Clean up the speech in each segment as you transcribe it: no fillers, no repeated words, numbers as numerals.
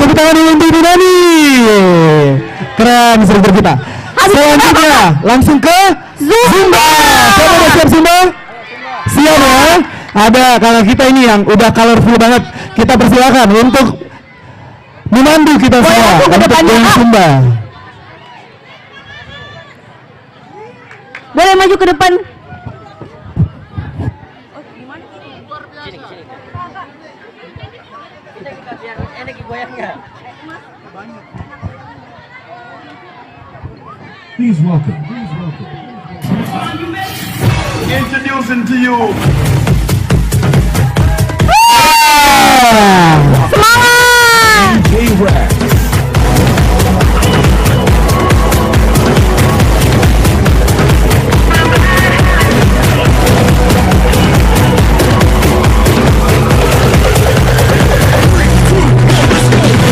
Tepuk tangan untuk Dinani. Keren instruktur kita. Selanjutnya langsung ke Zumba. Siapa udah siap Zumba? Siap ya. Ada kakak kita ini yang udah colorful banget. Kita persilakan untuk memandu kita semua untuk yang Zumba. Boleh maju ke depan. Please welcome. Introducing to you. Semangat! DJ Rex.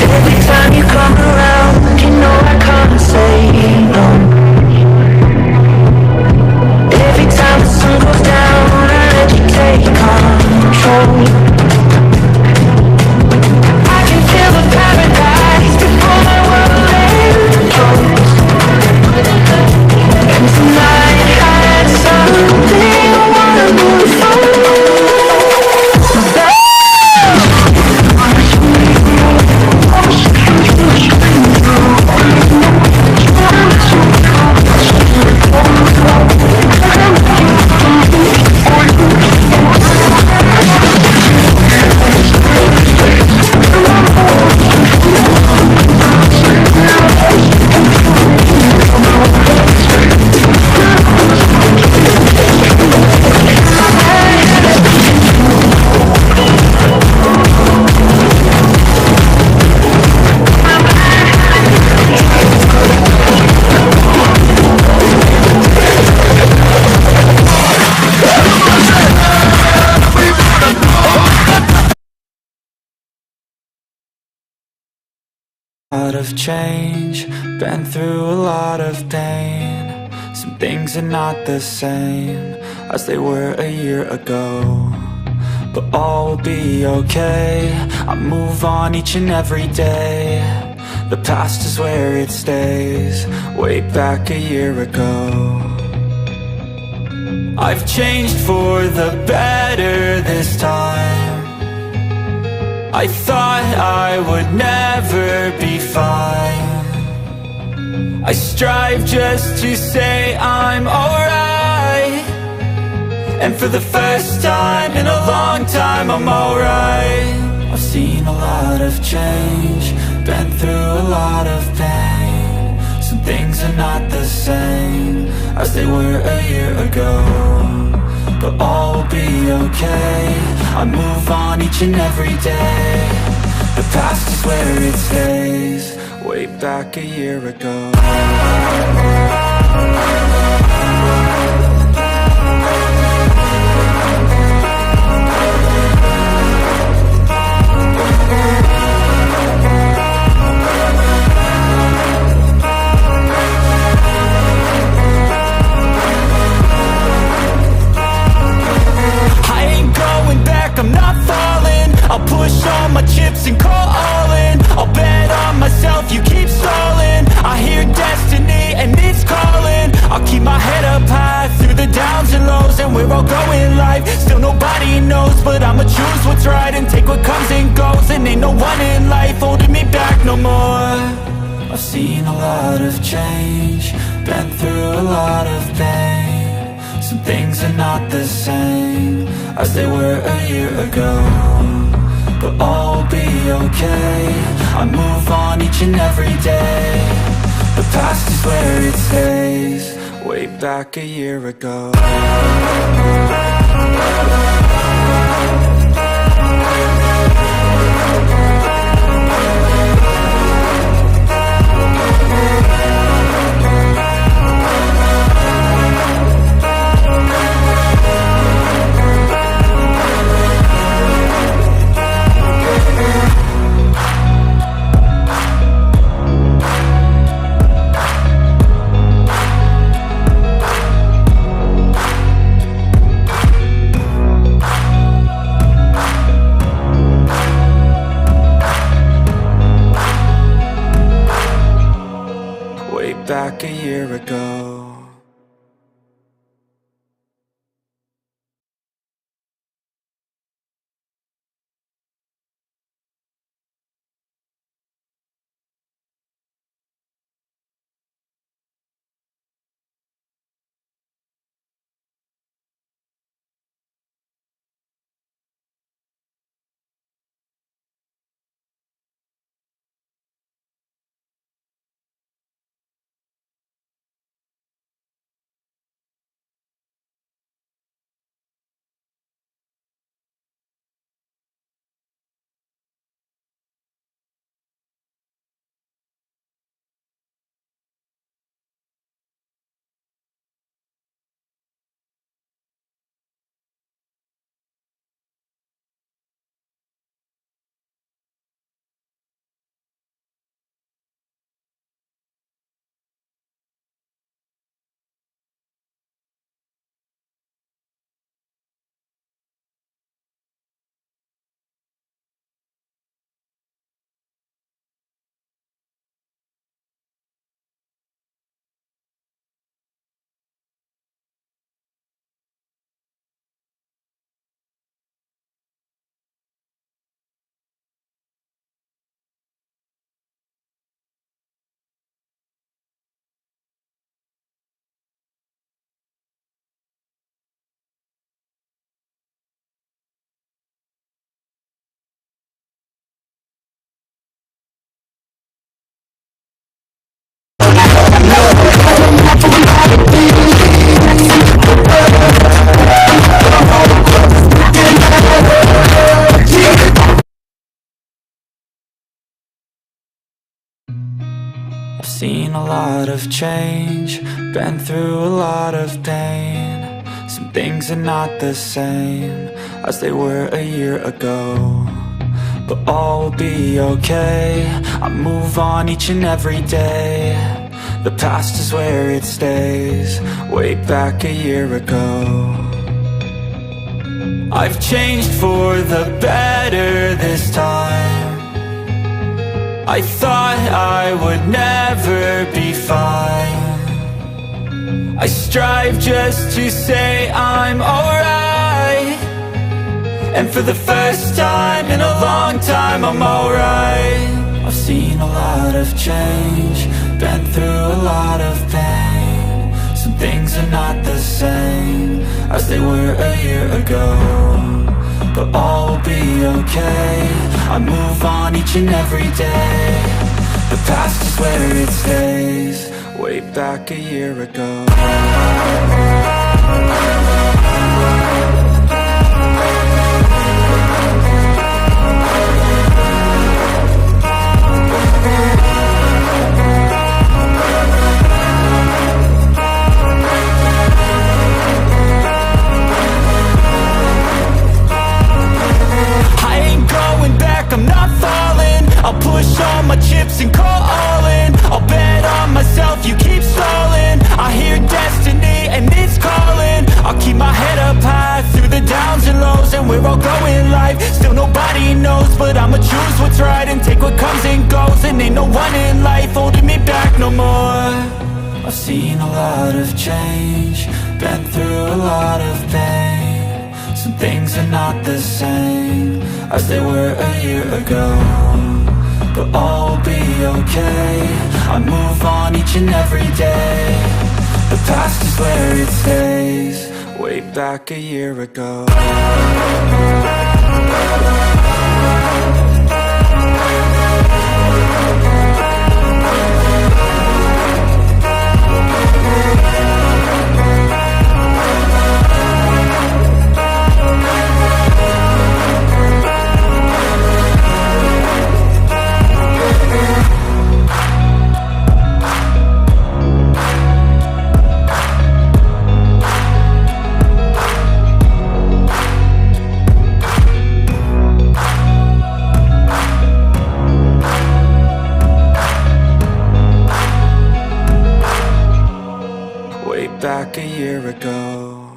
Every time you come around, you know I can't say no. Every time the sun goes down, I let you take control. I can feel the paradise before my world explodes. And tonight has something I wanna move forward. Lot of change, been through a lot of pain. Some things are not the same as they were a year ago, but all will be okay. I move on each and every day. The past is where it stays, way back a year ago. I've changed for the better this time. I thought I would never be fine. I strive just to say I'm alright, and for the first time in a long time I'm alright. I've seen a lot of change, been through a lot of pain. Some things are not the same as they were a year ago, but all will be okay. I move on each and every day. The past is where it stays, way back a year ago. I'm not falling, I'll push all my chips and call all in. I'll bet on myself, you keep stalling. I hear destiny and it's calling. I'll keep my head up high through the downs and lows, and we're all going live. Still nobody knows, but I'ma choose what's right and take what comes and goes. And ain't no one in life holding me back no more. I've seen a lot of change, been through a lot of pain. Some things are not the same as they were a year ago, but all will be okay. I move on each and every day. The past is where it stays, way back a year ago. back a year ago. I've seen a lot of change, been through a lot of pain. Some things are not the same as they were a year ago, but all will be okay. I move on each and every day. The past is where it stays, way back a year ago. I've changed for the better this time. I thought I would never be fine. I strive just to say I'm alright, and for the first time in a long time I'm alright. I've seen a lot of change, been through a lot of pain. Some things are not the same as they were a year ago, but all will be okay. I move on each and every day. The past is where it stays, way back a year ago. I'm not falling, I'll push all my chips and call all in. I'll bet on myself, you keep stalling. I hear destiny and it's calling. I'll keep my head up high through the downs and lows, and we're all going life. Still nobody knows, but I'ma choose what's right and take what comes and goes. And ain't no one in life holding me back no more. I've seen a lot of change, been through a lot of pain. Some things are not the same as they were a year ago, but all will be okay. I move on each and every day. The past is where it stays, way back a year ago. Back a year ago.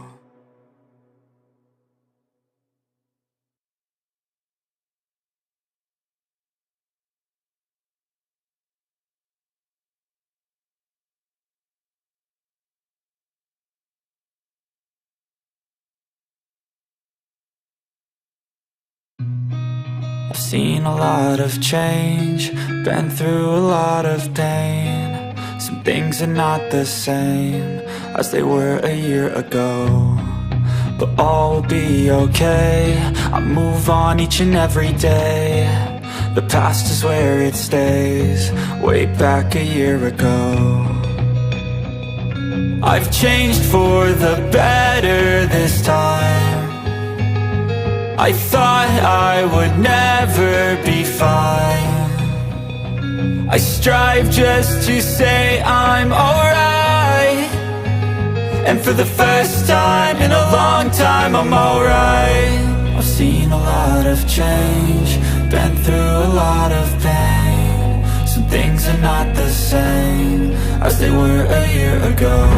I've seen a lot of change, been through a lot of pain. Some things are not the same as they were a year ago, but all will be okay. I move on each and every day. The past is where it stays, way back a year ago. I've changed for the better this time. I thought I would never be fine. I strive just to say I'm alright, and for the first time in a long time I'm alright. I've seen a lot of change, been through a lot of pain. Some things are not the same as they were a year ago,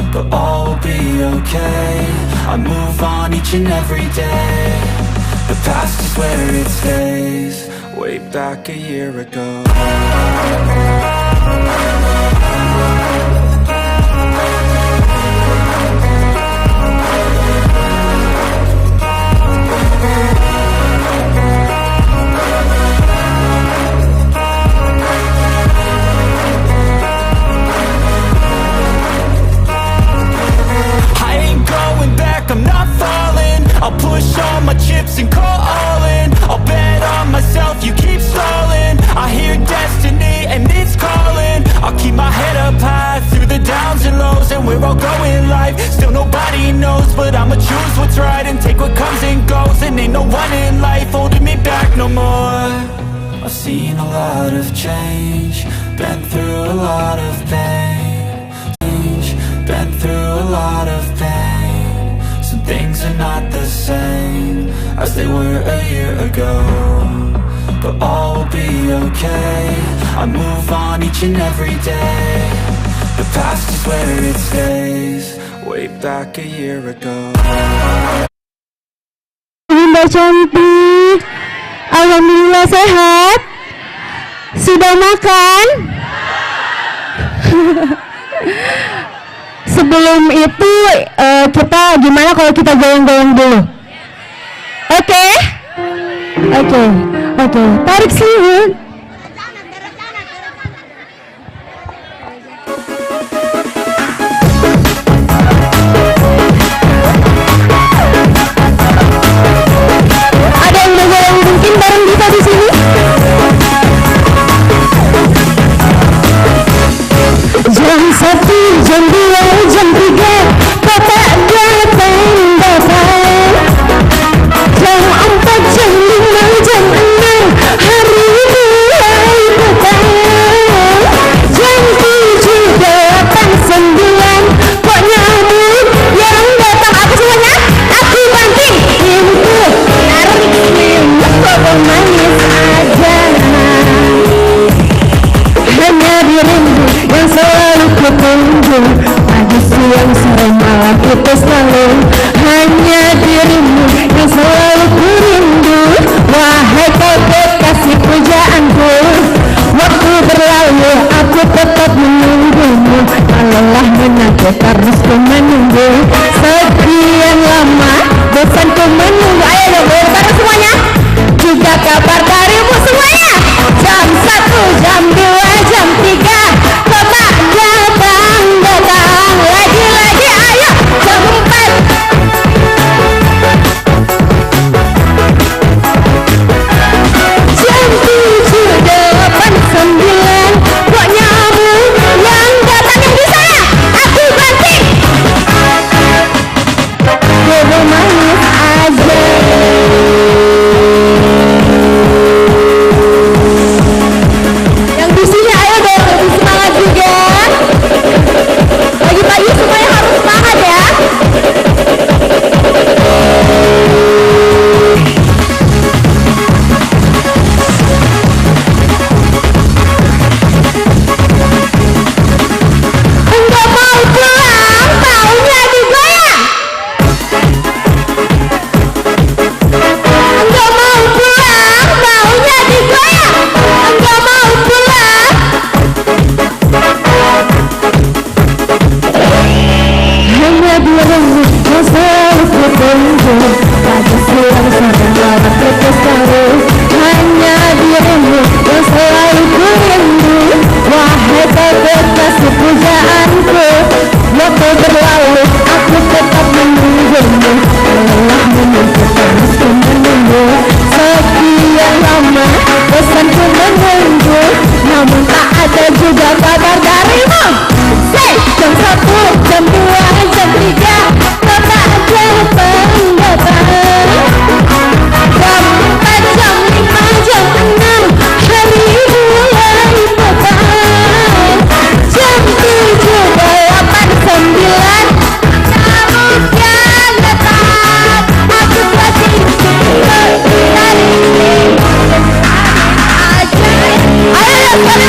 but all will be okay. I move on each and every day. The past is where it stays, way back a year ago. I'm not falling, I'll push all my chips and call all in. I'll bet on myself, you keep stalling. I hear destiny and it's calling. I'll keep my head up high through the downs and lows, and we're all going life. Still nobody knows, but I'ma choose what's right and take what comes and goes. And ain't no one in life holding me back no more. I've seen a lot of change, been through a lot of pain. Been through a lot of pain. Some things are not the same as they were a year ago, but all will be okay. I move on each and every day. The past is where it stays, way back a year ago. Bunda cantik, alhamdulillah sehat. Sudah makan? Sebelum itu kita gimana kalau kita goyang-goyang dulu? Oke? Oke. Tarik selimut. Ada yang udah goyang mungkin bareng kita di sini? Jam 1, jam 2, jam 3 kau tak datang. Jam 4, jam 5, jam 6 hari mulai petang. Jam 7, 8, 9 kok nyambut yang datang. Apa semuanya? Aku banting pintu, tarik selimut, kok manis aja. Hanya dirimu yang selalu kutunggu, pagi siang sore malam itu selalu. Hanya dirimu yang selalu kurindu, wahai kau kekasih pujaanku. Waktu berlalu aku tetap menunggumu, kalaulah menanti terus ku menunggu. Sekian lama bosanku menunggu. Ayo dong bareng semuanya. Juga kabar darimu semuanya. Jam 1, jam 2, jam 3 kau tak datang. Lagi ayo. Jam 4, jam 7, 8, 9 kok nyambut yang datang. Yang di sana aku banting. Bobo manis aja.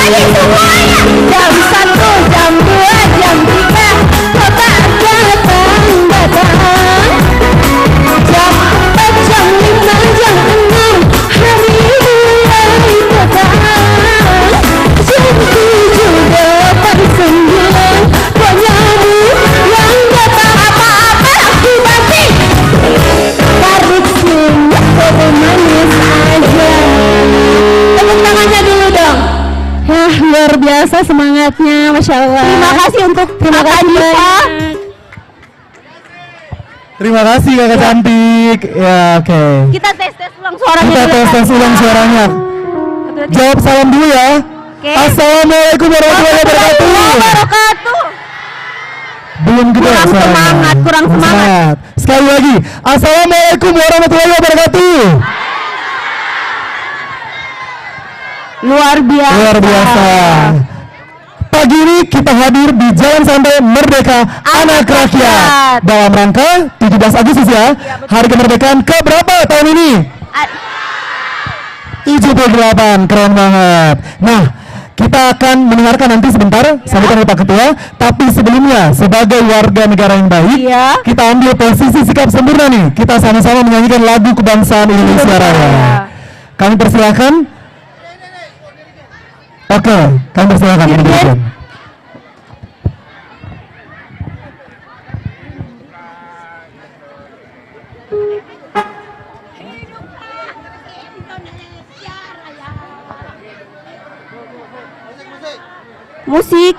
lagi semuanya. Jam 1, jam 2, jam 3 Bapak datang. Jam 4, jam 5, jam 6 hari mulai datang. Jam 7, 8, 9 penyamu yang datang. Apa-apa aku mati. Tarik senyum manis aja. Tepuk tangannya dulu dong. Ya, luar biasa semangatnya, Masya Allah. Terima kasih untuk Kakak Diva. Terima kasih kakak cantik. Ya, oke. Kita tes ulang suaranya Kita dulu, tes Kak. ulang suaranya. Jawab salam dulu ya. Oke. Assalamualaikum warahmatullahi wabarakatuh. Wabarakatuh. Belum gede Kurang suaranya. semangat, kurang semangat. Sekali lagi. Assalamualaikum warahmatullahi wabarakatuh. Luar biasa. Luar biasa. Pagi ini kita hadir di Jalan Santai Merdeka Anak Rakyat dalam rangka 17 Agustus ya. Hari kemerdekaan ke berapa tahun ini? 78, keren banget. Nah, kita akan mendengarkan nanti sebentar sambutan Pak Ketua. Tapi sebelumnya, sebagai warga negara yang baik, Iya. kita ambil posisi sikap sempurna nih. Kita sama-sama menyanyikan lagu kebangsaan Indonesia Raya. Kami persilakan. Oke, kami persilakan. Ini demikian. Musik.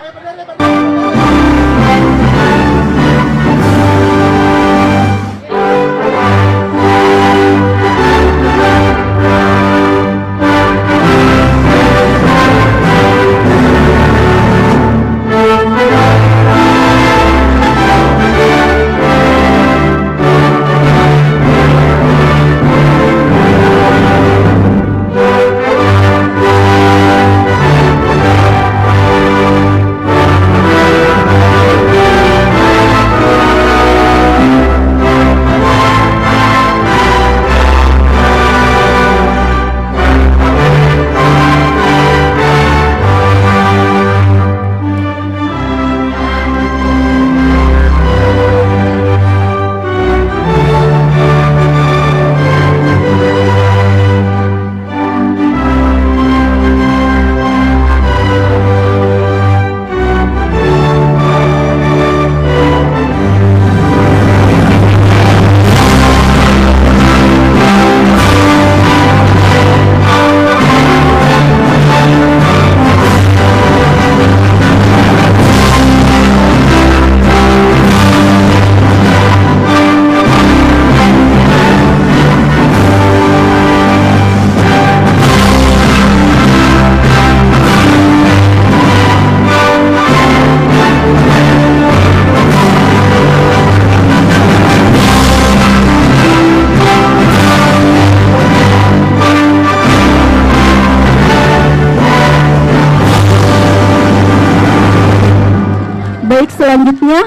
Baik, selanjutnya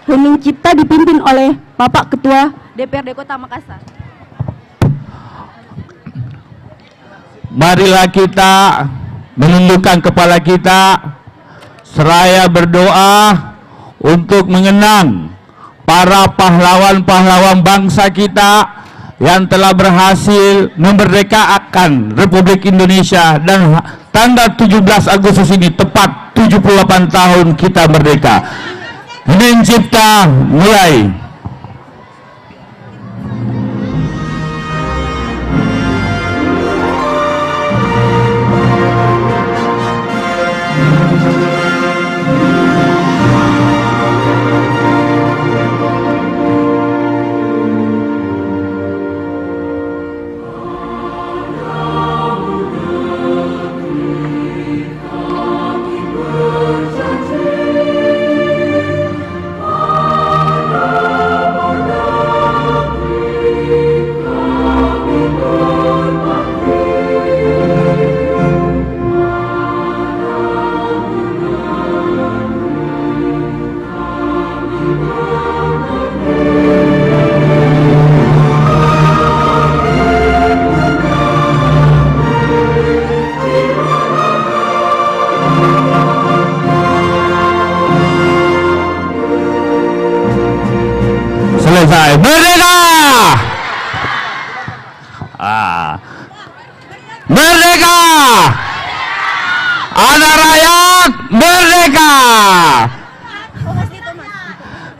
Hening Cipta dipimpin oleh Bapak Ketua DPRD Kota Makassar. Marilah kita menundukkan kepala kita seraya berdoa untuk mengenang para pahlawan-pahlawan bangsa kita yang telah berhasil memerdekakan Republik Indonesia, dan tanggal 17 Agustus ini tepat 78 tahun kita merdeka. Hening Cipta mulai. Oh anak rakyat merdeka.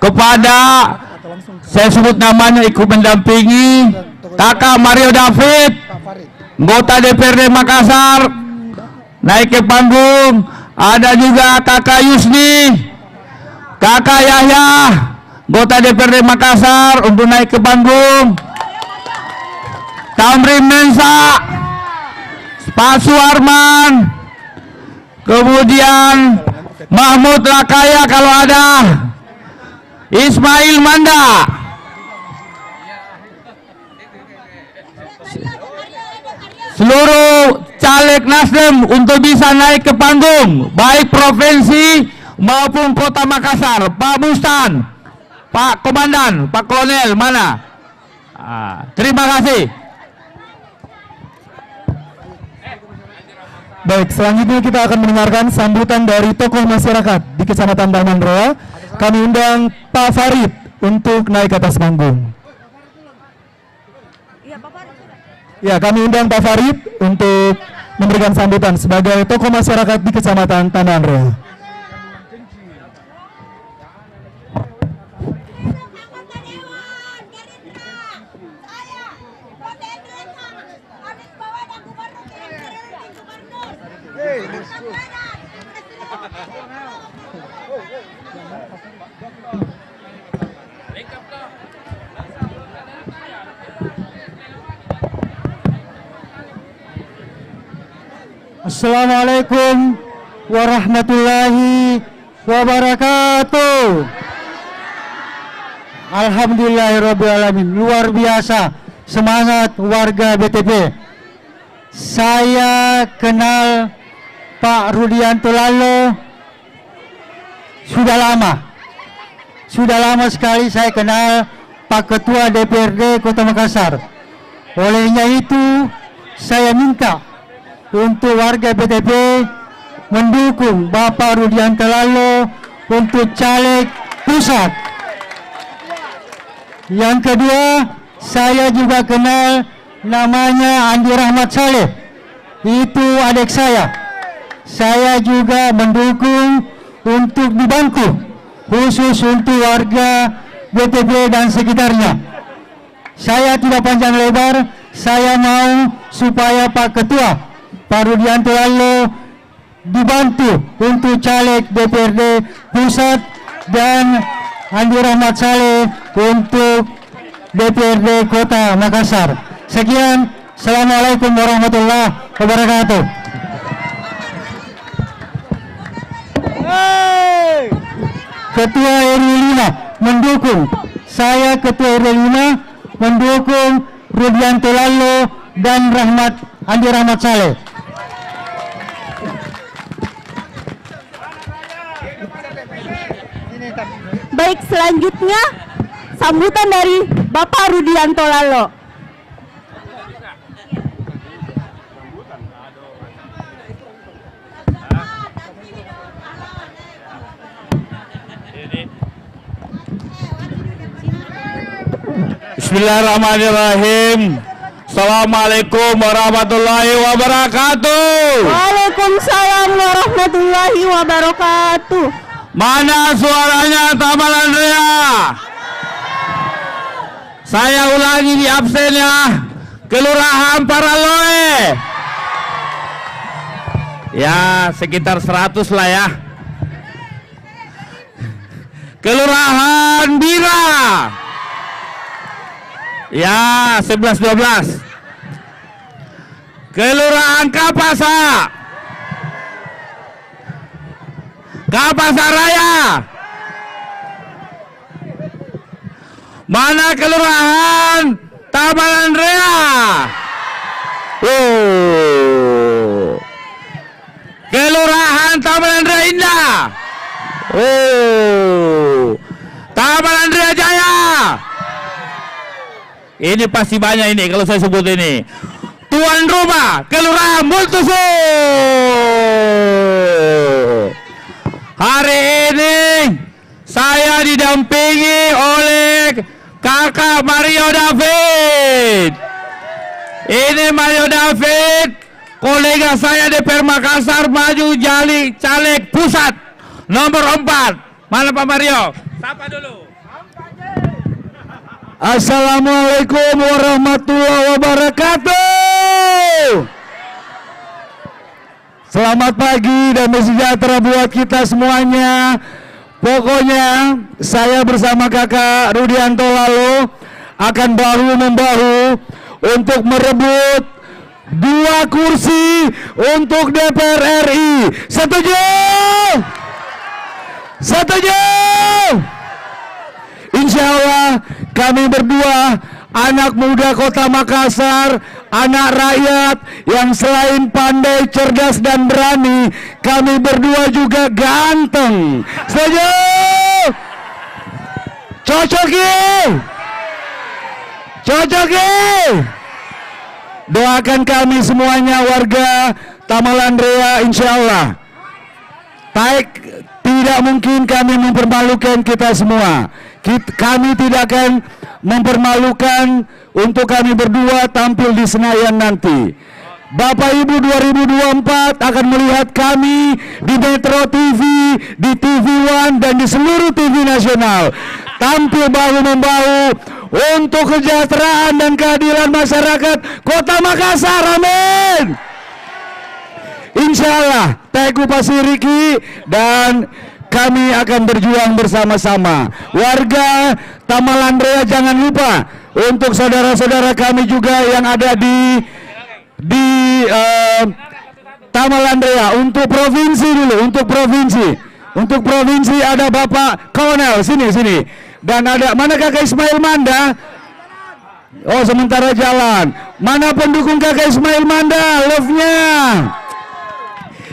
Kepada saya sebut namanya ikut mendampingi Kakak Mario David, anggota DPRD Makassar, naik ke panggung. Ada juga Kakak Yusni, Kakak Yahya, anggota DPRD Makassar, untuk naik ke panggung. Tamrin Mensa, Pak Suarman, kemudian Mahmud Rakaya kalau ada, Ismail Manda. Seluruh caleg Nasdem untuk bisa naik ke panggung, baik provinsi maupun kota Makassar. Pak Bustan, Pak Komandan, Pak Kolonel, mana? Terima kasih. Baik, selanjutnya kita akan mendengarkan sambutan dari tokoh masyarakat di Kecamatan Taman Roa. Kami undang Pak Farid untuk naik ke atas panggung. Ya, kami undang Pak Farid untuk memberikan sambutan sebagai tokoh masyarakat di Kecamatan Taman Roa. Assalamualaikum warahmatullahi wabarakatuh. Alhamdulillahirrabbilalamin. Luar biasa semangat warga BTP. Saya kenal Pak Rudianto Lalo sudah lama sekali saya kenal Pak Ketua DPRD Kota Makassar. Olehnya itu saya minta untuk warga BTP mendukung Bapak Rudianto Lalo untuk caleg pusat. Yang kedua, saya juga kenal namanya Andi Rahmat Saleh. Itu adik saya. Saya juga mendukung untuk dibantu khusus untuk warga BTP dan sekitarnya. Saya tidak panjang lebar, saya mau supaya Pak Ketua Pak Rudianto Lalo dibantu untuk caleg DPRD pusat dan Andi Rahmat Saleh untuk DPRD Kota Makassar. Sekian, Assalamualaikum warahmatullahi wabarakatuh. Ketua RW 5 mendukung, saya Ketua RW 5 mendukung Rudianto Lalo dan Andi Rahmat Saleh. Baik, selanjutnya sambutan dari Bapak Rudianto Lalo. Bismillahirrahmanirrahim. Assalamualaikum warahmatullahi wabarakatuh. Waalaikumsalam warahmatullahi wabarakatuh. Mana suaranya Taman Andrea? Saya ulangi di absennya, Kelurahan Paraloe. Ya, sekitar 100 lah ya. Kelurahan Bira. Ya, 11-12. Kelurahan Kapasa. Kapasa Raya. Mana Kelurahan Taman Andrea? Oh. Kelurahan Taman Andrea Indah. Oh. Taman Andrea Jaya. Ini pasti banyak ini kalau saya sebut ini. Tuan rumah Kelurahan Multusu. Hari ini saya didampingi oleh Kakak Mario David. Ini Mario David kolega saya DPR Makassar maju jadi caleg pusat nomor 4. Mana Pak Mario? Sapa dulu. Assalamualaikum warahmatullahi wabarakatuh. Selamat pagi dan sejahtera buat kita semuanya. Pokoknya saya bersama kakak Rudianto Lalo akan bahu-membahu untuk merebut 2 kursi untuk DPR RI. Setuju? Setuju? Insya Allah kami berdua anak muda kota Makassar, anak rakyat yang selain pandai, cerdas dan berani, kami berdua juga ganteng. Setuju? Cocok ya? Cocok ya? Doakan kami semuanya warga Tamalandrea, insya Allah. Tidak mungkin kami mempermalukan kita semua. Kami tidak akan mempermalukan untuk kami berdua tampil di Senayan nanti. Bapak Ibu 2024 akan melihat kami di Metro TV, di TV One dan di seluruh TV nasional tampil bahu-membahu untuk kesejahteraan dan keadilan masyarakat Kota Makassar. Amin. Insya Allah Teguh Pasiriki dan kami akan berjuang bersama-sama. Warga Tamalandrea jangan lupa untuk saudara-saudara kami juga yang ada di Tamalandrea. Untuk provinsi dulu, untuk provinsi ada Bapak Kolonel sini. Dan ada mana Kakak Ismail Manda? Oh, sementara jalan. Mana pendukung Kakak Ismail Manda? Love-nya.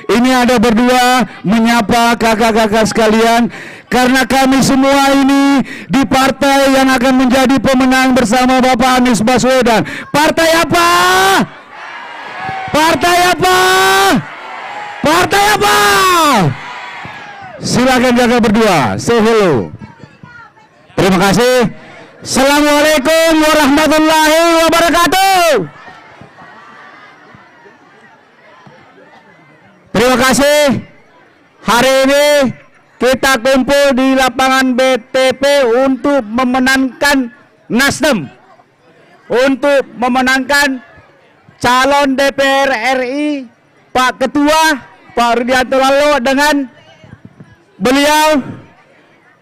Ini ada berdua menyapa kakak-kakak sekalian, karena kami semua ini di partai yang akan menjadi pemenang bersama Bapak Anies Baswedan. Partai apa? Partai apa? Partai apa? Silakan kakak berdua, say hello. Terima kasih. Assalamualaikum warahmatullahi wabarakatuh. Terima kasih. Hari ini kita kumpul di lapangan BTP untuk memenangkan Nasdem, untuk memenangkan calon DPR RI Pak Ketua Pak Rudianto Lalo dengan beliau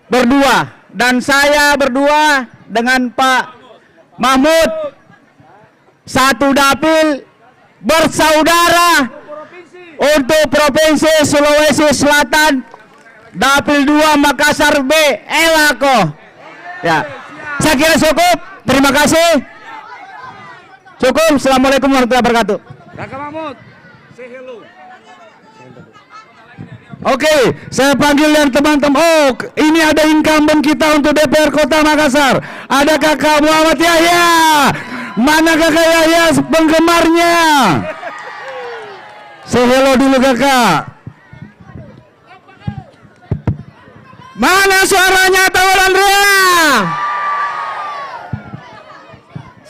berdua dan saya berdua dengan Pak Mahmud, satu dapil bersaudara untuk Provinsi Sulawesi Selatan, dapil 2 Makassar B, Elako. Ya, saya kira cukup. Terima kasih. Cukup. Assalamualaikum warahmatullahi wabarakatuh. Kakak Mahmud, say hello. Oke, saya panggil yang teman-teman. Oh, ini ada incumbent kita untuk DPR Kota Makassar. Ada Kakak Muhammad Yahya. Mana Kakak Yahya penggemarnya? Say hello dulu kakak. Mana suaranya Tamalandrea?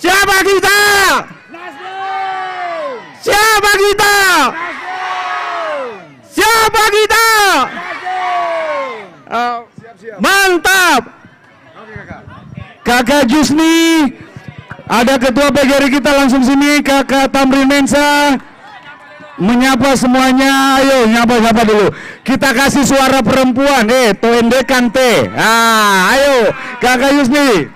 Siapa kita? Siapa kita? Siapa kita? Mantap. Kakak Jusni, ada ketua PGRI kita langsung sini. Kakak Tamrin Mensa menyapa semuanya. Ayo nyapa dulu. Kita kasih suara perempuan. Toende Kante. Ayo Kakak Yusni.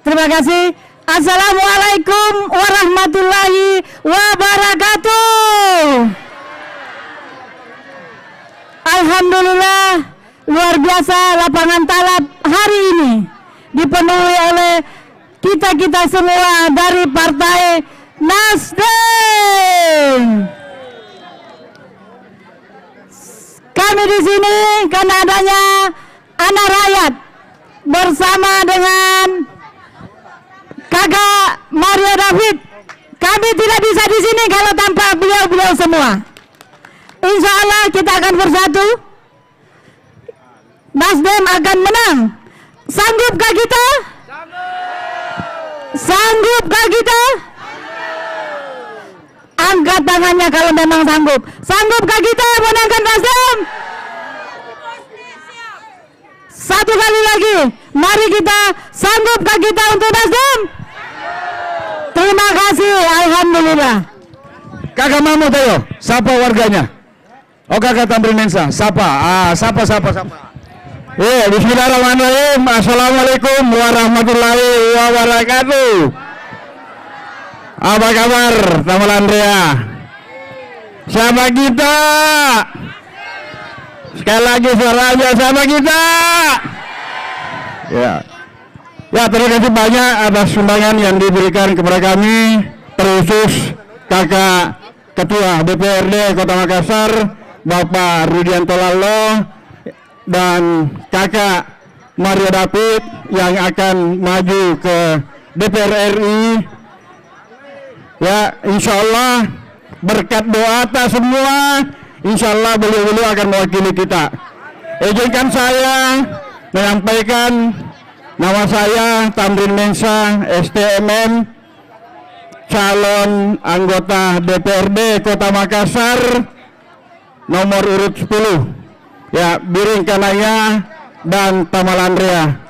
Terima kasih. Assalamualaikum warahmatullahi wabarakatuh. Alhamdulillah, luar biasa lapangan Talap hari ini dipenuhi oleh kita semua dari Partai Nasdem. Kami di sini karena adanya anak rakyat bersama dengan Kakak Mario David. Kami tidak bisa di sini kalau tanpa beliau semua. Insya Allah kita akan bersatu. Nasdem akan menang. Sanggupkah kita? Sanggupkah kita? angkat tangannya kalau memang sanggup. Sanggupkah kita menangkan Nasdem? Satu kali lagi, mari kita, sanggupkah kita untuk Nasdem? Terima kasih, alhamdulillah. Kakak Mahmud ayo, sapa warganya. Oh kakak Tamrin Mensa, sapa. Sapa. Bismillahirrahmanirrahim. Assalamualaikum warahmatullahi wabarakatuh. Apa kabar Tamal Andrea? Sama kita. Sekali lagi suaranya sama kita. Ya terima kasih banyak atas sumbangan yang diberikan kepada kami, terkhusus kakak Ketua DPRD Kota Makassar Bapak Rudianto Lalo dan kakak Mario David yang akan maju ke DPR RI. Ya, insya Allah berkat doa atas semua, insya Allah beliau-beliau akan mewakili kita. Izinkan saya menyampaikan nama saya Tamrin Mensa, STMM, calon anggota DPRD Kota Makassar, nomor urut 10. Ya, Biring Kanaya dan Tamal Andrea.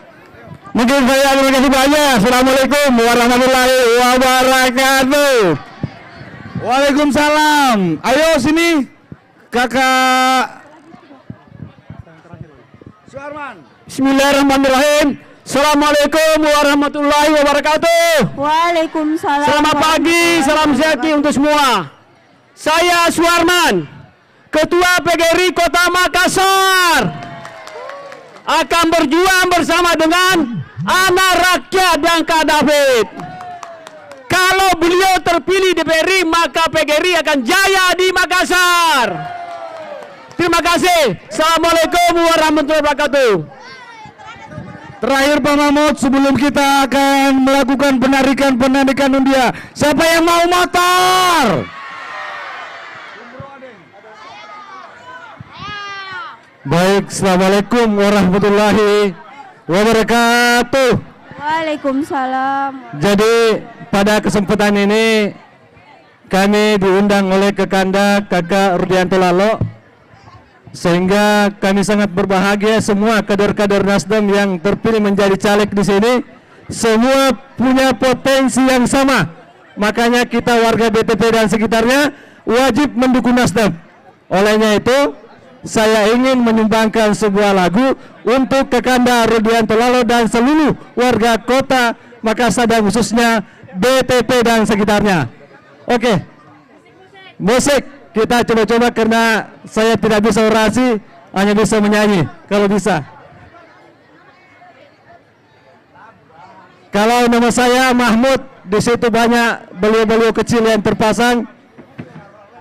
Mungkin saya terima kasih banyak. Assalamualaikum warahmatullahi wabarakatuh. Waalaikumsalam. Ayo sini kakak Suarman. Bismillahirrahmanirrahim. Assalamualaikum warahmatullahi wabarakatuh. Waalaikumsalam. Selamat pagi, salam sejahtera untuk semua. Saya Suarman, Ketua PGRI Kota Makassar, akan berjuang bersama dengan anak rakyat dan Kak David. Kalau beliau terpilih di PGRI, maka PGRI akan jaya di Makassar. Terima kasih. Assalamualaikum warahmatullahi wabarakatuh. Terakhir Pak Mahmud, sebelum kita akan melakukan penarikan undian, siapa yang mau motor? Baik, assalamualaikum warahmatullahi wabarakatuh. Waalaikumsalam. Jadi pada kesempatan ini kami diundang oleh Kekanda Kakak Rudianto Lalo, sehingga kami sangat berbahagia semua kader-kader Nasdem yang terpilih menjadi caleg di sini semua punya potensi yang sama. Makanya kita warga BTP dan sekitarnya wajib mendukung Nasdem. Olehnya itu saya ingin menyumbangkan sebuah lagu untuk Kekanda Rudianto Lalo dan seluruh warga kota Makassar dan khususnya BTP dan sekitarnya. Oke, musik kita coba-coba karena saya tidak bisa orasi, hanya bisa menyanyi kalau bisa. Kalau nama saya Mahmud, di situ banyak beliau-beliau kecil yang terpasang.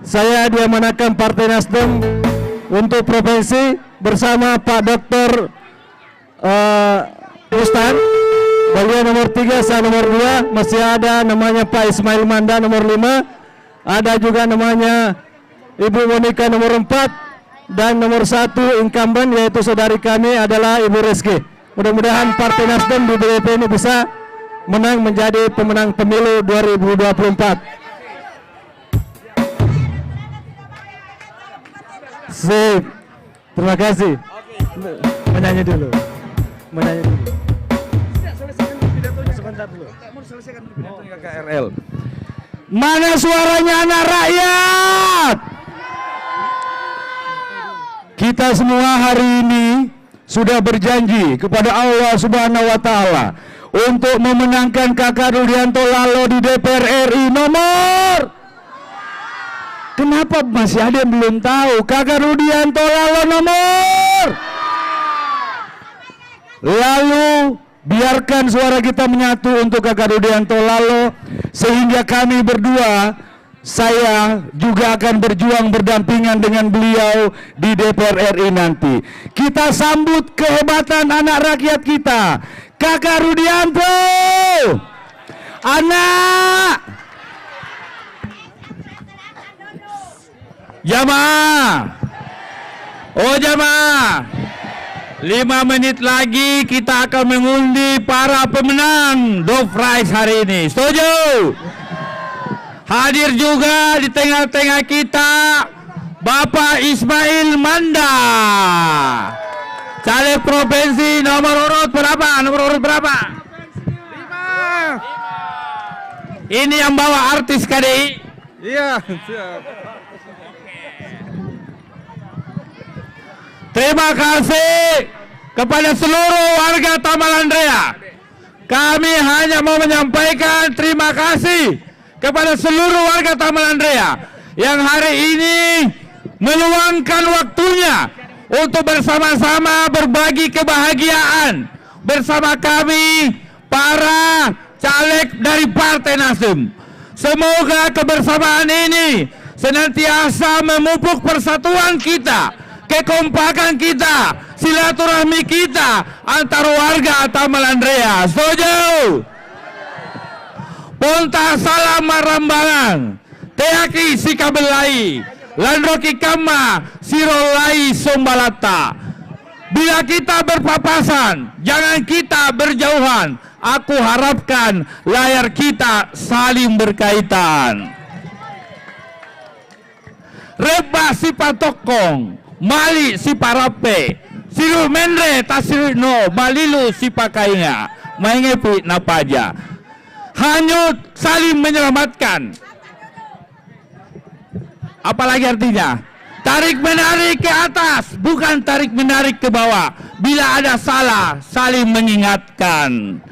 Saya diamanakan Partai Nasdem untuk provinsi bersama Pak Dr. Ustad. Beliau nomor 3, saya nomor 2. Masih ada namanya Pak Ismail Manda nomor 5. Ada juga namanya Ibu Monika nomor 4. Dan nomor 1 incumbent yaitu saudari kami adalah Ibu Reski. Mudah-mudahan Partai Nasdem di BTP ini bisa menang menjadi pemenang pemilu 2024. Sip. Terima kasih. Menyanyi dulu. KRL. Mana suaranya anak rakyat? Kita semua hari ini sudah berjanji kepada Allah Subhanahu wa taala untuk memenangkan Kakak Rudianto Lalo di DPR RI nomor. Kenapa masih ada yang belum tahu? Kakak Rudianto Lalo nomor. Lalu biarkan suara kita menyatu untuk Kakak Rudianto Lalo, sehingga kami berdua, saya juga akan berjuang berdampingan dengan beliau di DPR RI nanti. Kita sambut kehebatan anak rakyat kita, Kakak Rudianto. Anak jamaah, oh jamaah, 5 menit lagi kita akan mengundi para pemenang door prize hari ini. Setuju? Hadir juga di tengah-tengah kita Bapak Ismail Manda, caleg provinsi nomor urut berapa? Nomor urut berapa? 5. Ini yang bawa artis KDI. Iya, siap. Terima kasih kepada seluruh warga Taman Andrea. Kami hanya mau menyampaikan terima kasih kepada seluruh warga Taman Andrea yang hari ini meluangkan waktunya untuk bersama-sama berbagi kebahagiaan bersama kami para caleg dari Partai Nasdem. Semoga kebersamaan ini senantiasa memupuk persatuan kita, kekompakan kita, silaturahmi kita antar warga Taman Andrea. Setuju? Ponta salam marambangan, teaki sikabelai, landroki kama sirolai sombalata. Bila kita berpapasan, jangan kita berjauhan. Aku harapkan layar kita saling berkaitan. Reba si patokong, mali si parape, siru mendre tasirno, malilu si pakainya, mengepi napaja. Hanyut saling menyelamatkan. Apalagi artinya? Tarik menarik ke atas, bukan tarik menarik ke bawah. Bila ada salah, saling mengingatkan.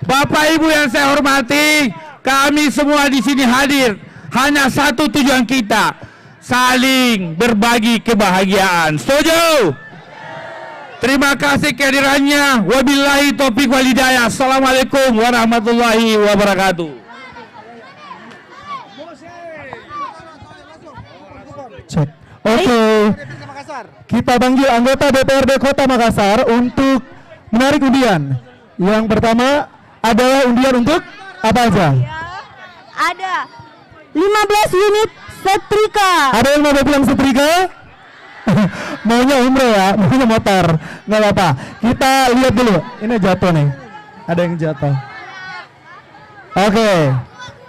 Bapak Ibu yang saya hormati, kami semua di sini hadir hanya satu tujuan kita, saling berbagi kebahagiaan. Setuju? Terima kasih kehadirannya. Wabillahi taufiq wal hidayah. Assalamualaikum warahmatullahi wabarakatuh. Cek. Oke. Kita panggil anggota DPRD Kota Makassar untuk menarik undian. Yang pertama adalah undian untuk apa aja? Ada 15 unit setrika. Ada yang mau bilang setrika? Maunya umroh ya, maunya motor. Nggak apa-apa. Kita lihat dulu. Ini jatuh nih. Ada yang jatuh. Oke.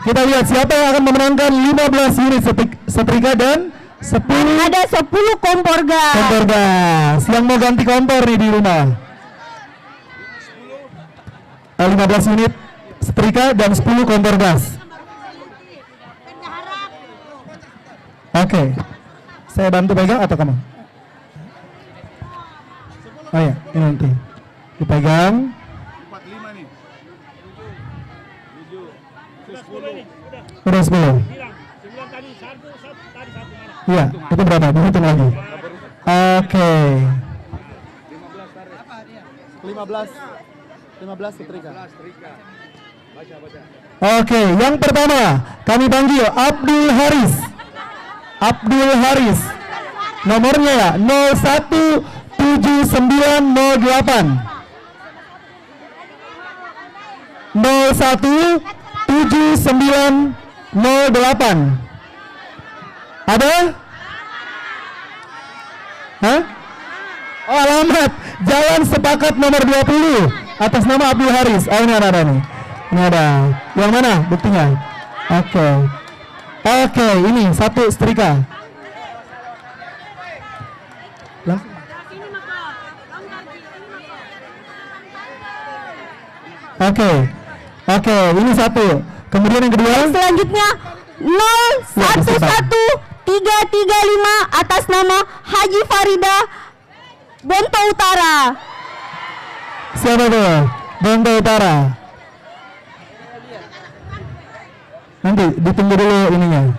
Kita lihat siapa yang akan memenangkan 15 unit setrika dan 10 Ada 10 kompor gas. kompor gas. Yang mau ganti kompor nih di rumah. 15 unit setrika dan 10 kompor gas. Oke. Saya bantu pegang atau kamu? Oh ya, ini nanti dipegang. 45 nih. Udah 10. Iya, itu berapa? Dihitung lagi. Oke. 15 setrika. Oke, yang pertama kami panggil Abdul Haris. Abdul Haris. Nomornya ya 017908. 017908. Ada? Hah? Oh, alamat Jalan Sepakat nomor 20 atas nama Abdul Haris. Oh, ini ada nih. Ini ada. Yang mana buktinya? Oke. Oke, ini satu setrika. Langsung. Oke. Oke, ini satu. Kemudian yang kedua. Selanjutnya 011335 atas nama Haji Farida Bonto Utara. Siapa tuh? Bonto Utara. Nanti ditunggu dulu ininya.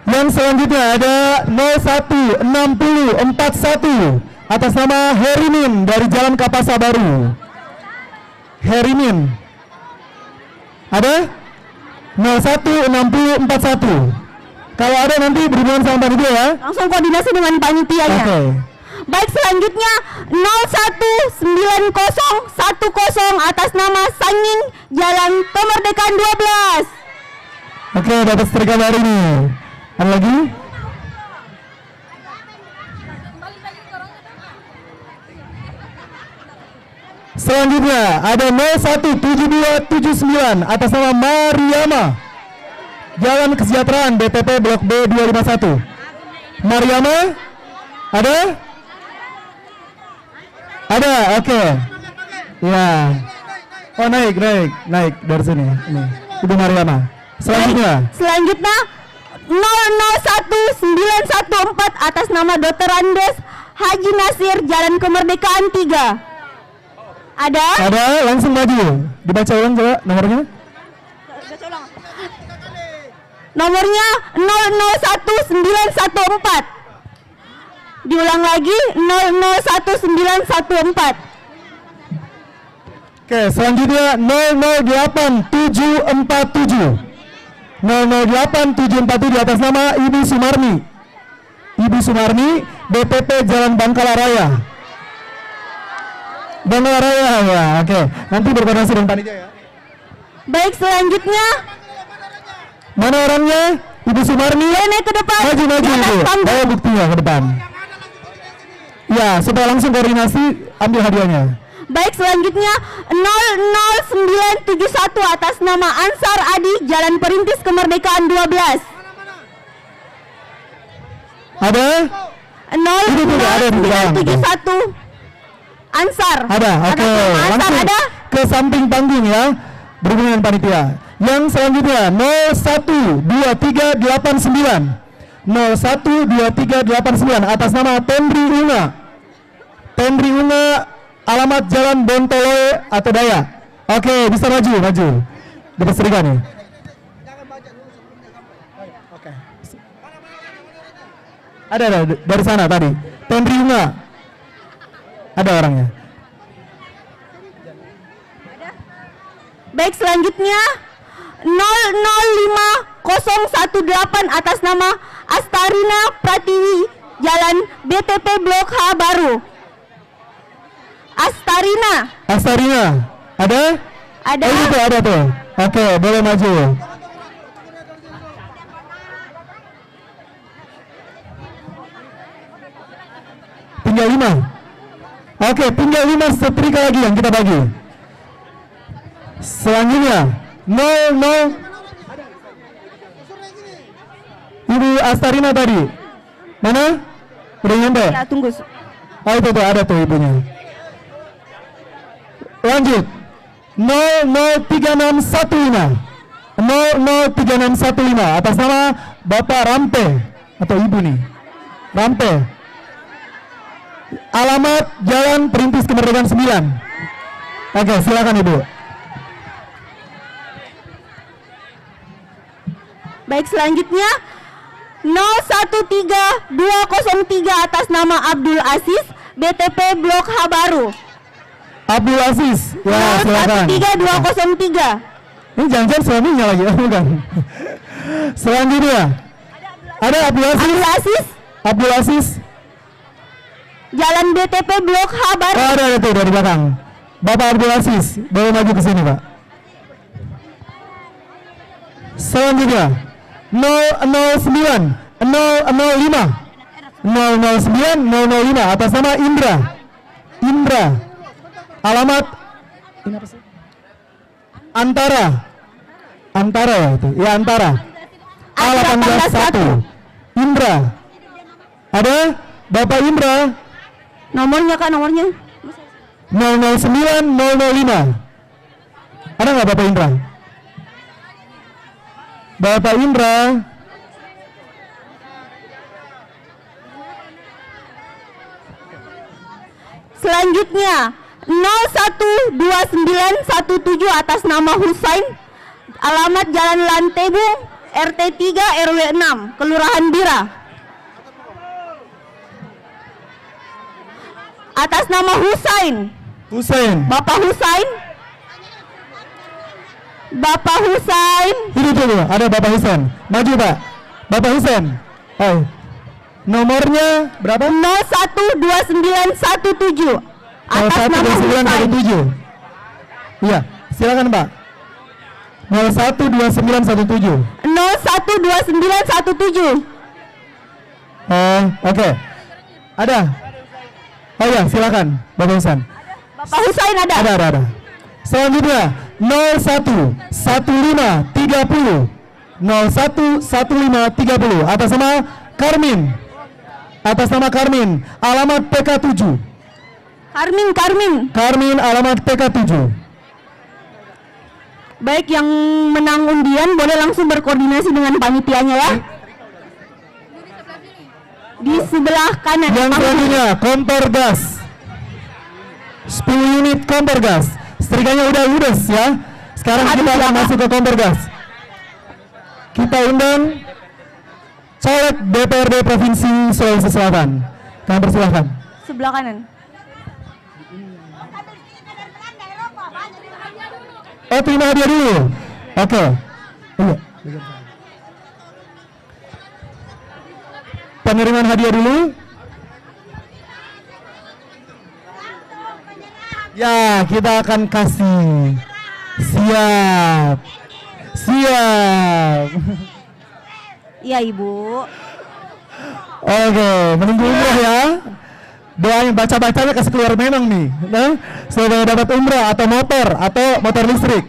Yang selanjutnya ada 016041 atas nama Herimin dari Jalan Kapasa Baru. Herimin. Ada? 016041. Kalau ada nanti berhubungan sama panitia ya. Langsung koordinasi dengan panitianya. Oke. Baik, selanjutnya 019010 atas nama Sanging Jalan Kemerdekaan 12. Oke, dapat setrika baru nih. Ada lagi? Selanjutnya ada 017279 atas nama Mariama. Jalan Kesejahteraan BTP Blok B 251. Mariama? Ada? Ada, oke. Ya. Oh naik dari sini. Ini, Ibu Mariama. Selanjutnya. Selanjutnya 001914 atas nama Dr. Andes Haji Nasir, Jalan Kemerdekaan 3. Ada? Ada, langsung maju. Dibaca ulang coba nomornya. Nomornya 001914. Diulang lagi 001914. Oke, selanjutnya 008747. 008747 atas nama Ibu Sumarni. Ibu Sumarni, BPP Jalan Bangkala Raya. Bangkala Raya ya, oke. Nanti berkoordinasi dengan panitia ya. Baik, selanjutnya Mana orangnya? Ibu Sumarni. Rene ke depan. Maju Di atas Ibu. panggung. Bawa buktinya ke depan. Ya, supaya langsung koordinasi ambil hadiahnya. Baik, selanjutnya 00971 atas nama Ansar Adi, Jalan Perintis Kemerdekaan 12. Ada? Ini juga ada di belakang. 00971 Ansar. Ada, oke. Atas nama Ansar Langsung ada. ke samping panggung ya. Berhubungan dengan panitia. Yang selanjutnya 012389. 012389 atas nama Tendri Unga. Tendri Unga, alamat Jalan Bontoloe atau Daya. Oke, bisa maju. Dapat serikan nih. Ada dari sana tadi. Tendri Unga. Ada orangnya. Baik, selanjutnya 005018 atas nama Astarina Pratiwi, Jalan BTP Blok H Baru. Astarina. Ada? Ada. Oh, itu ada tuh. Oke, boleh maju. Tinggal 5. Oke, tinggal 5 setrika lagi yang kita bagi. Selanjutnya 00. Ibu Astarina tadi. Mana? Udah nyampe? Ya, tunggu. Oh itu tuh ada tuh ibunya. Lanjut 00361 atas nama Bapak Rampe atau Ibu nih Rampe, alamat Jalan Perintis Kemerdekaan 9. Oke, silakan Ibu. Baik, selanjutnya 013203 atas nama Abdul Aziz, BTP Blok H Baru. Abdul Aziz, ya silakan. 013203. Ini jangan-jangan suaminya lagi, bukan? Selanjutnya ada Abdul Aziz, Jalan BTP Blok H Baru. oh ada tuh dari belakang. Bapak Abdul Aziz, boleh maju ke sini Pak. Selanjutnya 009 atas nama Indra, alamat ini apa sih? Antara ya itu, ya Antara A181 Indra. Ada Bapak Indra, Nomornya Kak, nomornya. 009005. Ada nggak Bapak Indra? Bapak Indra. Selanjutnya 012917 atas nama Husain, alamat Jalan Lantebu, RT 3 RW 6, Kelurahan Bira. Atas nama Husain. Bapak Husain. Ini dulu, ada Bapak Husain. Maju Pak. Bapak Husain. Oh. Nomornya berapa? 012917 atas nama Husain. 012917. Iya, silakan Pak. 012917. 012917. Oh, oke. Ada. Oh ya, silakan Bapak Husain. Bapak Husain ada. Ada. Selanjutnya 011530 011530 atas nama Karmin. Atas nama Karmin, alamat PK7. Karmin alamat PK7. Baik, yang menang undian boleh langsung berkoordinasi dengan panitianya ya. Di sebelah kanan. Yang selanjutnya kompor gas. 10 unit kompor gas. Setrikanya udah ludes ya. Sekarang kita akan masuk ke kompor gas. Kita undang caleg DPRD Provinsi Sulawesi Selatan. Kami persilahkan. Sebelah kanan. Oh, terima hadiah dulu. Oke. Iya. Penerimaan hadiah dulu. Ya, kita akan kasih. Siap. Iya, Ibu. Oke, menunggu umroh ya. Doain baca-bacanya kasih keluar memang nih, nah, supaya dapat umroh atau motor listrik.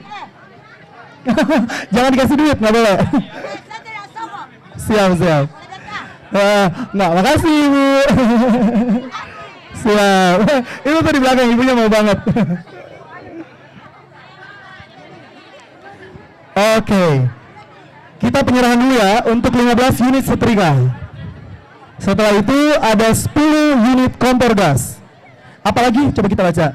Jangan dikasih duit, nggak boleh. Siap. Nggak, makasih Ibu. Siap. Ibu tuh di belakang, ibunya mau banget. Oke, kita penyerahan dulu ya untuk 15 unit setrika. Setelah itu ada 10 unit kompor gas. Apalagi? Coba kita baca.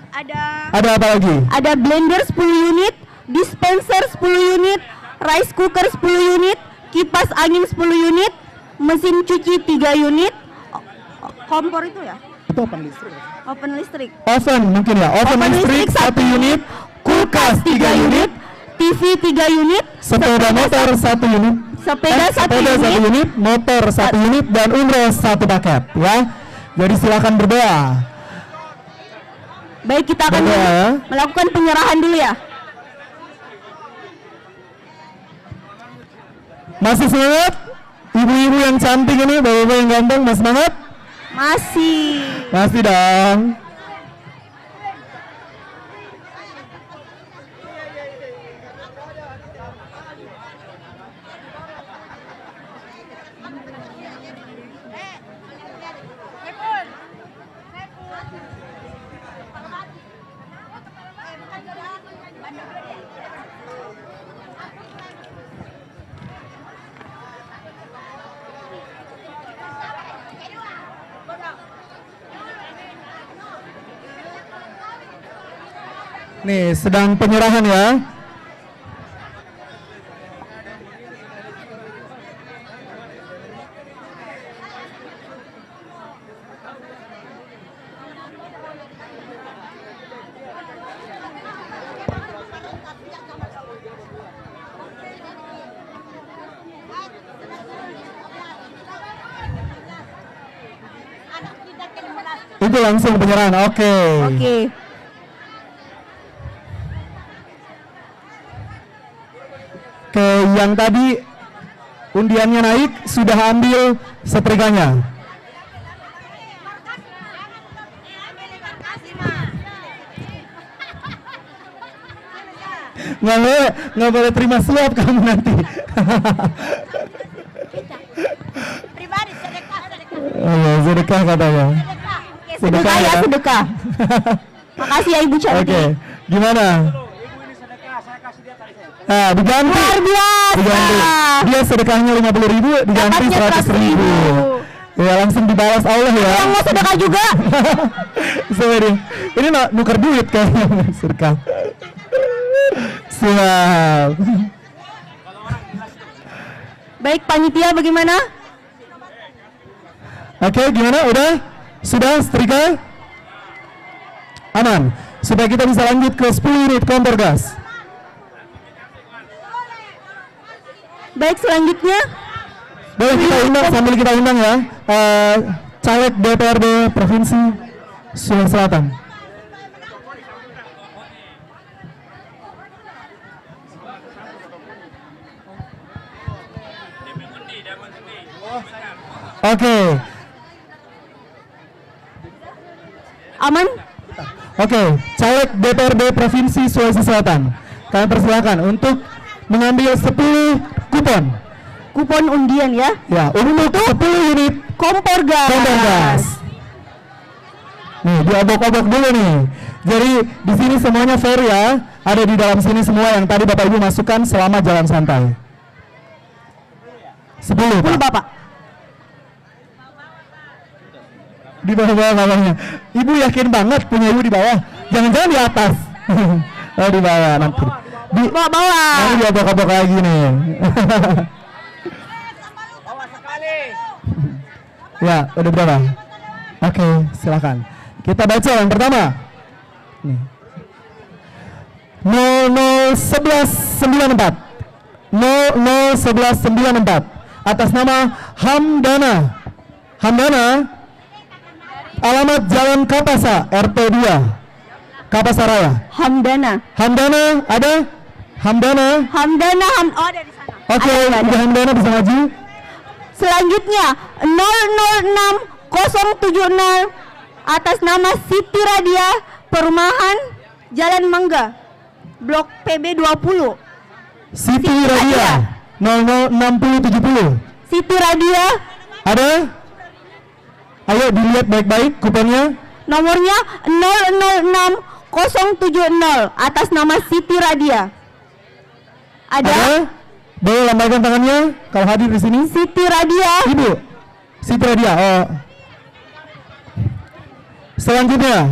Ada apa lagi? Ada blender 10 unit, dispenser 10 unit, rice cooker 10 unit, kipas angin 10 unit, mesin cuci 3 unit, kompor itu ya? Itu oven listrik. Oven listrik. Oven mungkin ya. Oven listrik 1 unit, kulkas 3 unit, TV 3 unit, sepeda motor 1 unit, sepeda 1 1 unit, unit, motor 1 unit, dan umroh 1 paket ya. Jadi silakan berdoa. Baik, kita akan Berdoa ya. melakukan penyerahan dulu ya. Masih semangat? Ibu-ibu yang cantik ini, bapak-bapak yang ganteng, masih semangat? Masih dong. Nih, sedang penyerahan ya. Itu langsung penyerahan. Oke. Ke yang tadi undiannya naik sudah ambil setrikanya. Nggak boleh terima suap kamu nanti. Pribadi sedekah. Oh ya, sedekah katanya. Sedekah ya, sedekah. Makasih ya Ibu cantik. Oke, gimana? Nah, diganti. Luar biasa. Diganti. Dia sedekahnya 50.000, diganti Dapatnya 100.000. Ya, langsung dibalas Allah ya. Yang mau sedekah juga. Sorry. Ini nuker duit kayaknya sedekah. Siap. Baik, panitia bagaimana? Oke, gimana? Udah? Sudah setrika? Aman. Supaya kita bisa lanjut ke 10 unit kompor gas. Baik, selanjutnya Boleh kita undang, sambil kita undang ya, caleg DPRD Provinsi Sulawesi Selatan. Oke. aman? Oke, caleg DPRD Provinsi Sulawesi Selatan. Kami persilakan untuk mengambil 10 kupon. Kupon undian ya. Ya, untuk 10 unit Kompor gas. kompor gas. Nih, diobok-obok dulu nih. Jadi di sini semuanya fair ya. Ada di dalam sini semua yang tadi Bapak Ibu masukkan selama jalan santai. 10 Pak. Bapak. Di bawah-bawahnya. Ibu yakin banget punya ibu di bawah. Jangan-jangan di atas. Oh di bawah nanti. Di Bawah. nanti diobok-obok lagi nih. Ya, udah berapa? Oke, silakan. Kita baca yang pertama. Nih. 001194 001194 atas nama Hamdana. Alamat Jalan Kapasa RT 2 Kapasa Raya. Hamdana. Ada? Hamdana. Oh ada di sana. Oke, Ada. Ibu Hamdana bisa maju. Selanjutnya 006070 atas nama Siti Radia, Perumahan Jalan Mangga, Blok PB 20. Siti Radia 006070. Siti Radia, Ada? Ayo dilihat baik-baik kuponnya. nomornya 006070 atas nama Siti Radia. Ada? Boleh lambaikan tangannya kalau hadir di sini. Siti Radia. Ibu Siti Radia. Oh. Selanjutnya.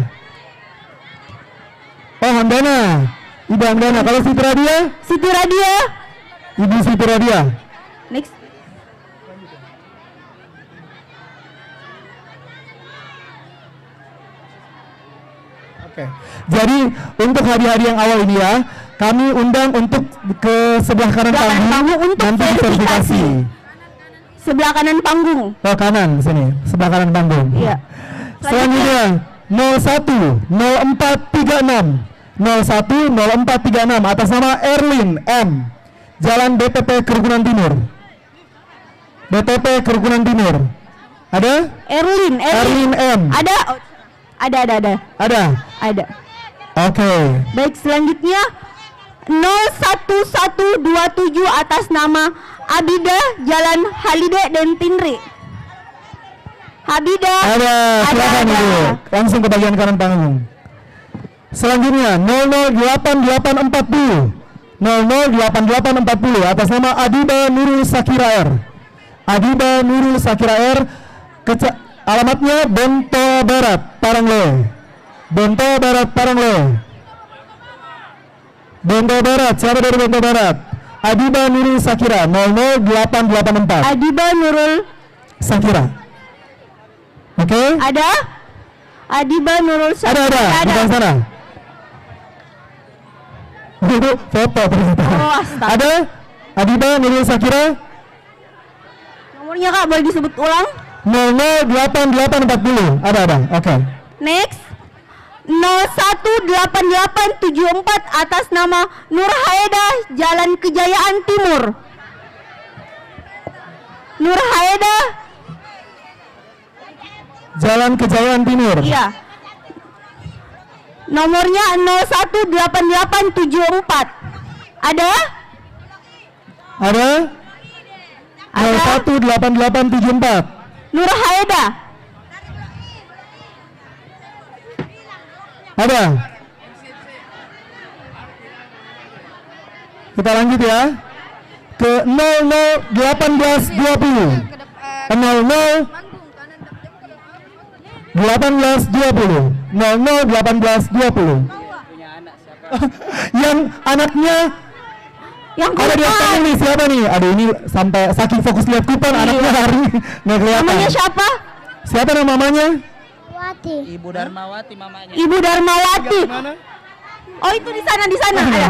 Oh, Hamdana. Ibu Hamdana. Kalau Siti Radia? Siti Radia. Ibu Siti Radia. Next. Oke. Jadi untuk hadiah-hadiah yang awal ini ya, kami undang untuk ke sebelah kanan Sebelah kanan panggung untuk nanti verifikasi. verifikasi. Sebelah kanan panggung. Oh, kanan sini, sebelah kanan panggung. Iya. Selanjutnya 010436 010436 atas nama Erlin M. Jalan BTP Kerukunan Timur. BTP Kerukunan Timur. Ada? Erlin M. Ada? Oh, ada. Ada. Oke. Baik, selanjutnya 01127 atas nama Abida, Jalan Halide dan Tinri. Abida. Ada. Silakan Ibu. Langsung ke bagian kanan panggung. Selanjutnya 008840 008840 atas nama Adiba Nurul Sakira R. Adiba Nurul Sakira R. Alamatnya Bento Barat, Parangloe. Bento Barat, Parangloe. Bento Barat, siapa dari Bento Barat? Adiba Nurul Sakira 00884. Adiba Nurul Sakira. Oke? ada? Adiba Nurul Sakira. Ada. Bukan sana. Itu foto ternyata. Oh, astaga. Ada? Adiba Nurul Sakira Nomornya Kak boleh disebut ulang? 008840. Ada. Oke. Next 018874 atas nama Nur Haeda, Jalan Kejayaan Timur. Nur Haeda. Jalan Kejayaan Timur. Iya. Nomornya 018874. Ada? Ada? 018874. Nur Haeda. Ada? Kita lanjut ya. Ke 001820. 001820. 001820. Yang anaknya Yang ada di atas kupon. ini siapa nih? Aduh ini sampai saking fokus lihat kupon anaknya hari ini nggak kelihatan. Namanya siapa? Siapa nama mamanya? Ibu Darmawati mamanya. Ibu Darmawati. Oh itu di sana ada.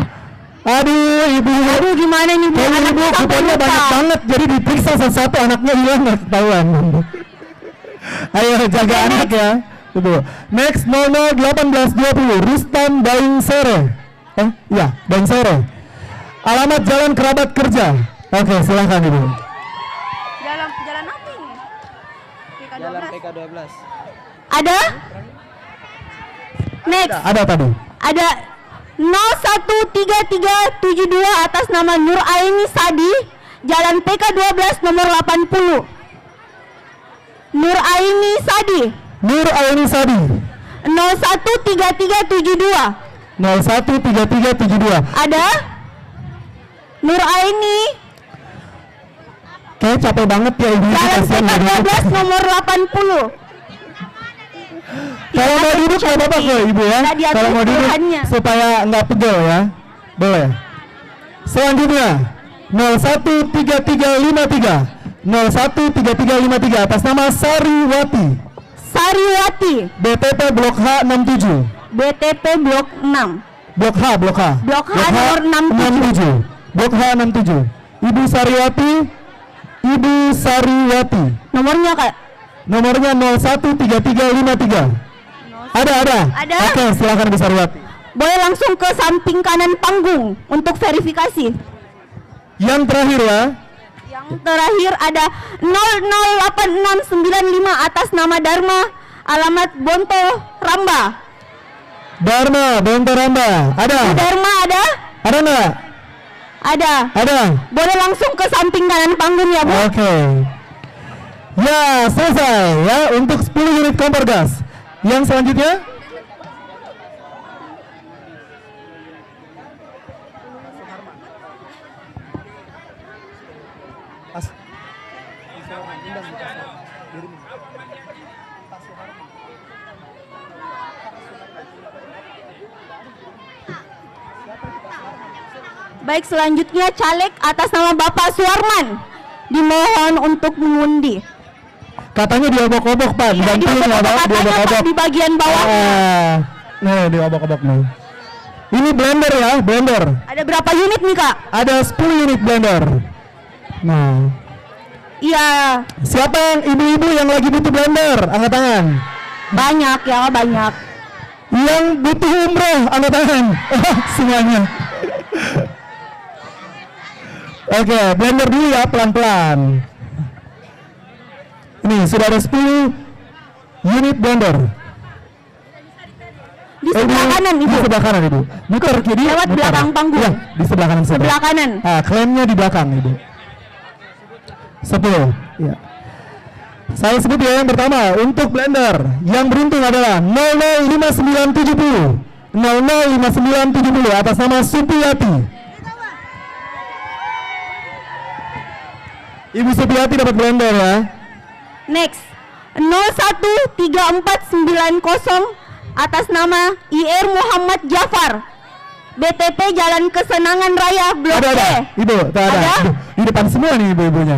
Aduh ibu. Aduh gimana nih Bu? Kayaknya ibu Anaknya sampai kuponnya lupa. banyak banget jadi diperiksa satu-satu anaknya hilang nggak ketahuan. Ayo jaga anak ya. Itu. Next 001820 Rustam Daingsere. Iya Daingsere. Alamat Jalan Kerabat Kerja. Oke silahkan ibu. Jalan apa ini? Jalan PK12. Ada? Next. Ada tadi. Ada 0137372 atas nama Nur Aini Sadi, Jalan PK 12 nomor 80. Nur Aini Sadi. Nur Aini Sadi 013372. 013372. Ada? Nur Aini, Kayak capek banget ya ibu. Jalan Kasihan PK ya, Bu. 12 nomor 80. Kalau mau duduk kayak bapak kok ibu ya. Nah, di atas Kalau mau duduk Tuhannya. supaya nggak pegel ya. Boleh. Selanjutnya 013353. 013353 atas nama Sariwati. Sariwati, BTP Blok H 67. BTP Blok 6. Blok H. Blok H nomor 67. Blok H 67. Ibu Sariwati. Ibu Sariwati. Nomornya Kak? Nomornya 013353. Ada. Ada. Oke, silakan Ibu Sariwati. Boleh langsung ke samping kanan panggung untuk verifikasi. Yang terakhir ya. Yang terakhir ada 008695 atas nama Dharma, alamat Bonto Ramba. Dharma Bontoramba. Ada? Dharma ada? Ada nggak? Ada. Ada. Boleh langsung ke samping kanan panggung ya, Bu? Oke. Ya, selesai ya untuk 10 unit kompor gas. Yang selanjutnya? Baik, selanjutnya caleg atas nama Bapak Suarman dimohon untuk mengundi. Katanya diobok-obok Pak, Ya, dibantuin ya Pak, katanya Pak diobok-obok. di bagian bawah. Nih, diobok-obok nih. Ini blender ya, blender. Ada berapa unit nih, Kak? Ada 10 unit blender. Nah, Iya, siapa yang ibu-ibu yang lagi butuh blender? Angkat tangan. banyak ya, banyak. Yang butuh umroh, angkat tangan. Semuanya. Oke, blender dulu ya, pelan-pelan. Ini sudah ada 10 unit blender. Di sebelah kanan, Ibu. Di sebelah kanan, Ibu. Muter kiri. Lewat muter. belakang panggung. Iya, di sebelah kanan. Sebelah kanan. Ah, klaimnya di belakang, Ibu. 10. Ya. Saya sebut ya yang pertama untuk blender yang beruntung adalah 005970. 005970 atas nama Supiyati. Ibu Supiyati dapat blender ya. Next, 013490 atas nama IR Muhammad Jafar, BTP Jalan Kesenangan Raya Blok Ada. E. Ibu, tak ada. Ada? Aduh, di depan semua nih ibu-ibunya.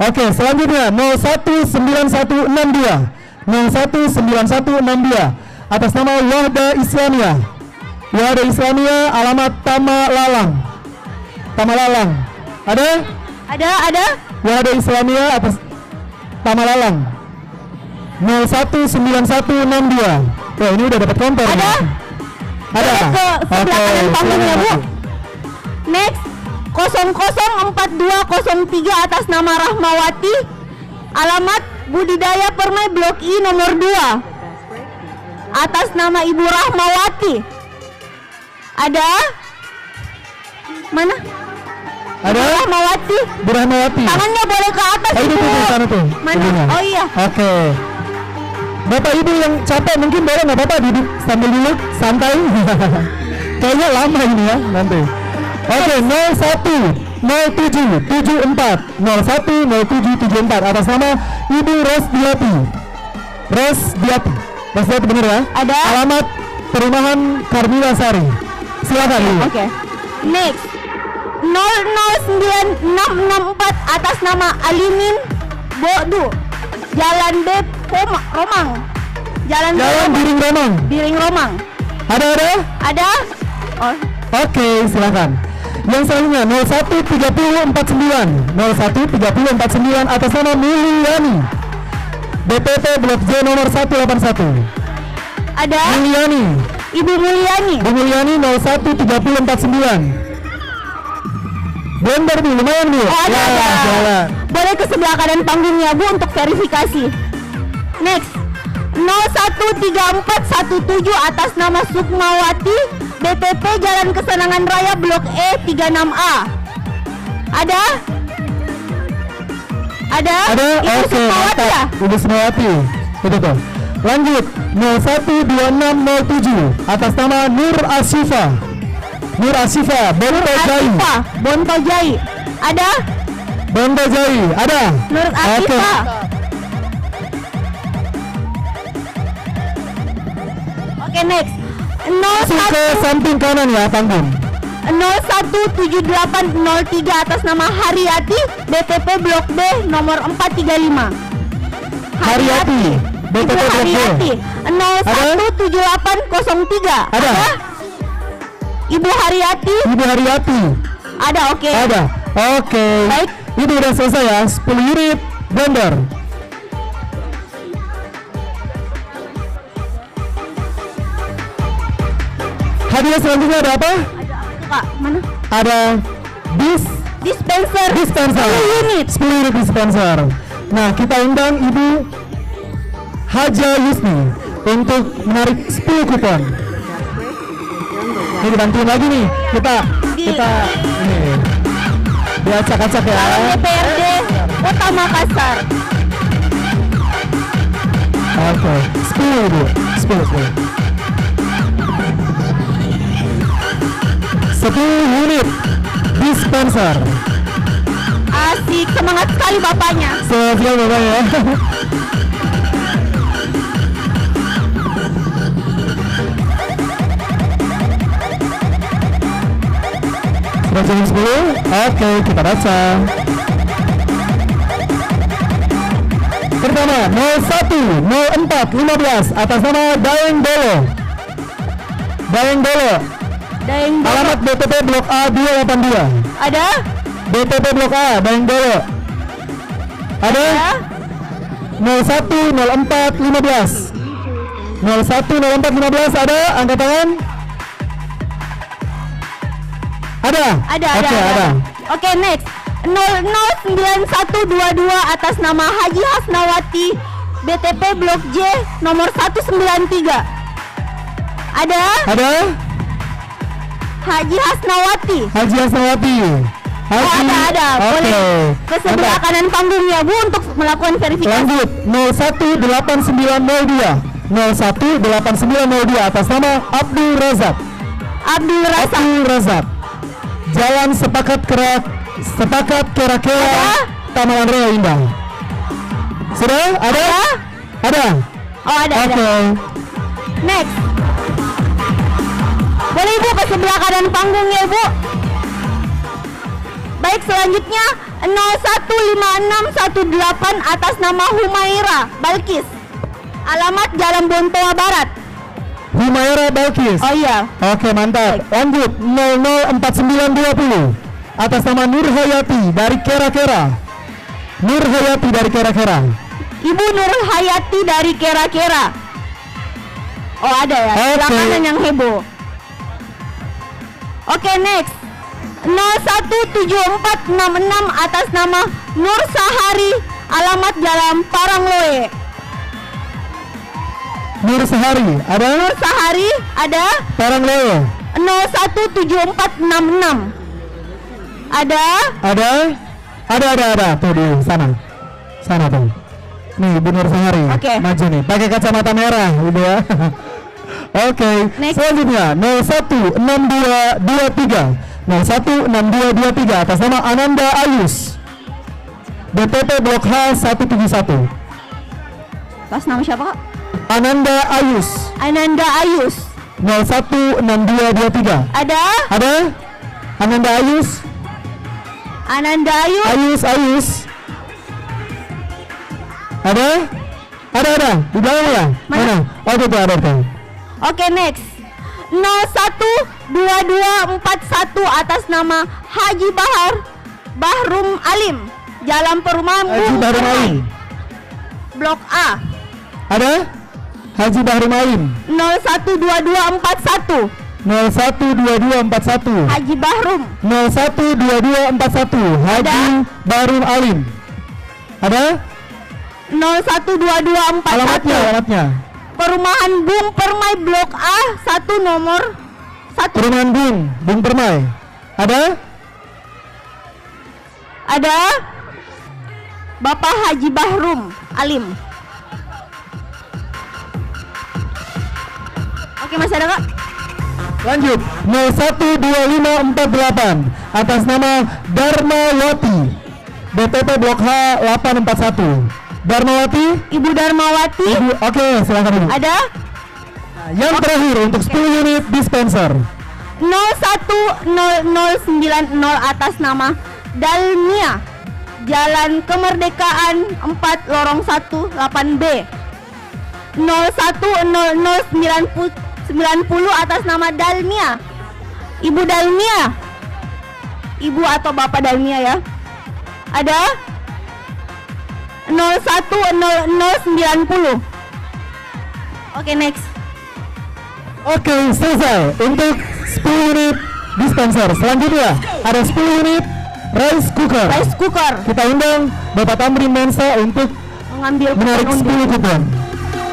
Oke, selanjutnya 019162. 019162 atas nama Wahda Islamiyah. Wahda Islamiyah alamat Tamalalang. Tamalalang. Ada? Ada? Wahda Islamiyah atas Tamalalang. 019162. Wah, ini udah dapat konter. Ada? nih. Ada. Boleh ke sebelah kanan panggung ya, Bu. silakan. Next, 004203 atas nama Rahmawati, alamat Budidaya Permai Blok I nomor 2 atas nama Ibu Rahmawati. Ada? Mana? Ada? Ibu Rahmawati. Bu Rahmawati. Tangannya boleh ke atas, Oh, itu Ibu. tuh sana tuh. Mana? ibunya. Oh iya. Oke. Bapak Ibu yang capek mungkin boleh nggak Bapak duduk sambil duduk santai. Kayaknya lama ini ya nanti. Oke, 010774 010774 atas nama Ibu Rosdiati. Rosdiati benar ya? Ada. Alamat Perumahan Karmila Sari. Silakan Ibu. Oke. Next, 009664 atas nama Alimin Bodu, Jalan B Romang. Jalan Biring Romang. Biring Romang. Ada? Ada? Oh, Oke, silakan. Yang selanjutnya 013049 013049 atas nama Mulyani. BTP Blok J nomor 181. ada? Mulyani. Ibu Mulyani. Bu Mulyani 013049. Blender nih, lumayan nih. Oh, ada. Jalan. Boleh ke sebelah kanan panggungnya, Bu, untuk verifikasi. Next, 013417 atas nama Sukmawati, BTP Jalan Kesenangan Raya Blok E 36A. Ada? Ada? Ada? Ibu Oke, Sukmawati ya? mantap. Ibu Sukmawati. Betul tuh. Lanjut 012607 atas nama Nur Asifa. Nur Asifa, Bonto Jai. Asifa, Bonto Jai. Ada? Bonto Jai, ada? Nur Oke. Asifa. Oke, next. Langsung ke samping kanan ya panggung. 017803 atas nama Haryati, BTP Blok B nomor 435. Haryati, BTP Ibu Blok B. Haryati 017803. Ada? Ibu Haryati Ibu Haryati, ada, oke. ada. Oke. Baik. Itu udah selesai ya, 10 unit blender. Hadiah selanjutnya ada apa? Kak, mana? Ada Dispenser dispenser 10 unit. 10 unit dispenser. Nah, kita undang Ibu Haja Yusni untuk menarik 10 kupon. Ini dibantuin lagi nih. Kita ini diacak-acak ya. DPRD Kota Makassar. Oke, 10 Ibu. 10. 10 unit dispenser. Asik, semangat sekali bapaknya. Siap Bapak ya. Sudah jam 10? Oke, kita baca. Pertama, 010415 atas nama Daeng Dolo. Daeng Dolo. Daeng Dolo. Alamat BTP Blok A 282. Ada? BTP Blok A, Daeng Dolo. Ada? 010415. 010415 ada? Angkat tangan. Ada? Ada. Oke, ada. Oke, next. 009122 atas nama Haji Hasnawati, BTP Blok J nomor 193. Ada? Ada? Haji Hasnawati. Haji Hasnawati. Ada. Oke. Boleh ke sebelah Mantap. kanan panggungnya Bu untuk melakukan verifikasi. Lanjut 018902. 018902 atas nama Abdul Razak. Abdul Razak. Abdul Razak. Jalan Sepakat Kera-Kera Tanaman Raya Indah. Sudah? Ada? Ada? Oh, ada. Oke. Next. Boleh Ibu ke sebelah kanan panggungnya Ibu. Baik, selanjutnya 015618 atas nama Humaira Balkis. Alamat Jalan Bontoa Barat. Humaira Balkis. Oh iya. Oke, mantap. Lanjut 004920 atas nama Nur Hayati dari Kera-Kera. Nur Hayati dari Kera-Kera. Ibu Nur Hayati dari Kera-Kera. Oh, ada ya. Sebelah Oke. kanan yang heboh. Oke, next. 017466 atas nama Nur Sahari. Alamat Jalan Parangloe. Nur Sehari. Ada? Nur Sahari ada. Parang Leo. 017466. Ada? Ada. Tuh di sana. Sana tuh. Nih Ibu Nur Sehari. Oke. Maju nih. Pakai kacamata merah, Ibu ya. Oke. Next. Selanjutnya 016223. 016223 atas nama Ananda Ayus. BTP Blok H 171. Pas nama siapa Kak? Ananda Ayus. Ananda Ayus. 016223. Ada? Ananda Ayus. Ananda Ayus. Ayus. Ada? Di belakang ya? Mana? Oke tuh ada tuh. Oke, next. 012241 atas nama Haji Bahrum Alim. Jalan Perumahan Haji Bung Bahrum Permai. Alim. Blok A. Ada? Haji Bahrum Alim. 012241. 012241. Haji Bahrum. 012241. Haji Bahrum Alim. Ada? 012241. Alamatnya. Perumahan Bung Permai Blok A 1 nomor 1 01. Perumahan Bung Permai. Ada? Ada Bapak Haji Bahrum Alim. Oke, masih ada Kak? Lanjut 012548 atas nama Darmawati, BTP Blok H 841. Darmawati, Ibu Darmawati. Ibu, oke, silakan Ibu. Ada Yang terakhir untuk 10 unit dispenser. 010090 atas nama Dalmia, Jalan Kemerdekaan 4 Lorong 1 8B. 010090 atas nama Dalmia, Ibu Dalmia, Ibu atau Bapak Dalmia ya. Ada 010090. Oke, next. Oke, selesai untuk 10 unit dispenser. Selanjutnya ada 10 unit rice cooker. Rice cooker. Kita undang Bapak Tamrin Mensa untuk Mengambil menarik kupon 10 kupon.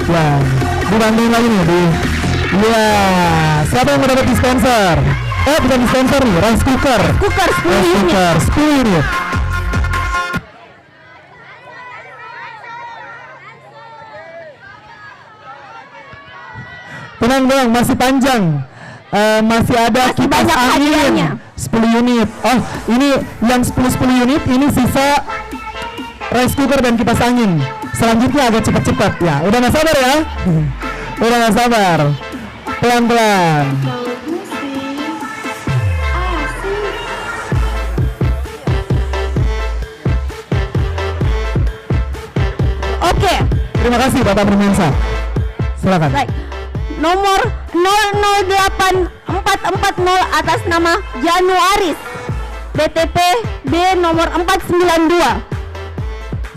Ya, dibantuin lagi nih di. Ya, siapa yang mendapat dispenser? Bukan dispenser nih, rice cooker. Cooker 10 Rice unit. cooker 10 unit. Tenang, masih panjang. Masih ada Masih kipas banyak hadiahnya. angin 10 unit. Oh, ini yang 10 unit, ini sisa rice cooker dan kipas angin. Selanjutnya agak cepat-cepat ya. Udah nggak sabar ya? Udah nggak sabar. Pelan-pelan. Oke. Terima kasih Bapak Permensa. Silakan. Baik. Nomor 008440 atas nama Januaris, BTP B nomor 492.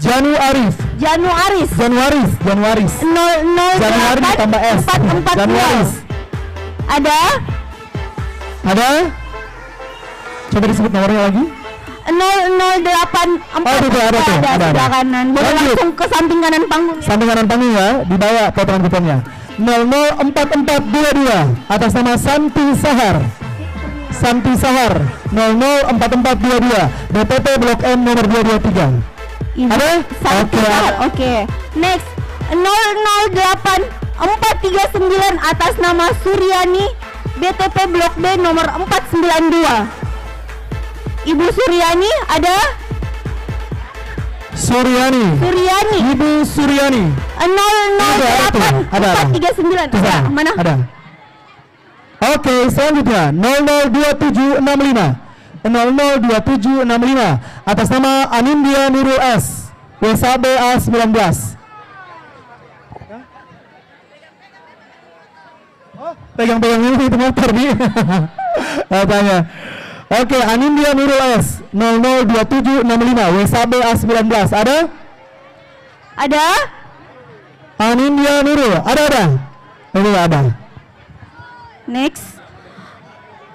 Januaris. 00 Januari tambah S. 440. Januaris. Ada Ada? Coba disebut nomornya lagi. 0084. Oh, itu ada tuh, ada. sebelah kanan. Boleh Lanjut. langsung ke samping kanan panggung. Ya. Samping kanan panggung ya, di bawah potongan kuponnya. 004422 atas nama Santi Sahar. 004422 BTP Blok M nomor 223. Ada? Oke. Oke. Next 008439 atas nama Suryani, BTP Blok B nomor 492. Ibu Suryani ada? Suryani. Ibu Suryani. 008439. Ada. Mana? Ada. Oke, selanjutnya 002765. 002765 atas nama Anindya Nurul S, WSABA 19. Pegang-pegang ini itu motor nih. Tanya. Oke, Anindya Nurul S 002765 WSABA 19. Ada? Ada? Anindya Nurul, ada. Ini ada. Next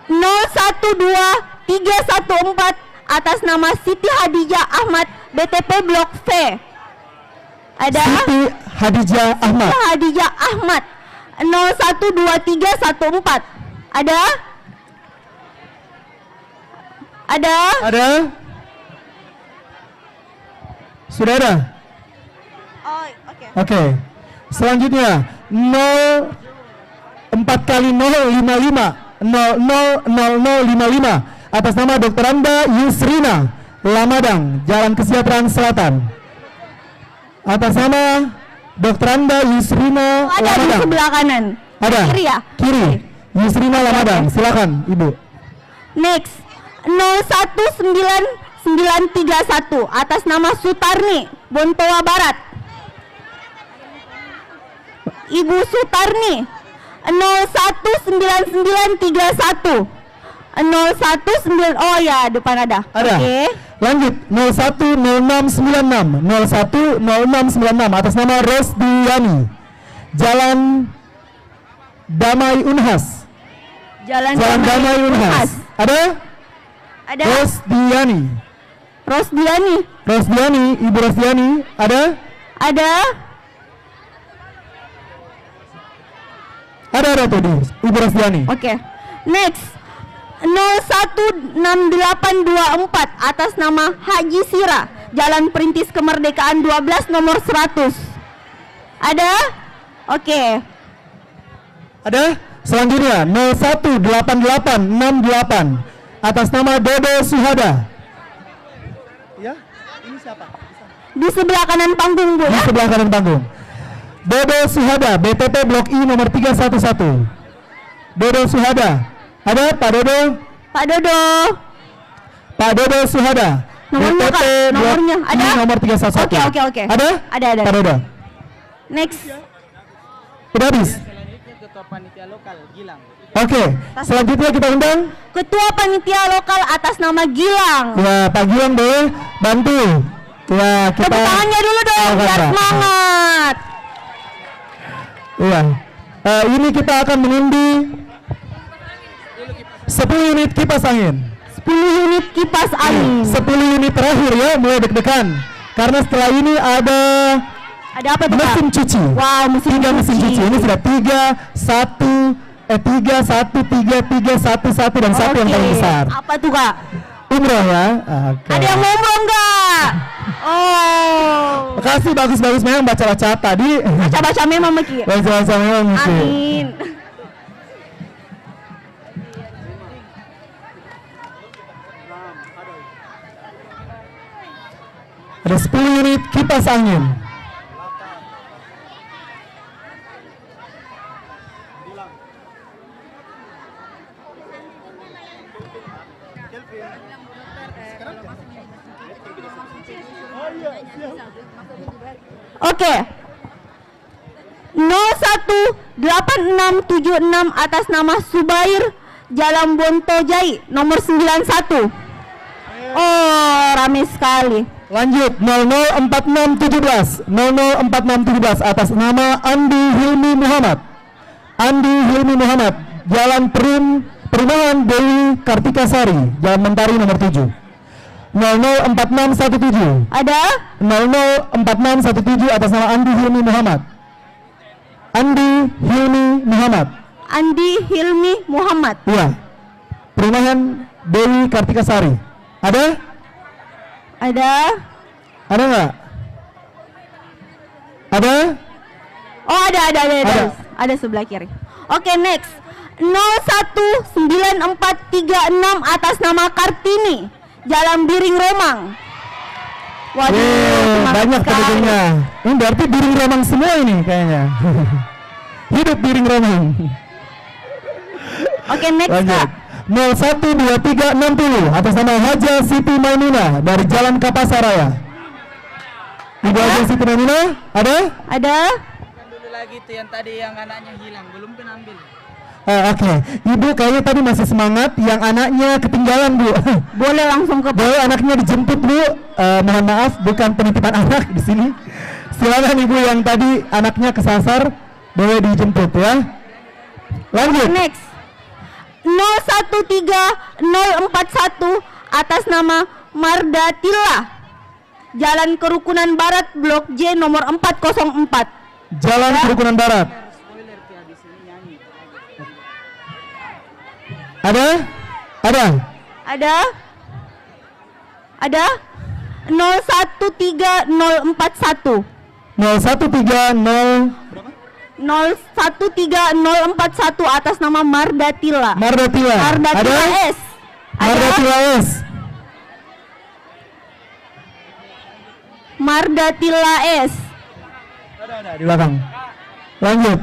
012314 atas nama Siti Hadijah Ahmad, BTP Blok V. Ada? Siti Hadijah Ahmad. Siti Hadijah Ahmad 012314. Ada? Ada? Ada? Sudah ada? Oh, oke. Oke. Selanjutnya 4 kali 055 000055 atas nama Dr. Anda Yusrina Lamadang, Jalan Kesejahteraan Selatan. Atas nama Dr. Anda Yusrina Ada di Lamadang. sebelah kanan. Ada. Kiri ya? Kiri. Yusrina Lamadang. Silakan, Ibu. Next 019931 atas nama Sutarni, Bontoa Barat. Ibu Sutarni 019931 019. Oh ya, depan ada. Ada. Oke. Lanjut 010696 010696 atas nama Rosdiani, Jalan Damai Unhas. Jalan Damai Unhas. Ada? Ada. Rosdiani, Ibu Rosdiani, ada? Ada. Ada tuh di Ibu Rosdiani. Oke. Next 016824 atas nama Haji Sira, Jalan Perintis Kemerdekaan 12 nomor 100. Ada? Oke. Ada? Selanjutnya 018868 atas nama Dodo Suhada. Ya, ini siapa? Di sebelah kanan panggung, Bu, Di ya. sebelah kanan panggung. Dodo Suhada, BTP Blok I nomor 311. Dodo Suhada. Ada Pak Dodo? Pak Dodo. Pak Dodo Suhada. Nomornya, Kak. BTP Blok Nomornya ada? I nomor 311. Oke. Ada? Ada. Pak Dodo. Next. Udah habis? Selanjutnya Ketua Panitia Lokal Gilang. Oke. Selanjutnya kita undang Ketua Panitia Lokal atas nama Gilang. ya Pak Gilang boleh bantu. Ya kita Tepuk tangannya dulu dong, Silakan, biar Pak. semangat. Iya. Ini kita akan mengundi 10 unit kipas angin. 10 unit kipas angin. 10 unit terakhir ya, mulai deg-degan. Karena setelah ini ada Ada apa tuh, Kak? mesin cuci. Wow, mesin 3 mesin cuci. cuci. Ini sudah 3, 1, 3, 1, dan 1 yang paling besar. Apa tuh, Kak? Umroh ya. Oke. Ada yang mau umroh enggak? Oh. Makasih, bagus-bagus memang baca-baca tadi. Baca-baca memang Meki. Baca-baca memang mesti. Amin. Ada 10 unit kipas angin. Oke. 018676 atas nama Subair, Jalan Bontojai nomor 91. Oh, rame sekali. Lanjut 004617 004617 atas nama Andi Hilmi Muhammad. Andi Hilmi Muhammad, Jalan Perumahan Dewi Kartika Sari, Jalan Mentari nomor 7. 004617 Ada? 004617 atas nama Andi Hilmi Muhammad. Andi Hilmi Muhammad. Andi Hilmi Muhammad. Iya. Perumahan Dewi Kartika Sari. Ada? Ada? Ada nggak? Ada? Oh, ada. Ada. Ada sebelah kiri. Oke, next. 019436 atas nama Kartini, Jalan Biring Romang. Waduh, semangat banyak sekali. pendukungnya. Ini berarti Biring Romang semua ini kayaknya. Hidup Biring Romang. Oke, next, Lanjut. Kak. 012360 atas nama Haja Siti Maimunah dari Jalan Kapasaraya. Ibu Haja Siti Maimunah, ada? Ada? Dulu lagi tuh yang tadi yang anaknya hilang, belum penambil. Oke. Ibu kayaknya tadi masih semangat, yang anaknya ketinggalan, Bu. Boleh langsung ke Boleh anaknya dijemput, Bu. Mohon maaf, bukan penitipan anak di sini. Silakan Ibu yang tadi anaknya kesasar, boleh dijemput ya. Lanjut. next. 013041 atas nama Mardatila, Jalan Kerukunan Barat Blok J nomor 404. Jalan Kerukunan Barat. Spoiler tuh habis ini nyanyi. Ada? Ada? Ada? 013041 0130 013041 atas nama Mardatila. Mardatila. Mardatila Ada? S. Mardatila S. Mardatila S. Ada di belakang. Lanjut.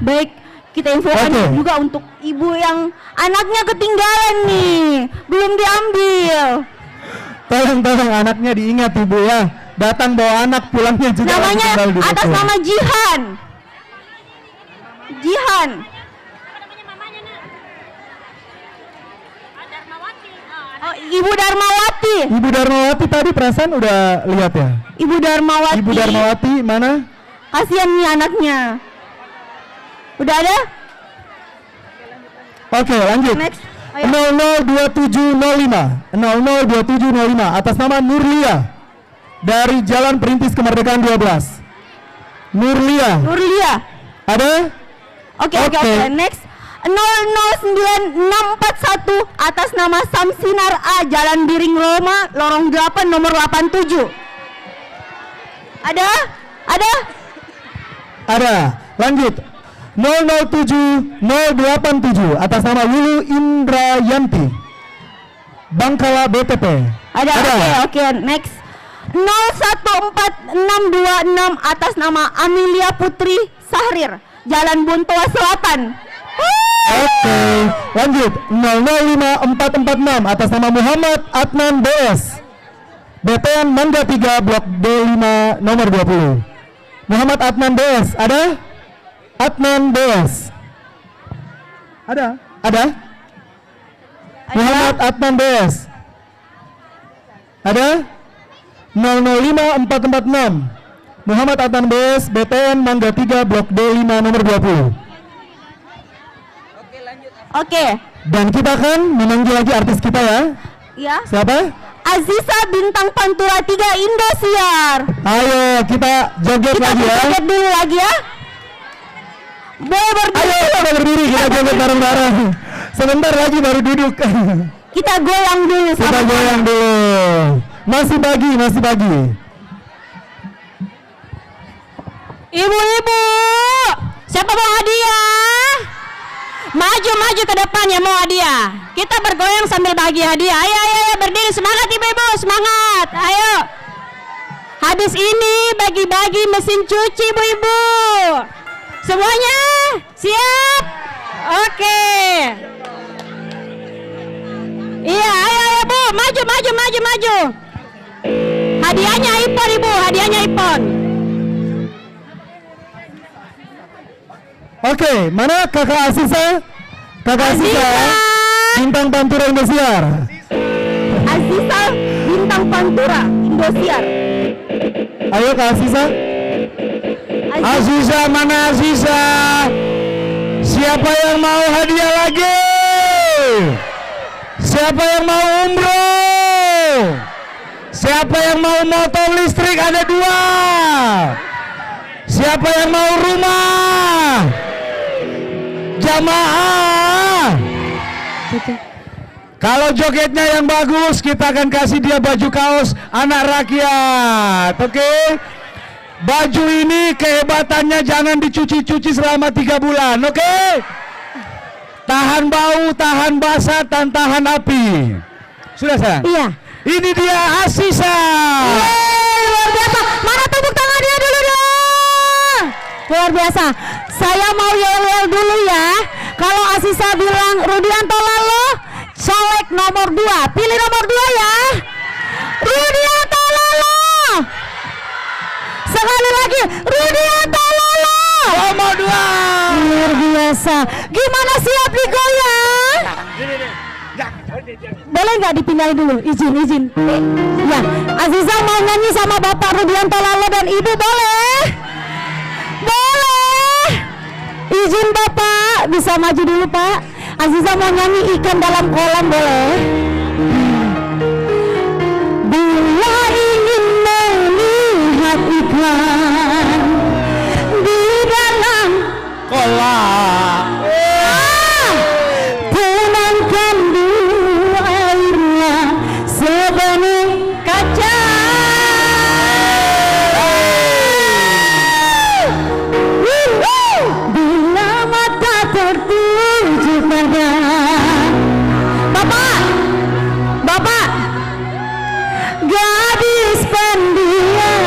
Baik, kita infokan Oke. juga untuk ibu yang anaknya ketinggalan nih, belum diambil. Tolong anaknya diingat Ibu ya. Datang bawa anak, pulangnya juga Namanya tinggal di atas toko. nama Jihan. Jihan. Oh, Ibu Darmawati. Ibu Darmawati tadi perasaan udah lihat ya. Ibu Darmawati. Ibu Darmawati mana? Kasihan nih anaknya. Udah ada? Oke, lanjut. Next. Ayo. 002705 002705 atas nama Nurlia dari Jalan Perintis Kemerdekaan 12. Nurlia. Nurlia. Ada? Oke, next 009641 atas nama Samsinar A, Jalan Biring Roma, lorong 8 nomor 87. Ada? Lanjut. 007087 atas nama Lulu Indrayanti, Bangkala BTP. Ada. Oke, next 014626 atas nama Amelia Putri Sahrir, Jalan Buntua Selatan. Oke, lanjut 005446 atas nama Muhammad Adnan BS, BPN Mangga 3 Blok D5 nomor 20. Muhammad Adnan BS, ada? Adnan BS. Ada? Muhammad Adnan BS. Ada? 005446 Muhammad Adnan BS, BPN Mangga 3 Blok D5 nomor 20. Oke. Dan kita akan memanggil lagi artis kita ya. Ya. Siapa? Aziza Bintang Pantura 3 Indosiar. Ayo kita joget lagi ya. Joget dulu lagi ya. Boleh berdiri. Ayo kita berdiri, kita joget bareng-bareng. Sebentar lagi baru duduk. Kita goyang dulu. Kita goyang dulu. Masih pagi. Ibu-ibu, siapa mau hadiah? Maju ke depan ya mau hadiah. Kita bergoyang sambil bagi hadiah. Ayo berdiri, semangat ibu-ibu, semangat. Ayo. Habis ini bagi-bagi mesin cuci ibu-ibu. Semuanya siap? Oke. Iya, ayo Bu, maju. Hadiahnya iPhone ibu, hadiahnya iPhone. Oke, mana kakak Aziza? Kakak Aziza, Bintang Pantura Indosiar. Aziza Bintang Pantura Indosiar. Ayo Kak Aziza. Aziza, mana Aziza? Siapa yang mau hadiah lagi? Siapa yang mau umroh? Siapa yang mau motor listrik? Ada 2. Siapa yang mau rumah? Jamaah. Kalau jogetnya yang bagus, kita akan kasih dia baju kaos anak rakyat. Oke? Baju ini kehebatannya jangan dicuci-cuci selama 3 bulan. Oke? Tahan bau, tahan basah, dan tahan api. Sudah sayang? Iya. Ini dia Aziza. Luar biasa. Mana tepuk tangannya dulu dong. Luar biasa. Saya mau yel-yel dulu ya. Kalau Aziza bilang Rudianto Lalo, caleg nomor 2. Pilih nomor 2 ya. Rudianto Lalo. Sekali lagi, Rudianto Lalo. Nomor 2. Luar biasa. Gimana, siap digoyang? Boleh nggak dipindahin dulu? Izin. Ya, Aziza mau nyanyi sama Bapak Rudianto Lalo dan Ibu, boleh? Boleh. Izin Bapak, bisa maju dulu Pak. Aziza mau nyanyi Ikan Dalam Kolam, boleh? Bila ingin melihat ikan di dalam Kolam. tenangkan dulu airnya sebening kaca. Bila mata tertuju pada Bapak gadis pendiam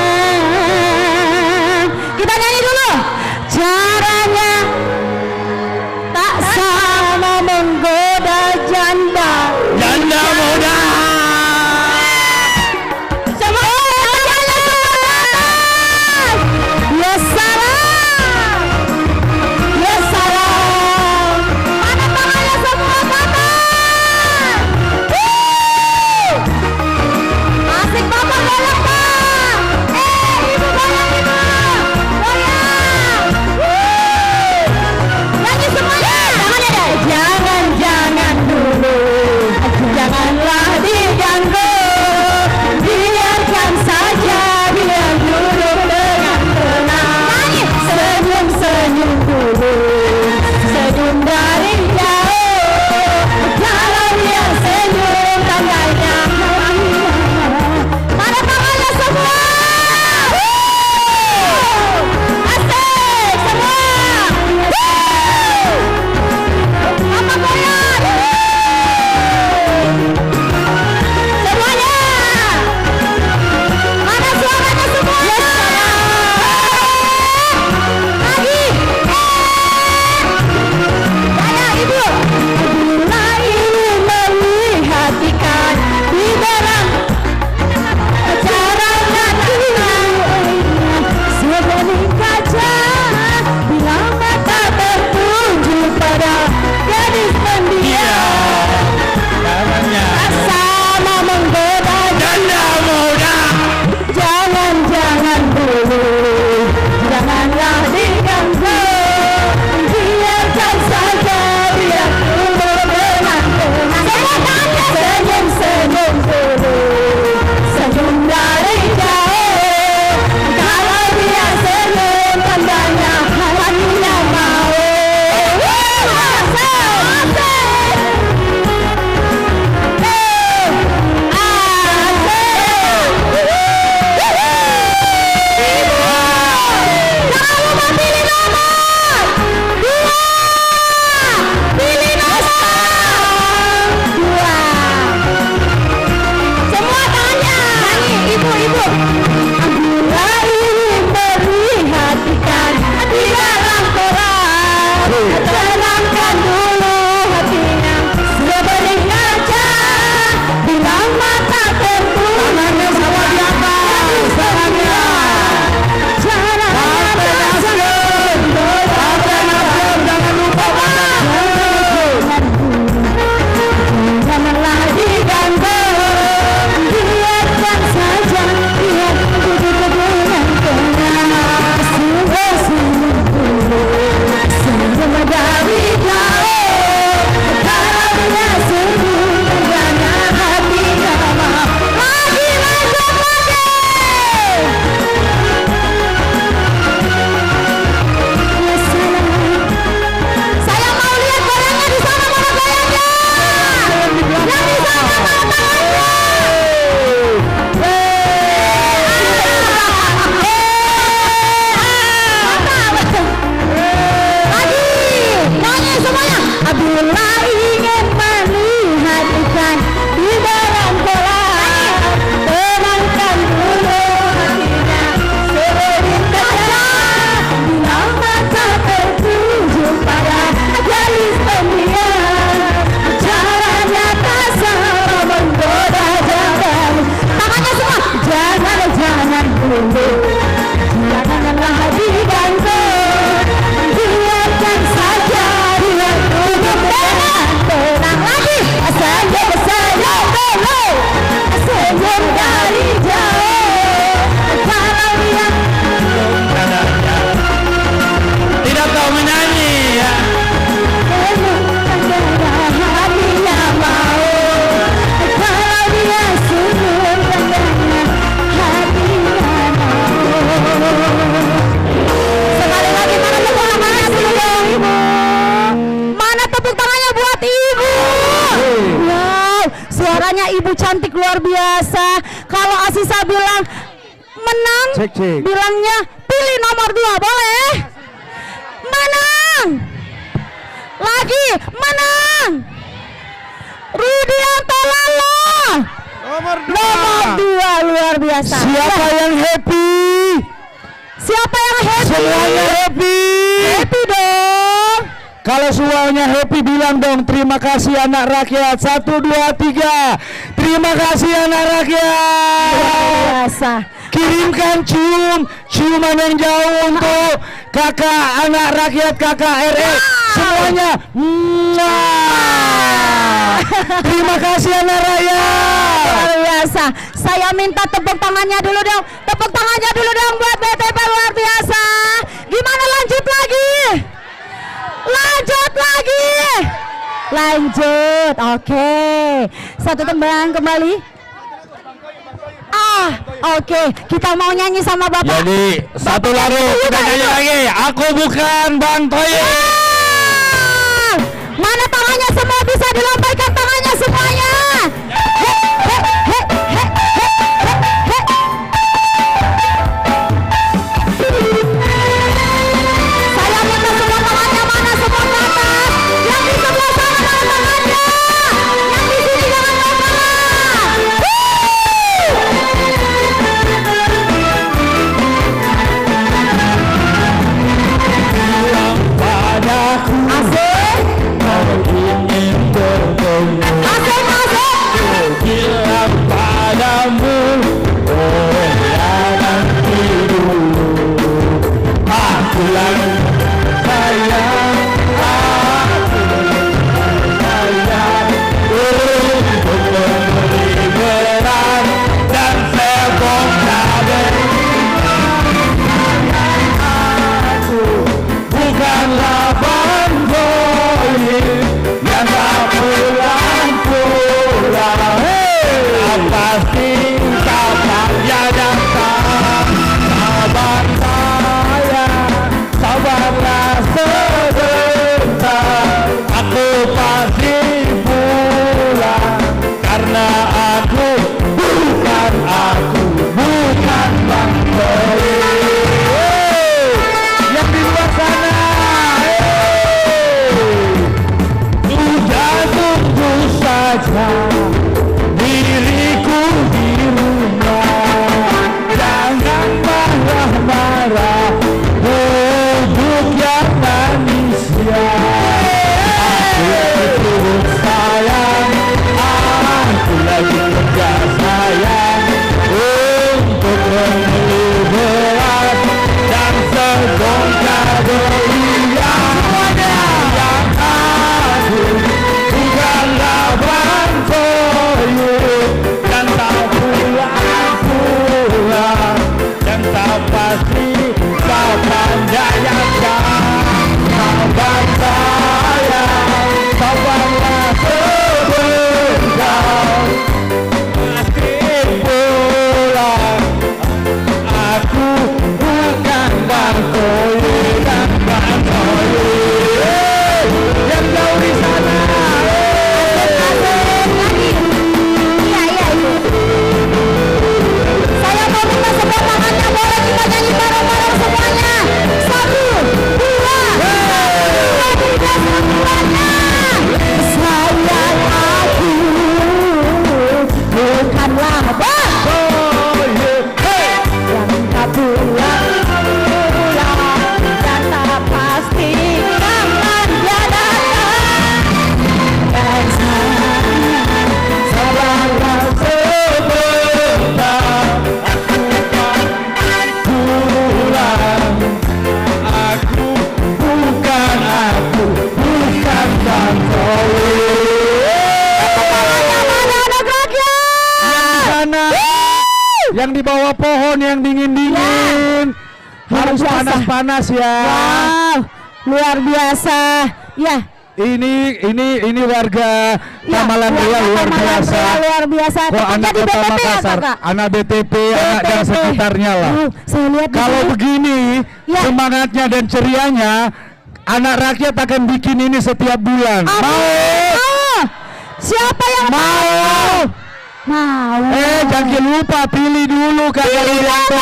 bilang menang, Cek. bilangnya pilih nomor 2, boleh? Menang. Lagi, menang. Rudianto Lalo. Nomor 2. Nomor 2, luar biasa. Siapa yang happy? Siapa yang happy? Semuanya happy. Happy dong. Kalau semuanya happy bilang dong terima kasih anak rakyat. 1, 2, 3. Terima kasih anak Luar rakyat. biasa. Kirimkan ciuman yang jauh untuk kakak anak rakyat kakak RE semuanya. Mwah. Terima kasih anak rakyat. Luar biasa. Saya minta tepuk tangannya dulu dong. Tepuk tangannya dulu dong buat BTP, luar biasa. Gimana lanjut lagi? Lanjut lagi. Lanjut. Oke. Satu tembang kembali. Oke. Kita mau nyanyi sama Bapak. Jadi satu lagu kita nyanyi lagi. Aku bukan Bang Toye. Ah! Mana tangannya semua, bisa dilambaikan tangannya semuanya. He, he, he, he, he, he, he. Saya minta semua tangannya, mana semua ke atas. Yang di sebelah sana mana tangannya. Yang di sini jangan lupa. Padaku Asik. ingin bertemu. Asik, asik. Bilang padamu, oh jangan tidur. Aku yang sayang, untuk memberi berat dan sebongkar dari aku bukanlah bangkoi yang tak pulang-pulang. Pasti kapan dia datang. Sabar sayang, sabarlah sebentar. Aku pasti pulang karena aku bukan bangkoi. Yang di luar sana, sudah tunggu saja diriku di rumah. Jangan marah-marah untuk yang manusia. Aku lagi sayang, aku lagi kerja sayang untuk membeli berat dan sebongkar berian. Yang aku bukanlah bangkoi dan tak pulang-pulang dan tak pasti kapan dia datang. Sabar sayang, sabarlah sebentar. Pasti pulang. Aku bukan bangkoi dan bangkoi. Yang jauh di sana. Iya itu. Saya mau minta semua tangannya, boleh kita nyanyi bareng-bareng semuanya. 1, 2, 3, semuanya. Sayang aku bukanlah bangkoi yang tak pulang-pulang dan tak pasti kapan dia datang. Dan sayang, Sabarlah sebentar. Aku pulang. Aku bukan bangkoi. mana anak rakyat? Sana yang di bawah pohon yang dingin-dingin harus Luar biasa. panas-panas ya. Wow, luar biasa. Ya, Ini warga Tamalan Ria luar biasa. Luar biasa. Kok Tepatnya anak di Kota BTP ya, Makassar, Kakak? anak BTP, anak dan BTP. sekitarnya lah. Wow, saya lihat di Kalau sini. begini Ya. semangatnya dan cerianya, anak rakyat akan bikin ini setiap bulan. Amin. Mau? Siapa yang Mau? Mau. Jangan lupa pilih dulu Kakak Rudianto.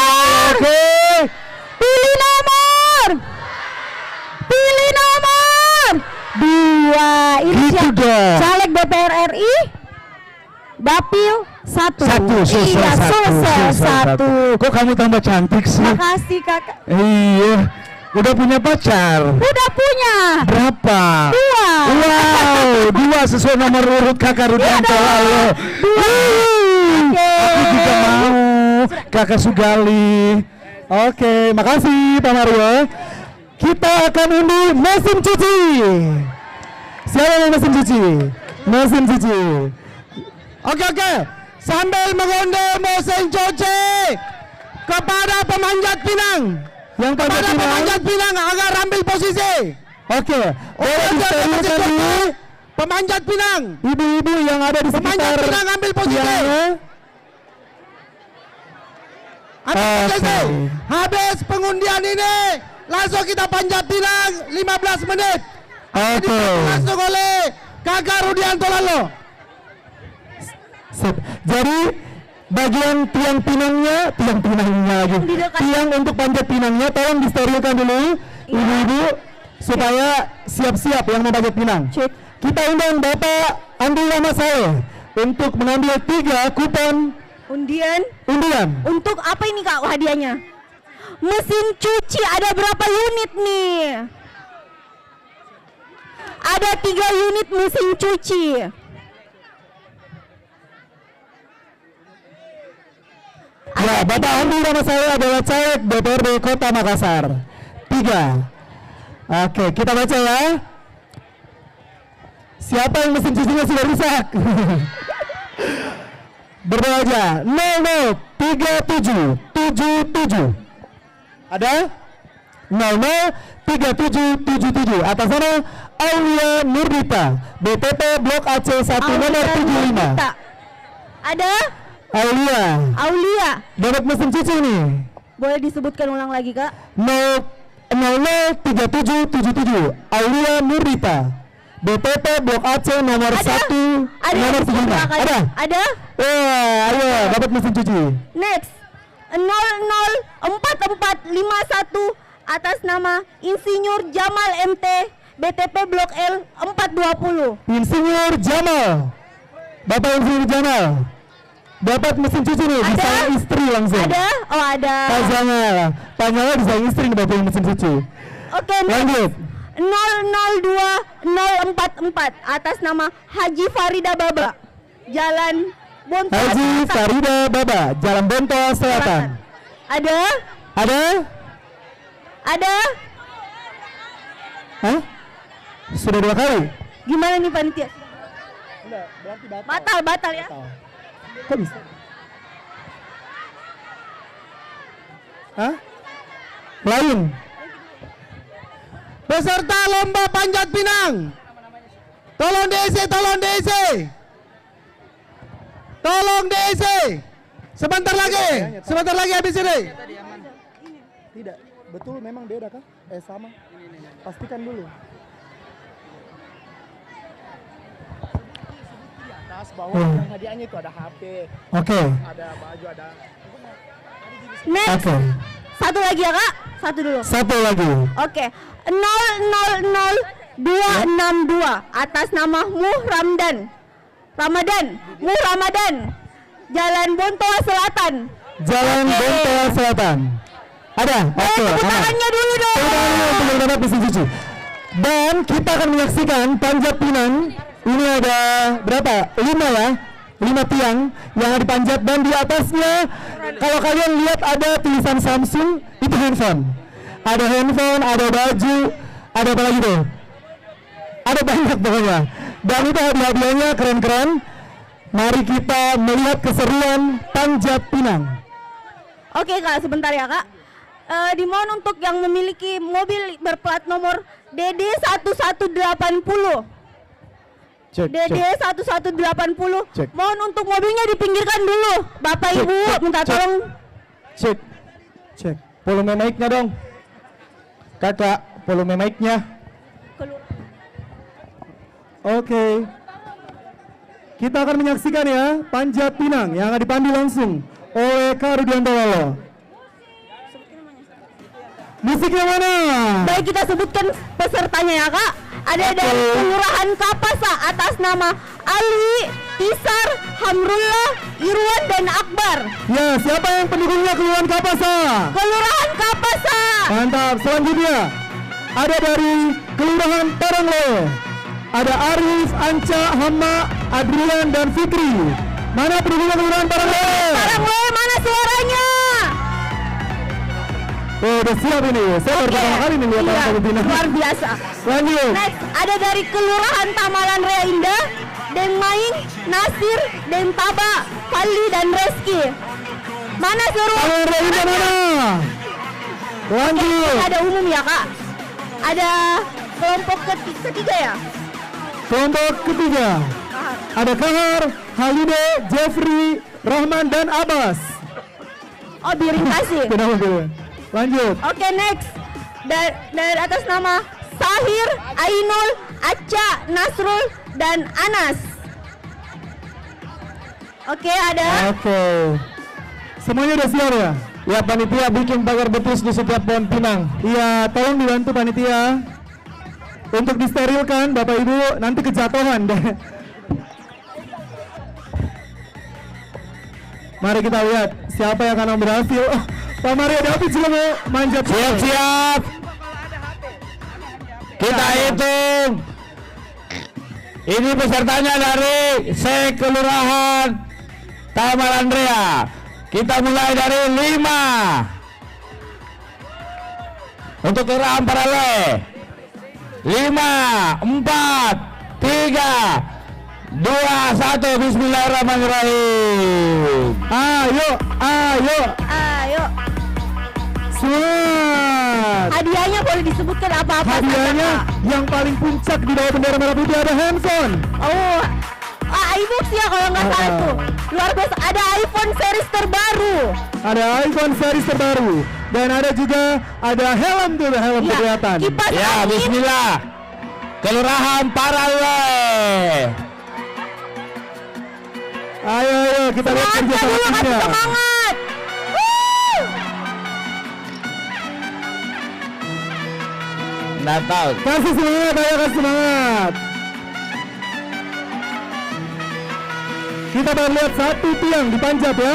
Oke. Pilih nomor. Pilih nomor 2. Ini Gitu siapa? dong. Caleg DPR RI. Dapil 1. Iya, sukses 1. Kok kamu tambah cantik sih? Makasih kakak. Iya. Udah punya pacar? Udah punya. Berapa? 2. Wow, 2 sesuai nomor urut Kakak Rudianto. Halo. Aku juga mau Kakak Sugali. Oke, makasih Pak Mario. Kita akan undi mesin cuci. Siapa yang mesin cuci? Mesin cuci. Oke. Sambil mengunduh mesin cuci kepada pemanjat pinang. Yang pemanjat pinang agar ambil posisi. Oke. Boleh disterilkan dulu. Pemanjat pinang. Ibu-ibu yang ada di sekitar. Pemanjat pinang ambil posisi. Habis pengundian ini langsung kita panjat pinang 15 menit. Oke. Langsung oleh Kakak Rudianto Lalo. Sip. Jadi bagian tiang pinangnya lagi. Tiang untuk panjat pinangnya tolong disterilkan dulu, ibu-ibu, supaya siap-siap yang mau panjat pinang. Kita undang Bapak ambil nama saya untuk mengambil 3 kupon Undian. Untuk apa ini Kak hadiahnya? Mesin cuci ada berapa unit nih? Ada 3 unit mesin cuci. Ya, Bapak ambil nama saya adalah caleg DPRD Kota Makassar 3. Oke, kita baca ya. Siapa yang mesin cucinya sudah rusak? Berdoa aja. 003777. Ada? 003777. Atas nama Aulia Nurdita, BPP Blok AC 1 nomor 75. Ada? Aulia. Dapat mesin cuci nih. Boleh disebutkan ulang lagi Kak? 003777. Aulia Nurdita, BPP Blok AC nomor 1 nomor 75. Ada? Ayo dapat mesin cuci. Next 004451 atas nama Insinyur Jamal MT, BTP Blok L 420. Insinyur Jamal. Bapak Insinyur Jamal dapat mesin cuci nih, bisa istri langsung. Ada? Oh ada. Pak Nyala bisa istri nih Bapak mesin cuci. Oke, lanjut. 002044 atas nama Haji Farida Baba, Jalan Bontoa Haji Farida Baba, Jalan Bontoa Selatan. Ada? Hah? Sudah 2 kali? Gimana nih panitia? Batal ya? Kok bisa? Hah? Lain? Peserta lomba panjat pinang, tolong diisi. Sebentar lagi habis ini. Tidak, betul memang beda kah? Sama. Pastikan dulu. Di atas bawah yang hadiahnya itu ada HP. Oke. Ada baju, ada. Next. Oke. Satu lagi ya Kak? Satu lagi. Oke. 000262 atas nama Ramadan, Jalan Bontoa Selatan. Ada? Oke. Tepuk tangannya dulu dong. Untuk dapat mesin cuci. Dan kita akan menyaksikan panjat pinang. Ini ada berapa? 5 ya? 5 tiang yang dipanjat dan di atasnya kalau kalian lihat ada tulisan Samsung, itu handphone. Ada handphone, ada baju, ada apa lagi tuh? Ada banyak pokoknya. Dan itu hadiah-hadiahnya keren-keren. Mari kita melihat keseruan panjat pinang. Oke Kak, sebentar ya Kak. Dimohon untuk yang memiliki mobil berplat nomor DD 1180. DD 1180. Mohon untuk mobilnya dipinggirkan dulu. Bapak Ibu minta tolong. Cek. Volume mic-nya dong. Kakak, volume mic-nya. Oke. kita akan menyaksikan ya panjat pinang yang akan dipandu langsung oleh Kak Rudianto Lalo. Musiknya mana? Baik, kita sebutkan pesertanya ya Kak. Ada dari Kelurahan Kapasa atas nama Ali, Tisar, Hamrullah, Irwan, dan Akbar. Ya, siapa yang pendukungnya Kelurahan Kapasa? Kelurahan Kapasa. Mantap. Selanjutnya ada dari Kelurahan Parangloe. Ada Arif, Anca, Hamma, Adrian, dan Fikri. Mana pendukungnya Kelurahan Parangloe? Parangloe, mana suaranya? Oh, udah siap ini. Saya baru pertama kali nih lihat Iya, panjat pinang. luar biasa. Lanjut. Next, ada dari Kelurahan Tamalan Rea Indah, Deng Maing, Nasir, Deng Taba, Fali, dan Reski. Mana suruh? Tamalan Rea Indah mana? Lanjut. Ada umum ya Kak. Ada kelompok ketiga ya. Kelompok ketiga. Ada Kahar, Halide, Jeffrey, Rahman, dan Abbas. Oh, biring kasih. Kenapa gue? Lanjut. Oke, next. Dari atas nama Sahir, Ainul, Aca, Nasrul, dan Anas. Oke, ada. Oke. Semuanya udah siap ya? Ya, panitia bikin pagar betis di setiap pohon pinang. Iya, tolong dibantu panitia. Untuk disterilkan, Bapak Ibu, nanti kejatuhan deh. Mari kita lihat siapa yang akan berhasil. Oh, Pak Mario David juga mau manjat. Siap. Kita hitung. Ini pesertanya dari Kelurahan Tamalan Rea. Kita mulai dari 5. Untuk Kelurahan Parangloe. 5, 4, 3, 2, 1. Bismillahirrahmanirrahim. Ayo. Ayo. Semangat. Hadiahnya boleh disebutkan apa-apa saja, Hadiahnya Kak. yang paling puncak di bawah bendera merah putih ada handphone. Oh, iBooks ya kalau nggak salah tuh. Luar biasa. Ada iPhone series terbaru. Ada iPhone series terbaru dan ada juga helm tuh, helm Ya, kelihatan. kipas Ya, angin. bismillah. Kelurahan Parangloe. Ayo kita lihat Semangat kerja dulu, sama kasih timnya. semangat. Woo! Nggak tahu. Kasih semangat, ayo kasih semangat. Kita baru lihat satu tiang dipanjat ya.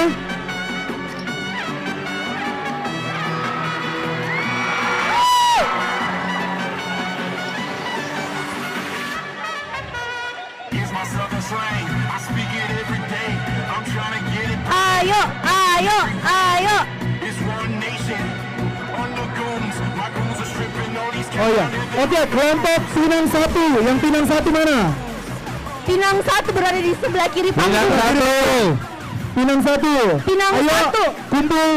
Here's my southern slang. I speak it every day. I'm trying to get it. Ayo. It's one nation. On the goons. My goons are stripping all these Oh ya, oke, kelompok Pinang 1. Yang Pinang 1 mana? Pinang 1 berada di sebelah kiri Pinang panggung. 1. Pinang 1. Pinang Ayo, 1. kumpul.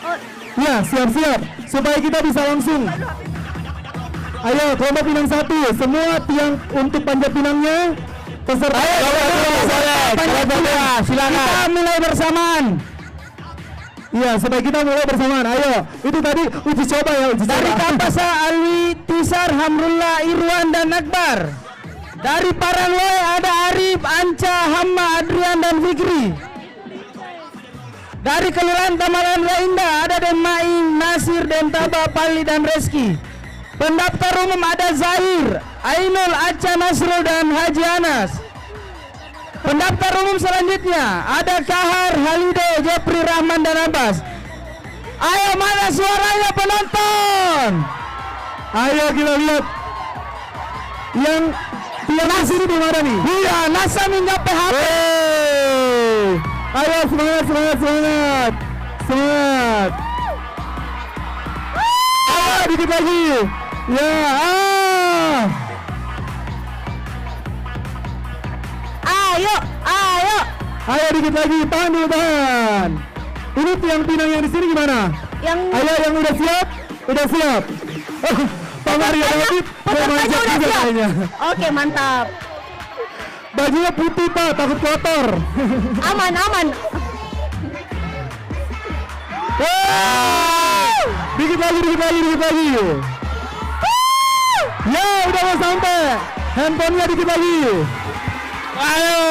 Oh, Ya, siap-siap supaya kita bisa langsung. Ayo, kelompok Pinang 1. Semua tiang untuk panjat pinangnya. Peserta. Silakan. Kita mulai bersamaan. Iya, supaya kita mulai bersamaan. Ayo, itu tadi uji coba ya, uji coba. Dari Kapasa, Ali, Tisar, Hamrullah, Irwan, dan Akbar. Dari Parangloe ada Arif, Anca, Hamma, Adrian, dan Fikri. Dari Kelurahan Tamalan Rea Indah ada Deng Maing, Nasir, Den Taba, Pali, dan Reski. Pendaftar umum ada Zahir, Ainul, Aca, Nasrul, dan Haji Anas. Pendaftar umum selanjutnya ada Kahar, Halide, Jepri, Rahman, dan Abbas. Ayo, mana suaranya penonton? Ayo kita lihat. Yang tiang di sini di mana nih? Iya, NASA minjam PHP. Ayo semangat. Ayo dikit lagi. Ya. Ayo dikit lagi, tahan dulu, tahan. Ini tiang pinang yang di sini gimana? yang Ayo yang udah siap? Udah siap. Oh, Pak Mario David mau pesertanya manjat udah juga siap. kayaknya. Oke, mantap. Bajunya putih Pak, takut kotor. Aman. Dikit lagi. Ya, udah mau sampai. Handphonenya dikit lagi. Ayo.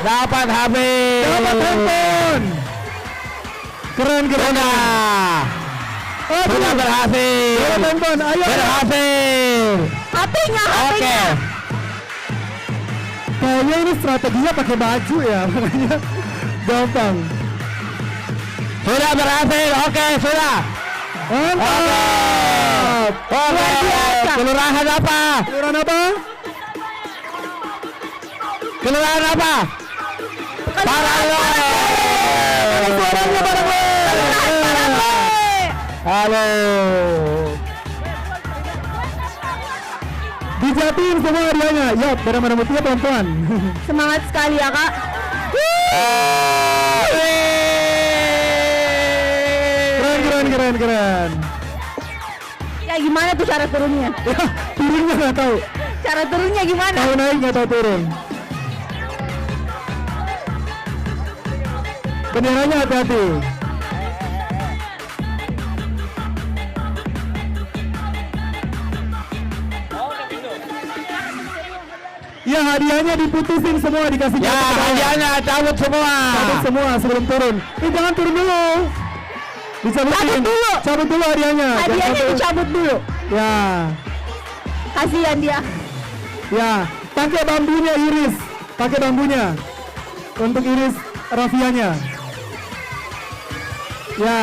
Dapat habis. Dapat handphone. Keren. Oh, Sudah berhasil. dapat handphone. Ayo. Berhasil. HP-nya. Oke. Kayaknya ini strateginya pakai baju ya, makanya gampang. Sudah berhasil. Oke, sudah. Mantap. Oke. Kelurahan apa? Kelurahan apa? Kelurahan apa? Parangwe. Suaranya Parangwe. Halo. Di Jatim semua hadiahnya. Yap, barang-barang putih pelan-pelan. Semangat sekali ya kak. Keren. Ya gimana tuh cara turunnya? Ya, turunnya nggak tahu. Cara turunnya gimana? Tahu naik nggak tahu turun. Benderanya hati-hati. Ya, hadiahnya diputusin semua, dikasih Ya, jatah ke bawah. hadiahnya cabut semua. Cabut semua sebelum turun. Jangan turun dulu. Dicabutin. Cabut dulu hadiahnya. Jangan Hadiahnya sampai- dicabut dulu. Ya, Kasihan dia. ya. Pakai bambunya iris. Pakai bambunya. Untuk iris rafianya. Ya.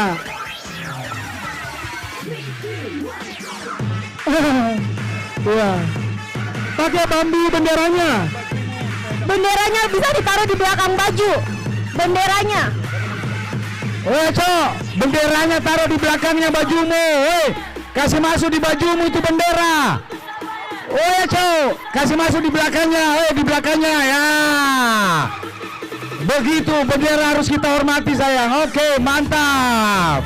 Ya. Pakai bambu benderanya. Benderanya bisa ditaruh di belakang baju. Benderanya. Woi, Cok, benderanya taruh di belakangnya bajumu. Woi, kasih masuk di bajumu itu bendera. Woi, Cok, kasih masuk di belakangnya. Woi, di belakangnya ya. Begitu bendera harus kita hormati sayang. Oke, mantap.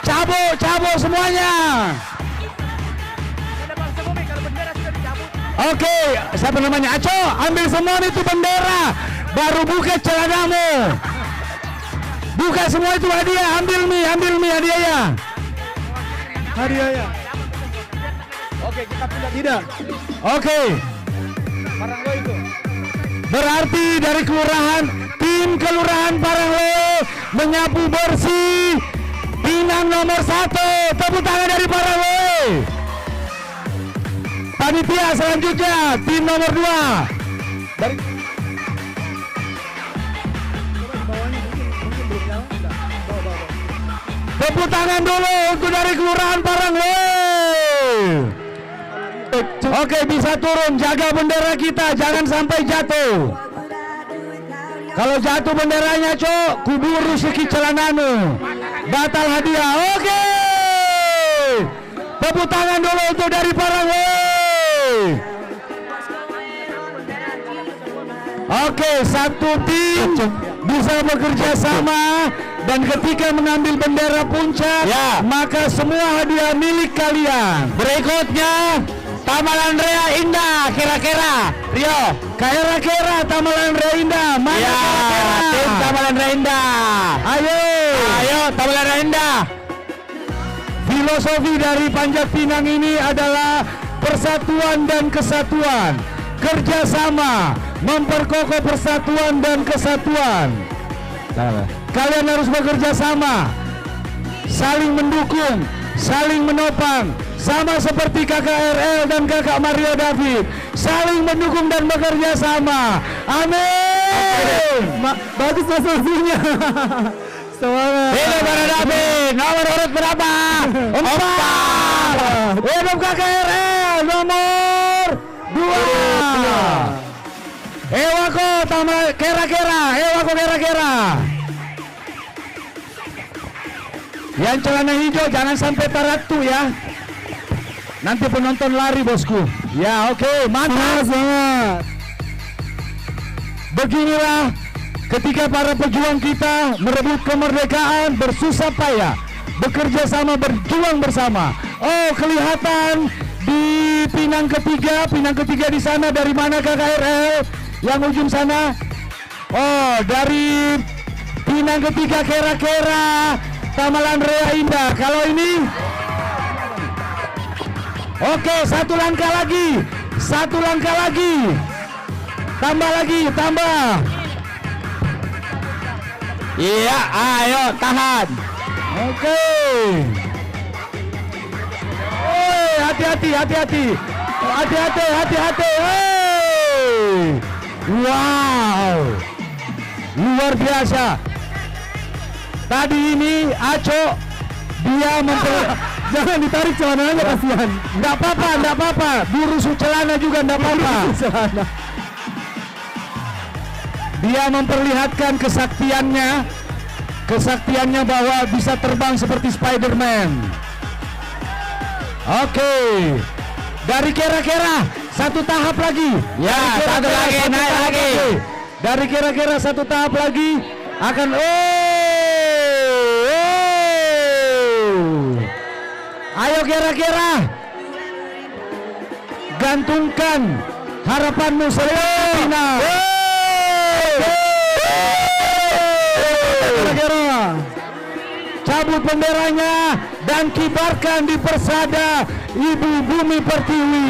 Cabut semuanya. Oke, siapa namanya? Aco, ambil semua itu bendera. Baru buka celanamu. Buka semua itu hadiah. Ambil mi hadiahnya. Hadiahnya. Tidak. Oke. Berarti dari kelurahan, tim kelurahan Parangwe menyapu bersih Pinang nomor 1. Tepuk tangan dari Parangwe. Panitia selanjutnya tim nomor 2 dari tepuk tangan dulu untuk dari kelurahan Parangwe. Oke, bisa turun, jaga bendera kita jangan sampai jatuh. Kalau jatuh benderanya, Cok, kubur rezeki celanamu. Batal hadiah. Oke. Tepuk tangan dulu untuk dari Parangwe. Oke, satu tim bisa bekerja sama dan ketika mengambil bendera puncak, maka semua hadiah milik kalian. Berikutnya, Tamalan Rea Indah, kira-kira Rio, kira-kira Tamalan Rea Indah, mana kira-kira? Tim Tamalan Rea Indah. Ayo Tamalan Rea Indah. Filosofi dari Panjat Pinang ini adalah persatuan dan kesatuan, kerjasama, memperkokoh persatuan dan kesatuan. Kalian harus bekerja sama, saling mendukung, saling menopang, sama seperti kakak RL dan kakak Mario David, saling mendukung dan bekerja sama. Amin. Bagus resolusinya. Semangat. Hidup para David, nomor urut berapa? 4. Hidup kakak RL nomor 2. Ewako tambah kira-kira, Ewako kira-kira. Yang celana hijau jangan sampai teratu ya. Nanti penonton lari bosku. Ya oke, mantap. Beginilah ketika para pejuang kita merebut kemerdekaan bersusah payah, bekerja sama, berjuang bersama. Oh, kelihatan di Pinang ketiga di sana. Dari mana kakak RL? Yang ujung sana. Oh, dari Pinang ketiga kira-kira Tamalan Rea Indah. Kalau ini Oke, satu langkah lagi. Satu langkah lagi. Tambah lagi, tambah. Iya, ayo tahan. Oke. Oi, hati-hati, hati-hati. Hati-hati, hati-hati. Hey. Wow. Luar biasa. Tadi ini Aco dia jangan ditarik celananya, kasihan. Enggak apa-apa, enggak apa-apa. Burusu celana juga enggak apa-apa. Dia memperlihatkan kesaktiannya bahwa bisa terbang seperti Spider-Man. Oke. Dari kira-kira satu tahap llagi. Ya, satu lagi, naik lagi. Dari kira-kira satu tahap lagi akan ayo kira-kira gantungkan harapanmu sebelum final. Kira-kira cabut benderanya dan kibarkan di persada Ibu Bumi Pertiwi.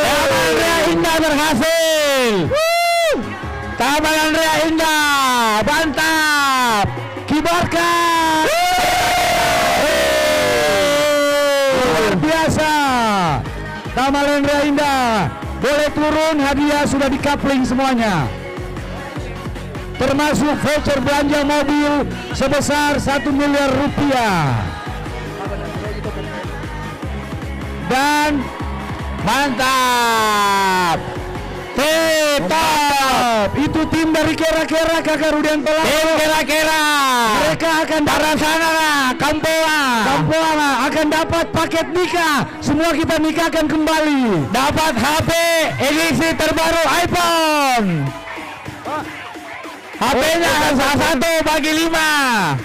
Taman Ria Indah berhasil. Taman Ria Indah, mantap. Kibarkan. Luar biasa. Taman Ria Indah boleh turun, hadiah sudah dikapling semuanya, termasuk voucher belanja mobil sebesar 1 miliar rupiah. Dan Mantap. tetap itu tim dari kira-kira Kakak Rudianto. Tim kira-kira. Mereka akan Parasana Kampoala akan dapat paket nikah. Semua kita nikahkan kembali. dapat HP edisi terbaru iPhone. HP-nya salah satu bagi 5.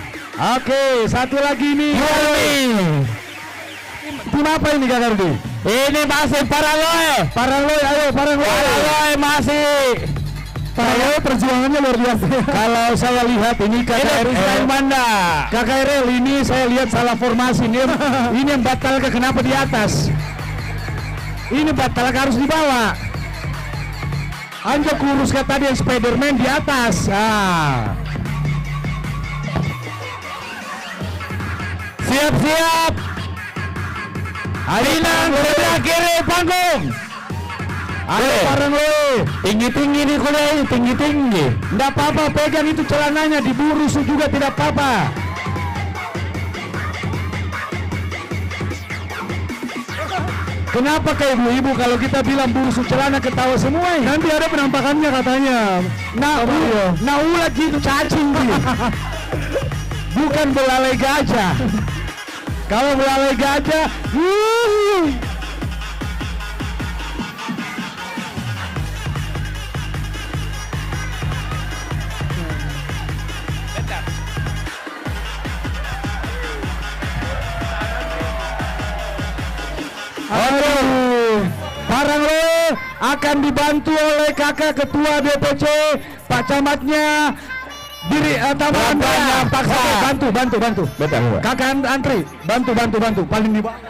Oke, satu lagi nih. Realme. Tim apa ini Kakak Rudi? Ini masih Paraloy. Paraloy, ayo Paraloy. Paraloy masih. Paraloy perjuangannya luar biasa. Kalau saya lihat ini Kakak Ini Manda. KKRL ini saya lihat salah formasi. Ini yang batal kenapa di atas? Ini batal harus di bawah. Anjok kurus kata tadi yang Spiderman di atas. Siap-siap. Alinang sebelah kiri panggung. Ayo Paraloy. Tinggi-tinggi nih kuda ini, tinggi-tinggi. Enggak apa-apa, pegang itu celananya, diburu juga tidak apa-apa. Kenapa ke ibu-ibu kalau kita bilang burusu celana ketawa semua? Nanti ada penampakannya katanya. Nah ulat gitu cacing gitu. Bukan belalai gajah. Kalau belalai gajah, Paranglo akan dibantu oleh kakak ketua DPC, Pak Camatnya, Taman Ria. Paksa. Oke, bantu. Betul. Kakak antri, bantu. Paling di bawah.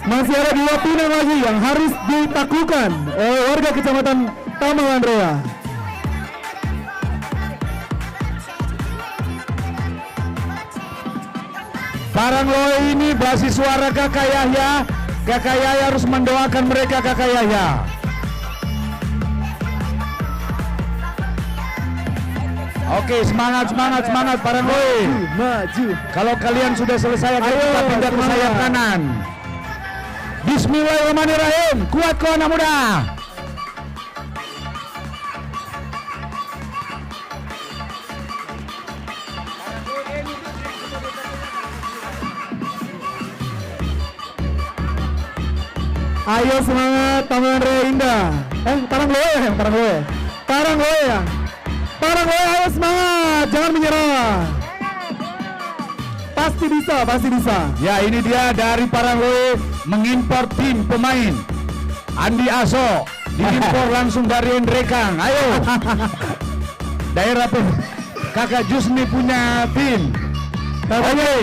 Masih ada 2 pinang lagi yang harus ditaklukkan oleh warga kecamatan Taman Ria. Parangloe ini basis suara Kakak Yahya. Kakak Yahya harus mendoakan mereka, Kakak Yahya. Oke, semangat Parangloe. Maju. Kalau kalian sudah selesai, ayo kita pindah ke sayap kanan. Bismillahirrahmanirrahim. Kuat kau anak muda. Ayo semangat Taman Ria Indah. Parangloe ayo semangat, jangan menyerah. Pasti bisa. Ya ini dia dari Parangloe mengimpor tim pemain. Andi Aso diimpor langsung dari Endrekang. Ayo. Daerah Kakak Jusni punya tim. Oke.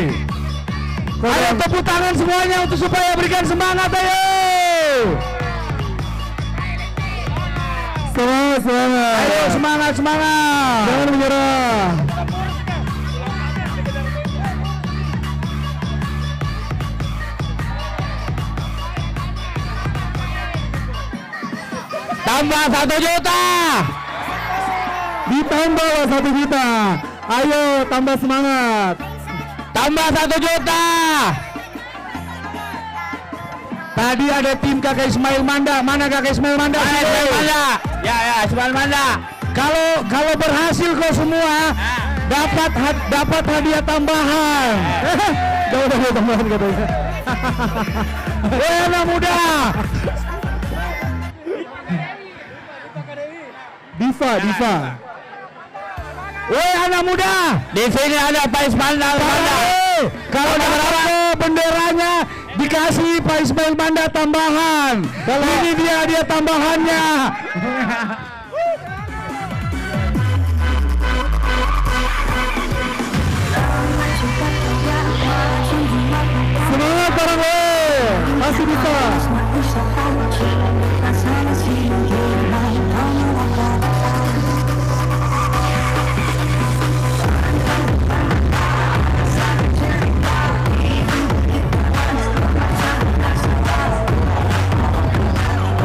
Ayo tepuk tangan semuanya untuk supaya berikan semangat, ayo. Semangat. Ayo semangat. Jangan menyerah. Tambah 1 juta. Ditambah 1 juta. Ayo tambah semangat. Tambah 1 juta. Tadi ada tim Kakak Ismail Manda. Mana Kakak Ismail Manda? Ismail Manda. Ya, Ismail Manda. Kalau berhasil kau semua dapat hadiah tambahan. Dapat tambahan katanya. Anak muda. Diva. Woi anak muda. Di sini ada Pak Ismail Manda. Kalau dapat benderanya dikasih Pak Ismail Manda tambahan. Ini dia tambahannya. Semangat bareng lo, masih bisa.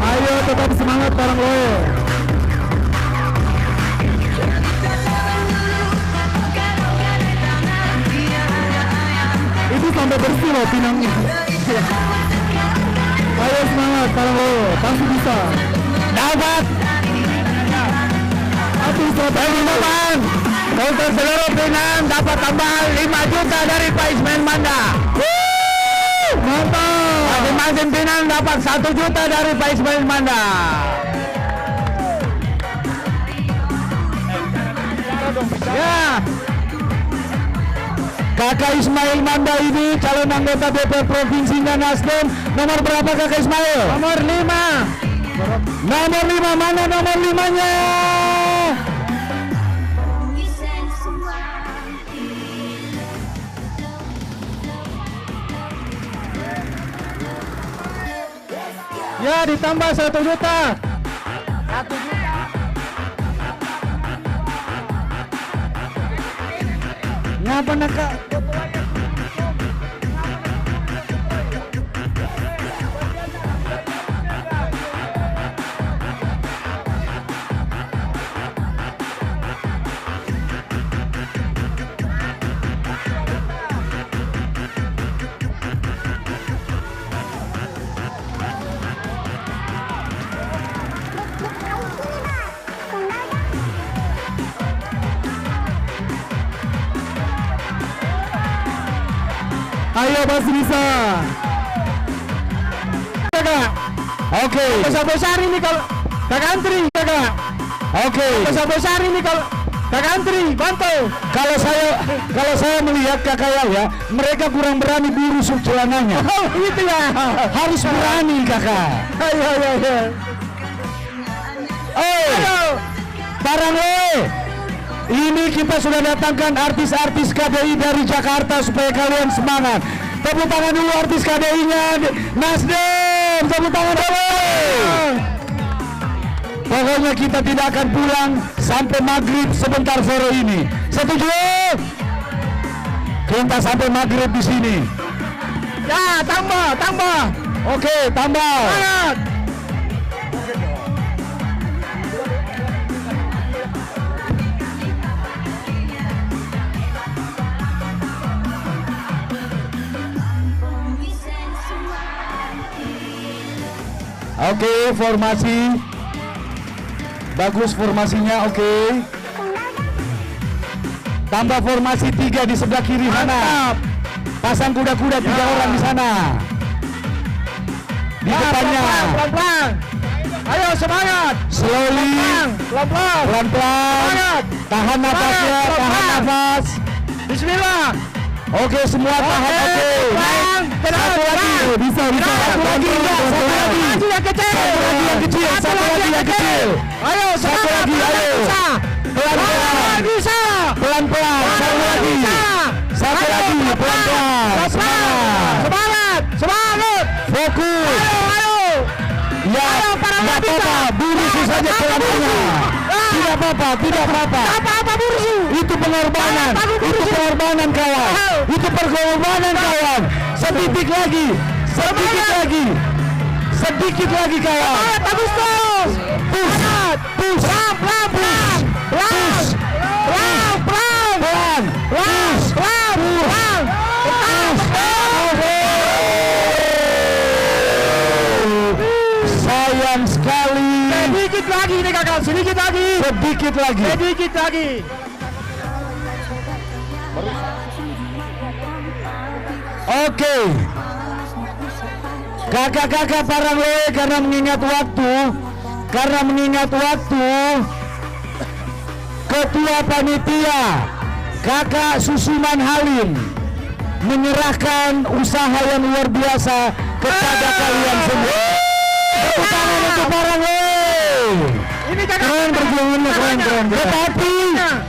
Ayo tetap semangat bareng lo. Itu sampai bersih loh pinangnya. Ayo semangat bareng lo, pasti bisa. Dapat. Teman-teman, untuk seluruh Pinang dapat tambahan 5 juta dari Pak Ismail Manda. Mantap. Masing-masing Pinang dapat 1 juta dari Pak Ismail Manda. Ya. Kakak Ismail Manda ini calon anggota DPR Provinsinya Nasdem. Nomor berapa Kakak Ismail? Nomor 5. Nomor 5, mana nomor 5-nya? Ya, ditambah 1 juta. 1 juta. Ngapa nak? Ayo masih bisa. Kakak. Oke. Besar-besar ini kalau Kakak antri, Kakak. Oke. Besar-besar ini kalau Kakak antri, bantu. Kalau saya melihat Kakak ya, mereka kurang berani burus celananya. Oh, itu ya. Harus berani Kakak. Ayo. Ayo. Barang lo. Ini kita sudah datangkan artis-artis KDI dari Jakarta supaya kalian semangat. Tepuk tangan dulu artis KDI-nya Nasdem. Tepuk tangan dulu. Pokoknya kita tidak akan pulang sampai maghrib sebentar sore ini. Setuju? Kita sampai maghrib di sini. Ya, tambah. Oke, tambah. Semangat. Oke, formasi bagus, formasinya oke. Tambah formasi 3 di sebelah kiri sana. Pasang kuda-kuda 3 orang di sana. Di depannya. Pelan-pelan. Ayo semangat. Slowly. Pelan-pelan. Tahan nafasnya, tahan nafas. Bismillah. Oke, semua tahan. Oke. Satu lagi. Bisa. Satu lagi yang kecil. Satu lagi yang kecil. Ayo, satu lagi. Ayo. Pelan-pelan. Bisa. Pelan-pelan. Tidak apa-apa, tidak apa-apa. Apa-apa bursu. Itu pengorbanan, itu pengorbanan kawan. Itu pengorbanan kawan. Sedikit lagi, sedikit lagi, sedikit lagi kawan. Agustus. Push, push, Pelan, pelan, pelan, pelan, pelan, pelan, push, pelan, pelan, sayang sekali. Sedikit lagi nih kakak, sedikit lagi. Sedikit lagi. Sedikit lagi. Oke. Kakak-kakak Parangloe, karena mengingat waktu, Ketua Panitia Kakak Susunan Halim menyerahkan usaha yang luar biasa kepada kalian semua. Tepuk tangan untuk Parangloe. Ini kakak. Keren perjuangannya, keren.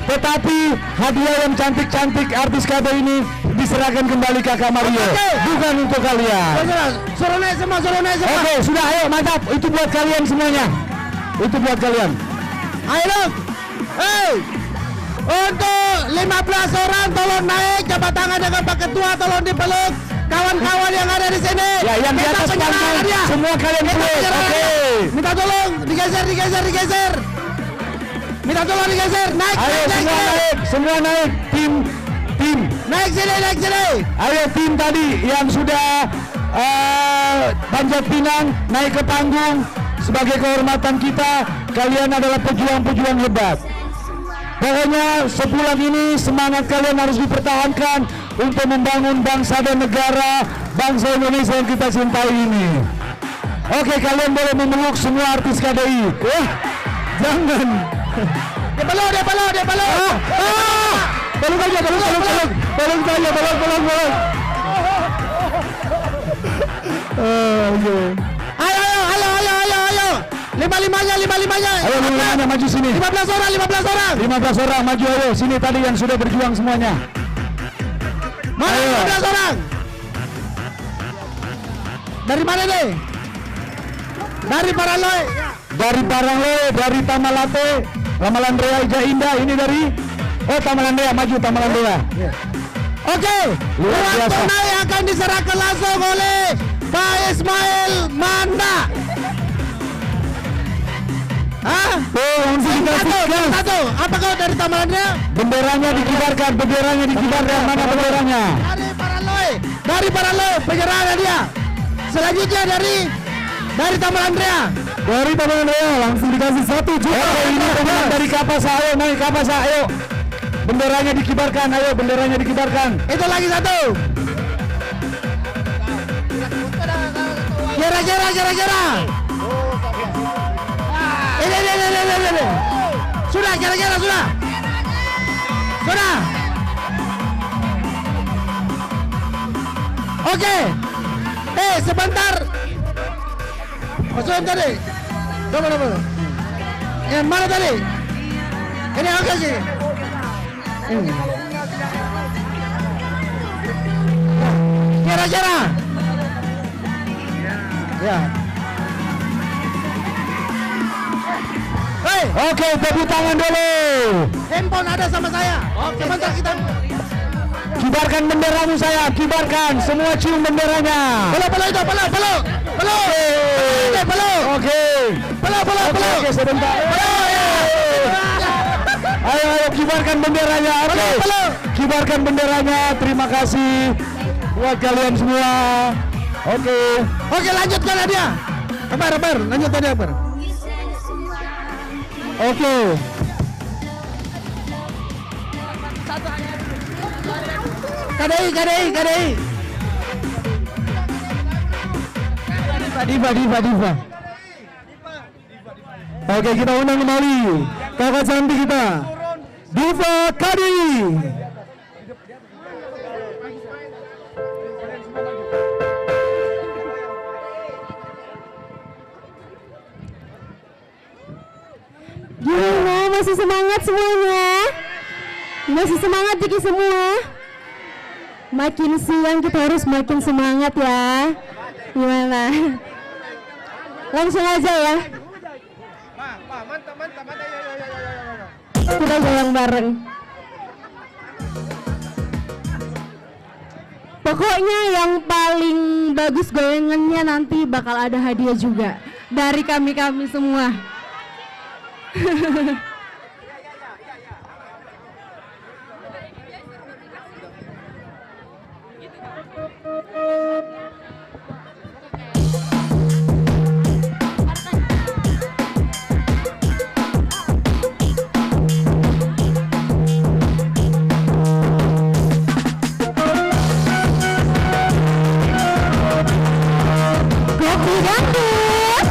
Tetapi hadiah yang cantik-cantik artis KB ini diserahkan kembali Kakak Mario. Bukan untuk kalian. Suruh naik semua, suruh naik semua. Oke, sudah, ayo, mantap. Itu buat kalian semuanya. Itu buat kalian. Ayo dong. Hei. Untuk 15 orang tolong naik, jabat tangan dengan Pak Ketua, tolong dipeluk. Kawan-kawan yang ada di sini. Ya, yang di atas panggung, semua kalian peluk. Oke. Minta tolong, digeser. Minta tolong digeser. Naik, Ayo semua naik, semua naik. Tim. Naik sini. Ayo tim tadi yang sudah panjat pinang naik ke panggung. Sebagai kehormatan kita, kalian adalah pejuang-pejuang hebat. Pokoknya sepulang ini semangat kalian harus dipertahankan untuk membangun bangsa dan negara, bangsa Indonesia yang kita cintai ini. Oke, kalian boleh memeluk semua artis KDI. Jangan. Dia peluk. Peluk aja. Ayo. Lima-limanya. Ayo lima-limanya maju sini. 15 orang. 15 orang maju, ayo sini tadi yang sudah berjuang semuanya. Mana 15 orang? Dari mana nih? Dari Parangloe. Dari Parangloe, dari Tamalate, Tamalandrea Ija Indah, ini dari Tamalandrea, maju Tamalandrea. Oke, Luar uang biasa. tunai akan diserahkan langsung oleh Pak Ismail Manda. Hah? Langsung dikasih. Satu. Apa kau dari Tamalandrea? Benderanya dikibarkan, mana benderanya? Dari Parangloe, penyerahan dia. Selanjutnya dari Tamalandrea. Dari Tamalandrea langsung dikasih 1 juta. Oke, ini teman dari Kapasa, ayo naik Kapasa, ayo. Benderanya dikibarkan, Itu lagi satu. Kira-kira. Ini. Sudah, kira-kira sudah. Oke. Sebentar. Masukin tadi. Coba. Yang mana tadi? Ini oke sih. Kira-kira. Ya. Hei, Oke, tepuk tangan dulu. handphone ada sama saya. Sebentar kita. Kibarkan benderamu saya, kibarkan. Semua cium benderanya. Peluk itu, peluk. Oke. Oke, sebentar. Ayo, kibarkan benderanya. Oke. Kibarkan benderanya. Terima kasih buat kalian semua. Oke, lanjutkan dia. Akbar, lanjut tadi Akbar. oke. KDI. Diva. Oke, kita undang kembali kakak cantik kita, Diva Kadi. Gimana? Masih semangat semuanya? Masih semangat Diki semua? Makin siang kita harus makin semangat ya. Gimana? Langsung aja ya. Mantap. Kita goyang bareng. Pokoknya yang paling bagus goyangannya nanti bakal ada hadiah juga dari kami-kami semua. Kopi dangdut.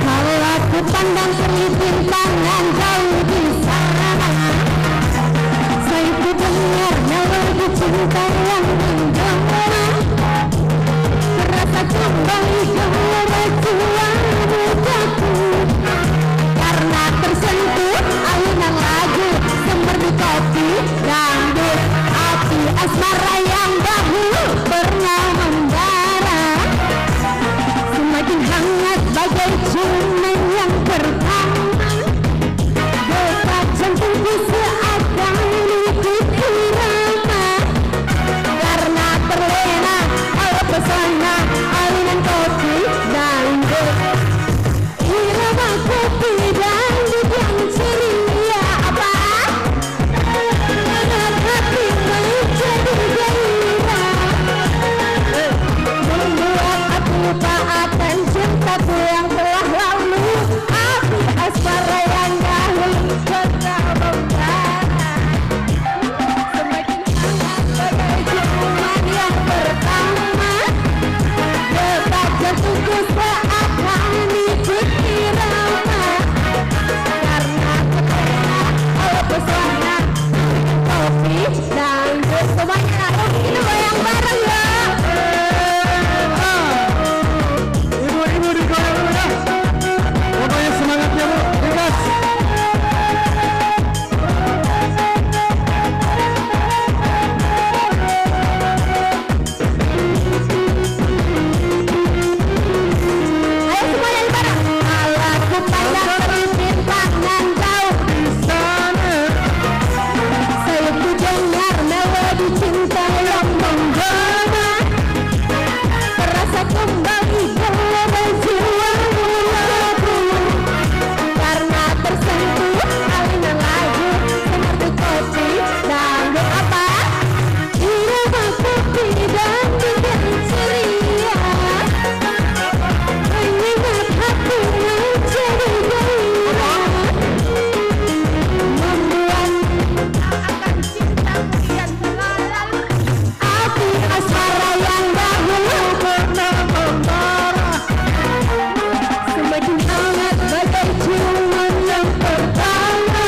Kalau aku pandang selipin tangan jauh di sana, saya pun dengar melodi cinta yang menggema. Terasa kembali gelora jiwa mudaku, karena tersentuh alunan lagu semerdu kopi dangdut. Api asmara yang dahulu pernah membara semakin hangat bagai ciuman yang pertama. Detak jantungku seakan ikut irama, karena terlena oleh pesona alunan kopi dangdut. Irama kopi dangdut yang ceria apa? Hangat hati menjadi gairah, membuat aku tak akan cintaku yang telah lalu. Api asmara yang dahulu pernah membara semakin hangat bagai ciuman yang pertama. Detak jantungku seakan ikut irama, karena terlena oleh pesona kopi dangdut. Semuanya kita goyang bareng ya. Ibu-ibu digoyang dulu ya. Pokoknya semangatnya Bu, bebas. Ayo semuanya bareng. Kalau aku pandang selipin tangan jauh di sana, saya pun dengar melodi cinta yang menggema. Terasa kembali gelora jiwa mulaku, karena tersentuh alunan lagu semerdu kopi dangdut apa? Irama kopi dangdut yang ceria, mengingat hati menjadi gairah, membuat akan cintaku yang telah lalu. Api asmara yang dahulu pernah membara semakin hangat bagai ciuman yang pertama.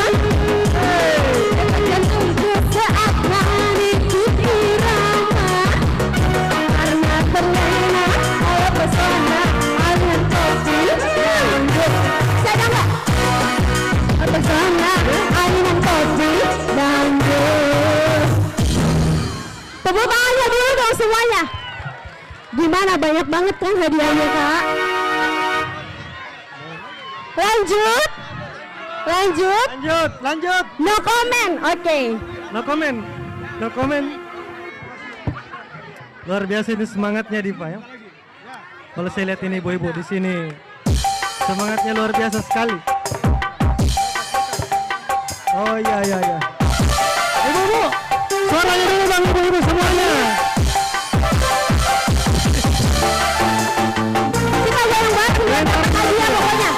Detak jantungku seakan ikut irama, karena terlena oleh pesona alunan kopi dangdut. Saya enggak? Pesona alunan kopi dangdut. Tepuk tangannya dulu dong semuanya. Gimana, banyak banget kan hadiahnya Kak? Lanjut. Lanjut. No comment. Oke. No comment. Luar biasa ini semangatnya Diva ya. Kalau saya lihat ini ibu-ibu di sini, semangatnya luar biasa sekali. Oh iya. Ibu-ibu, suaranya dulu bang, ibu-ibu semuanya. Kita goyang bareng ya, dapat hadiah pokoknya.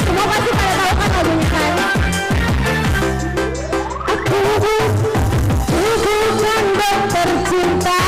Semua pasti pada tahu kan lagunya kan? Aku bukan dokter cinta,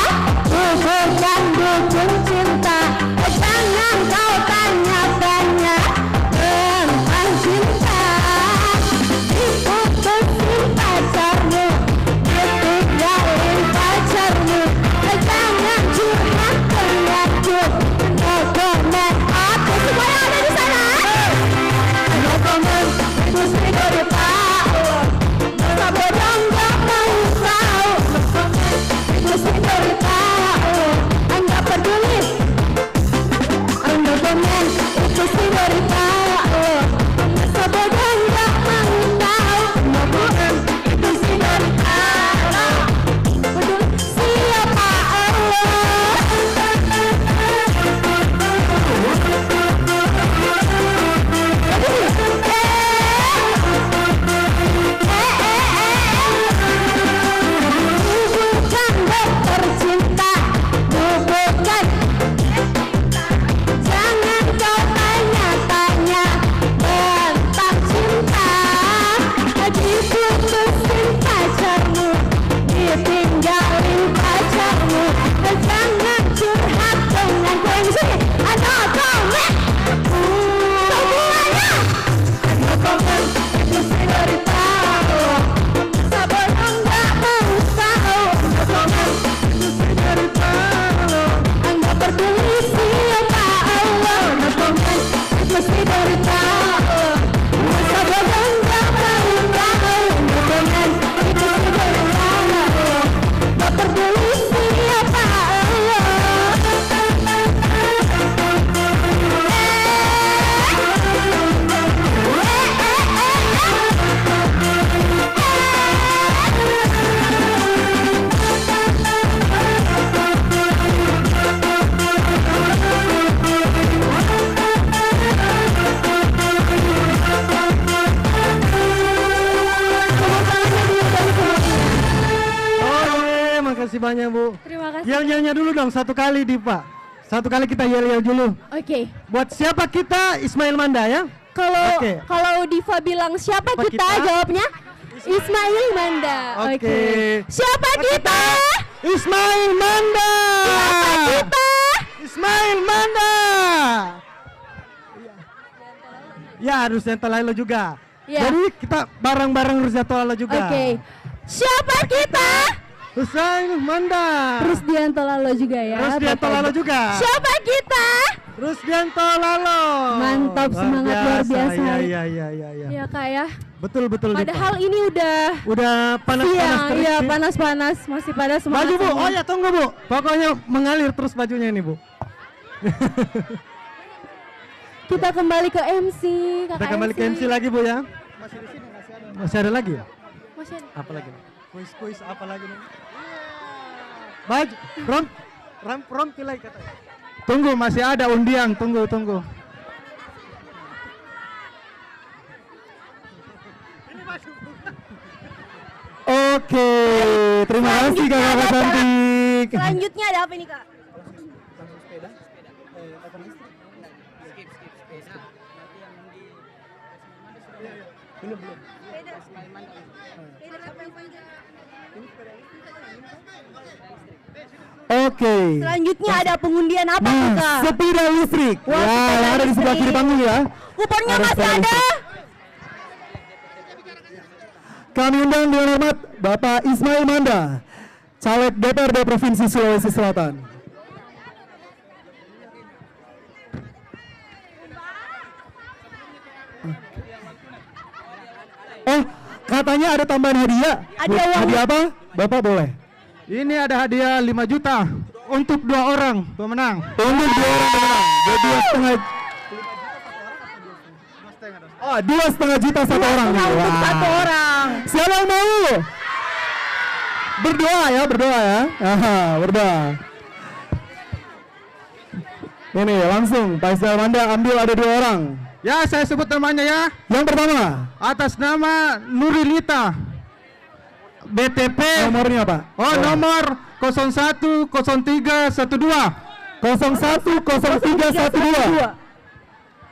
kasih banyak Bu. Terima kasih. Yel-yelnya dulu dong satu kali Diva. Satu kali kita yel-yel dulu. Oke. Buat siapa kita? Ismail Manda ya. Kalau Oke. kalau Diva bilang siapa Siapa kita, kita? jawabnya Ismail Manda. Oke. Siapa kita? Ismail Manda. Siapa kita? Ismail Manda. Ya harus Lalo juga. Ya. Jadi kita bareng-bareng harus Lalo juga. Oke. Siapa kita? Ismail Manda. Rusdianto Lalo juga ya. Rusdianto Bapak Lalo Ibu. juga. Siapa kita? Rusdianto Lalo. Mantap, semangat luar biasa. Iya. Ya Kak ya. Betul Diva. Padahal ini udah panas-panas siang, terik iya sih. panas-panas, masih pada semangat. Baju Bu, semua. oh ya tunggu Bu. Pokoknya mengalir terus bajunya ini Bu. Kita kembali ke MC, Kita kembali ke MC lagi Bu ya. Masih ada lagi ya? Masih ada. Apa lagi? Kuis apa lagi nih? Baju, rom pilih kata. Tunggu masih ada undian, tunggu. Oke, terima kasih kakak cantik. Selanjutnya ada apa nih Kak? Oke. Selanjutnya ada pengundian apa nih Kak? Sepeda listrik. Wah, Ya, sepeda yang ada di sebelah listrik. kiri panggung ya. Kuponnya Ada masih sepeda ada? listrik. Kami undang dengan hormat Bapak Ismail Manda, caleg DPRD Provinsi Sulawesi Selatan. Oh, katanya ada tambahan hadiah. Ada uang. Hadiah apa? Bapak boleh. Ini ada hadiah 5 juta untuk 2 orang pemenang. Untuk 2 orang pemenang. Jadi 2,5. Oh, 2,5 juta satu orang. Nah, untuk Wah. satu orang. Siapa yang mau? Berdoa ya. Aha, berdoa. Ini langsung Pak Ismail Manda ambil ada 2 orang. Ya, saya sebut namanya ya. Yang pertama, atas nama Nurilita. BTP. Nomornya Pak? Oh, nomor 010312. 010312.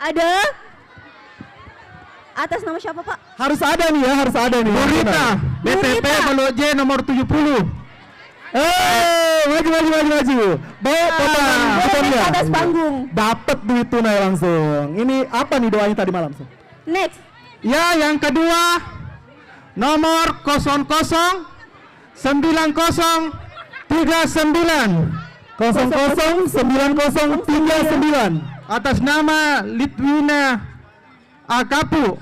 Ada? Atas nama siapa Pak? Harus ada nih ya, harus ada nih. Nurita, BTP Baloj nomor 70. Maju. Bawa potongan kuponnya. Di atas panggung. Dapat duit tunai langsung. Ini apa nih doanya tadi malam? Next. Ya, yang kedua nomor 009039 00909039 atas nama Litwina Akapu.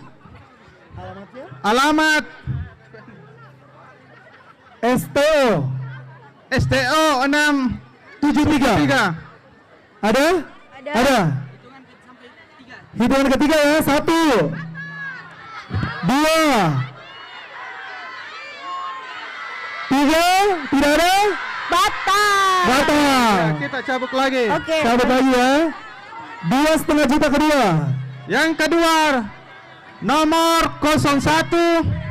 Alamat STO 673. Ada? Hitungan ketiga ya. 1 2 3. Tidak ada? Batal. Kita cabut lagi. Oke. Cabut lagi ya. 2,5 juta kedua. Yang kedua nomor 01.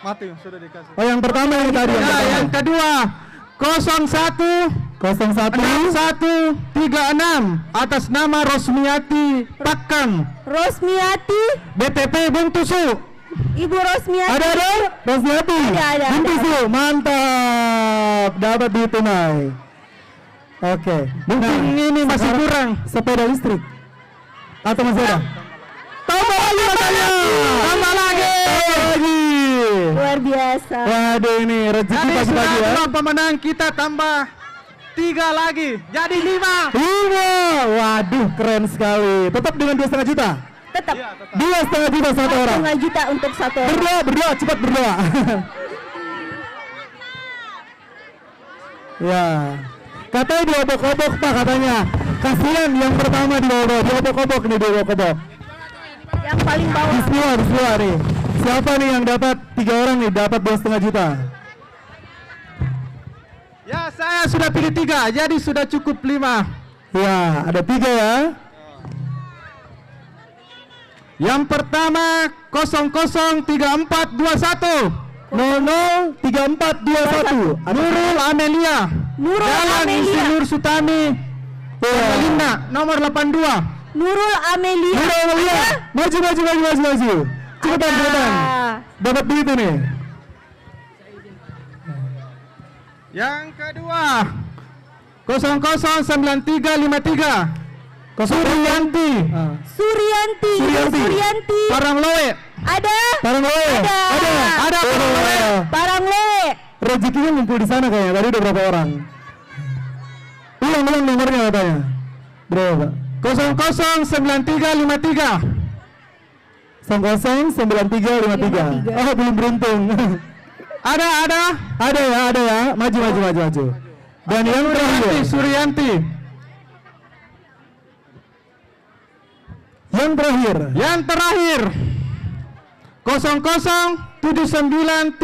Mati sudah dikasih. Oh, yang pertama ini tadi. Yang kedua 016136 atas nama Rosmiati Pakang. Rosmiati, BTP Buntusu. Ibu Rosmiati. Ada Rosmiati. Ada. Buntusu, mantap. Dapat duit tunai. Oke. Mungkin ini masih kurang sepeda listrik. Atau masih ada? Tambah lagi katanya. Tambah lagi. Luar biasa. Waduh, ini rezeki pagi-pagi ya. Pemenang kita tambah 3 lagi. Jadi 5. 5. Waduh, keren sekali. Tetap dengan 2,5 juta. Tetap 2,5 juta satu orang. 2,5 juta untuk satu orang. Berdoa, cepat berdoa. Ya. Katanya diobok-obok Pak, katanya. Kasihan yang pertama diobok-obok nih, diobok-obok. Yang paling bawah. Bismillah nih. Siapa nih yang dapat 3 orang nih dapat 2,5 juta? Ya, saya sudah pilih 3, jadi sudah cukup 5. Ya, ada 3 ya. Yang pertama 003421. 003421. Nurul Amelia. Nurul Jalan Amelia. Insinyur Sutami. Linda nomor 82. Nurul Amelia. Nurul Amelia. Maju. Cepetan. Dapat duit ini. Yang kedua 009353. Suryanti. Suryanti. Suryanti. Parangloe. Ada. Parangloe. Ada Parangloe. Parangloe. Rezekinya ngumpul di sana kayaknya. Tadi udah berapa orang? Ulang nomornya katanya. Berapa? 009353. 009353. Oh, belum beruntung. Ada. Ada ya. Maju. Dan yang terakhir. Suryanti. Yang terakhir 007930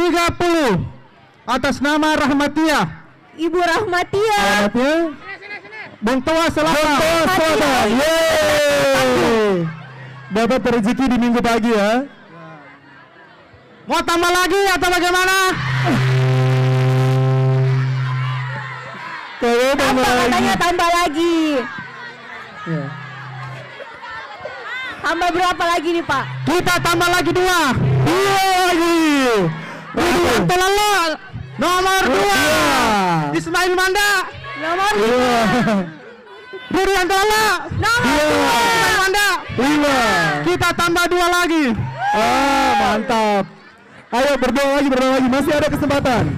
atas nama Rahmatia. Ibu Rahmatia. Alamatnya Bung Toa Selatan. Yeay. Dapat rezeki di minggu pagi ya. Mau tambah lagi atau bagaimana? Katanya tambah lagi. Ya. Tambah berapa lagi nih Pak? Kita tambah lagi 2 lagi. Rudianto Lalo nomor 2. Ismail Manda Nomor Rudianto Lalo nomor Ismail Manda. 5. Kita tambah 2 lagi. Mantap. Ayo berdoa lagi. Masih ada kesempatan.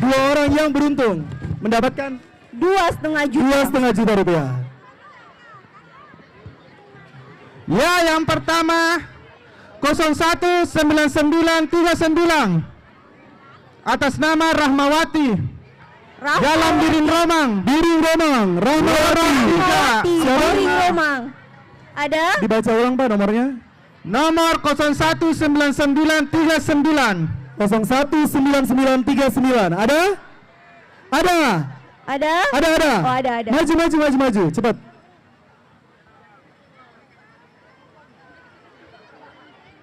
2 orang yang beruntung mendapatkan 2,5 juta. 2,5 juta rupiah. Ya, yang pertama 019939 atas nama Rahmawati. Jalan Biring Romang. Rahmawati. Siapa? Biring Romang. Ada? Dibaca ulang Pak nomornya. Nomor 019939. 019939. Ada? Ada? Oh, ada. Maju. Cepat.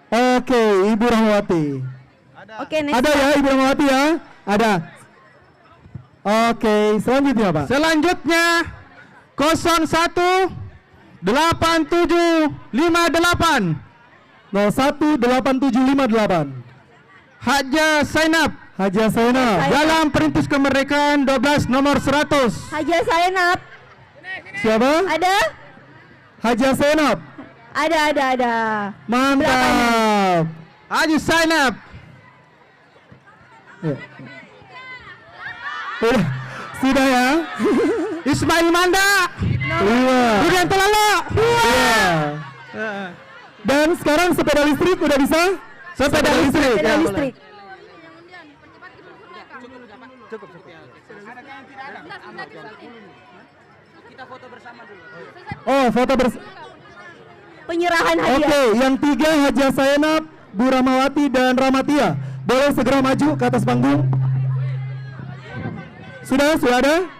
Oke, Ibu Rahmawati. Oke, next. Ada ya Ibu Rahmawati ya? Ada. Oke, selanjutnya Pak. Selanjutnya 018758 018758. Haja Zainab. Jalan Perintis Kemerdekaan 12 nomor 100. Haja Zainab. Siapa? Ada? Haja Zainab. Ada. Mantap. Haji Zainab. Ya. Sudah ya. Ismail Manda. 5. Rudianto Lalo. Dan sekarang sepeda listrik udah bisa? Sepeda listrik. Sepeda listrik. Oh, foto Penyerahan hadiah. Oke, yang 3 Haja Zainab, Bu Rahmawati dan Rahmatia. Boleh segera maju ke atas panggung. Sudah ada?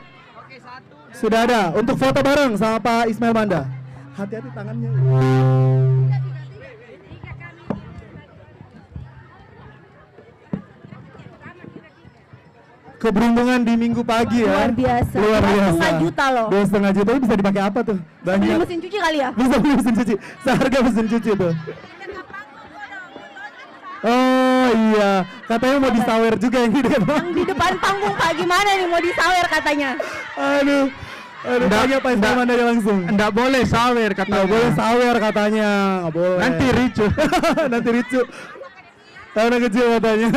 Sudah ada. Untuk foto bareng sama Pak Ismail Manda. Hati-hati tangannya. Keberuntungan di minggu pagi ya. Luar biasa. Luar biasa. 2,5 juta loh. 2,5 juta itu bisa dipakai apa tuh? Beli Banyak. mesin cuci kali ya? Bisa beli mesin cuci. Seharga mesin cuci tuh. Oh iya, katanya mau disawer juga yang di depan. Yang di depan panggung Pak, gimana nih mau disawer katanya? Aduh, tanya Pak Ismail Manda langsung. Enggak boleh sawer katanya. Nggak boleh sawer katanya, nggak boleh. Nanti ricu. Nanti ricu. Anak kecil katanya.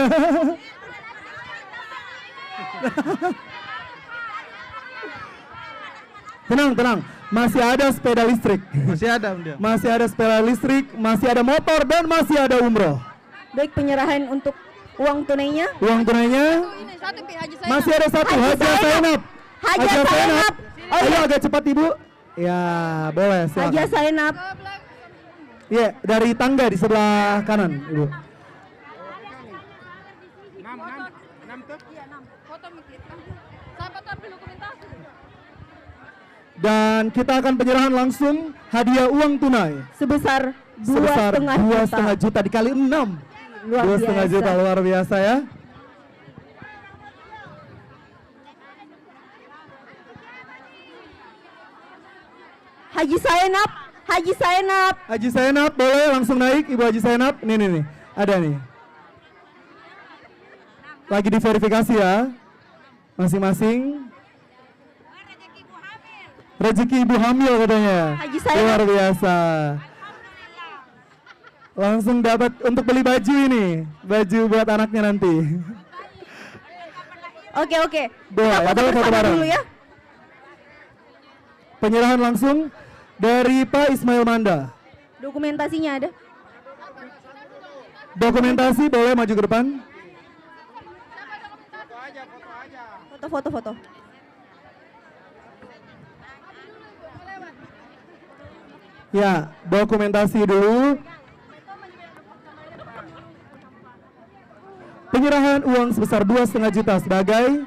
Tenang, masih ada sepeda listrik. Masih ada Bunda. Masih ada sepeda listrik, masih ada motor dan masih ada umroh. Baik, penyerahan untuk uang tunainya. Uang tunainya masih ada satu, Haja Zainab. Haja Zainab. Oh Ayo iya, agak cepat Ibu. Ya, boleh silakan. Haja Zainab. Iya, dari tangga di sebelah kanan, Ibu. Dan kita akan penyerahan langsung hadiah uang tunai Sebesar 2,5 2,5 juta. juta dikali 6. Luar 2,5 juta, luar biasa ya. Haji Sainap, Haji Sainap. Haji Sainap boleh langsung naik, Ibu Haji Sainap. Nih, ada nih. Lagi diverifikasi ya, masing-masing. Rezeki ibu hamil katanya. Haji Sainap. Luar biasa. Langsung dapat untuk beli baju ini, baju buat anaknya nanti. Oke. Boleh, Kita ada foto bersama bareng. dulu ya. Penyerahan langsung dari Pak Ismail Manda. Dokumentasinya ada. Dokumentasi boleh maju ke depan. Foto. Ya, dokumentasi dulu. Penyerahan uang sebesar 2,5 juta sebagai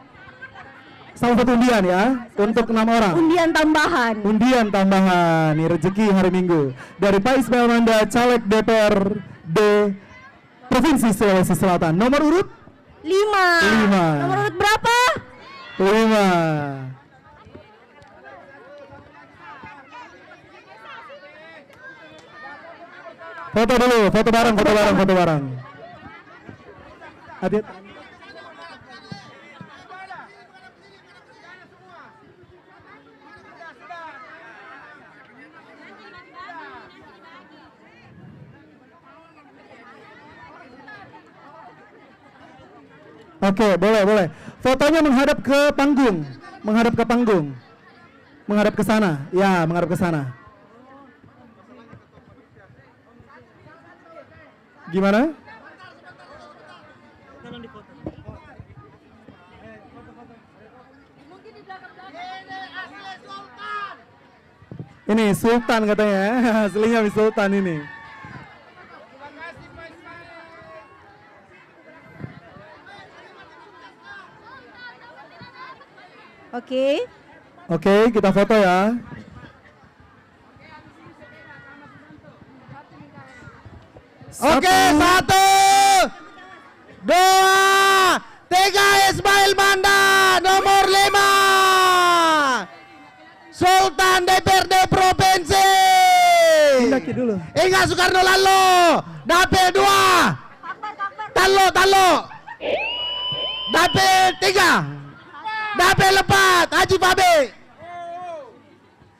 salah satu undian ya untuk 6 orang. Undian tambahan. Undian tambahan nih rezeki hari Minggu dari Pak Ismail Manda, caleg DPRD Provinsi Sulawesi Selatan. Nomor urut 5. 5. Nomor urut berapa? 5. Foto dulu, foto bareng. Hati. Oke, boleh. Fotonya menghadap ke panggung. Menghadap ke sana. Ya, menghadap ke sana. Gimana? Ini Sultan katanya, aslinya Sultan ini. Oke, kita foto ya. Oke, 1, 2, 3, Ismail Manda nomor 5, Sultan DPRD Provinsi. Indaki dulu. Ingat Soekarno Lalu, dapil 2, Talo, dapil 3, dapil 4, Haji Fabi.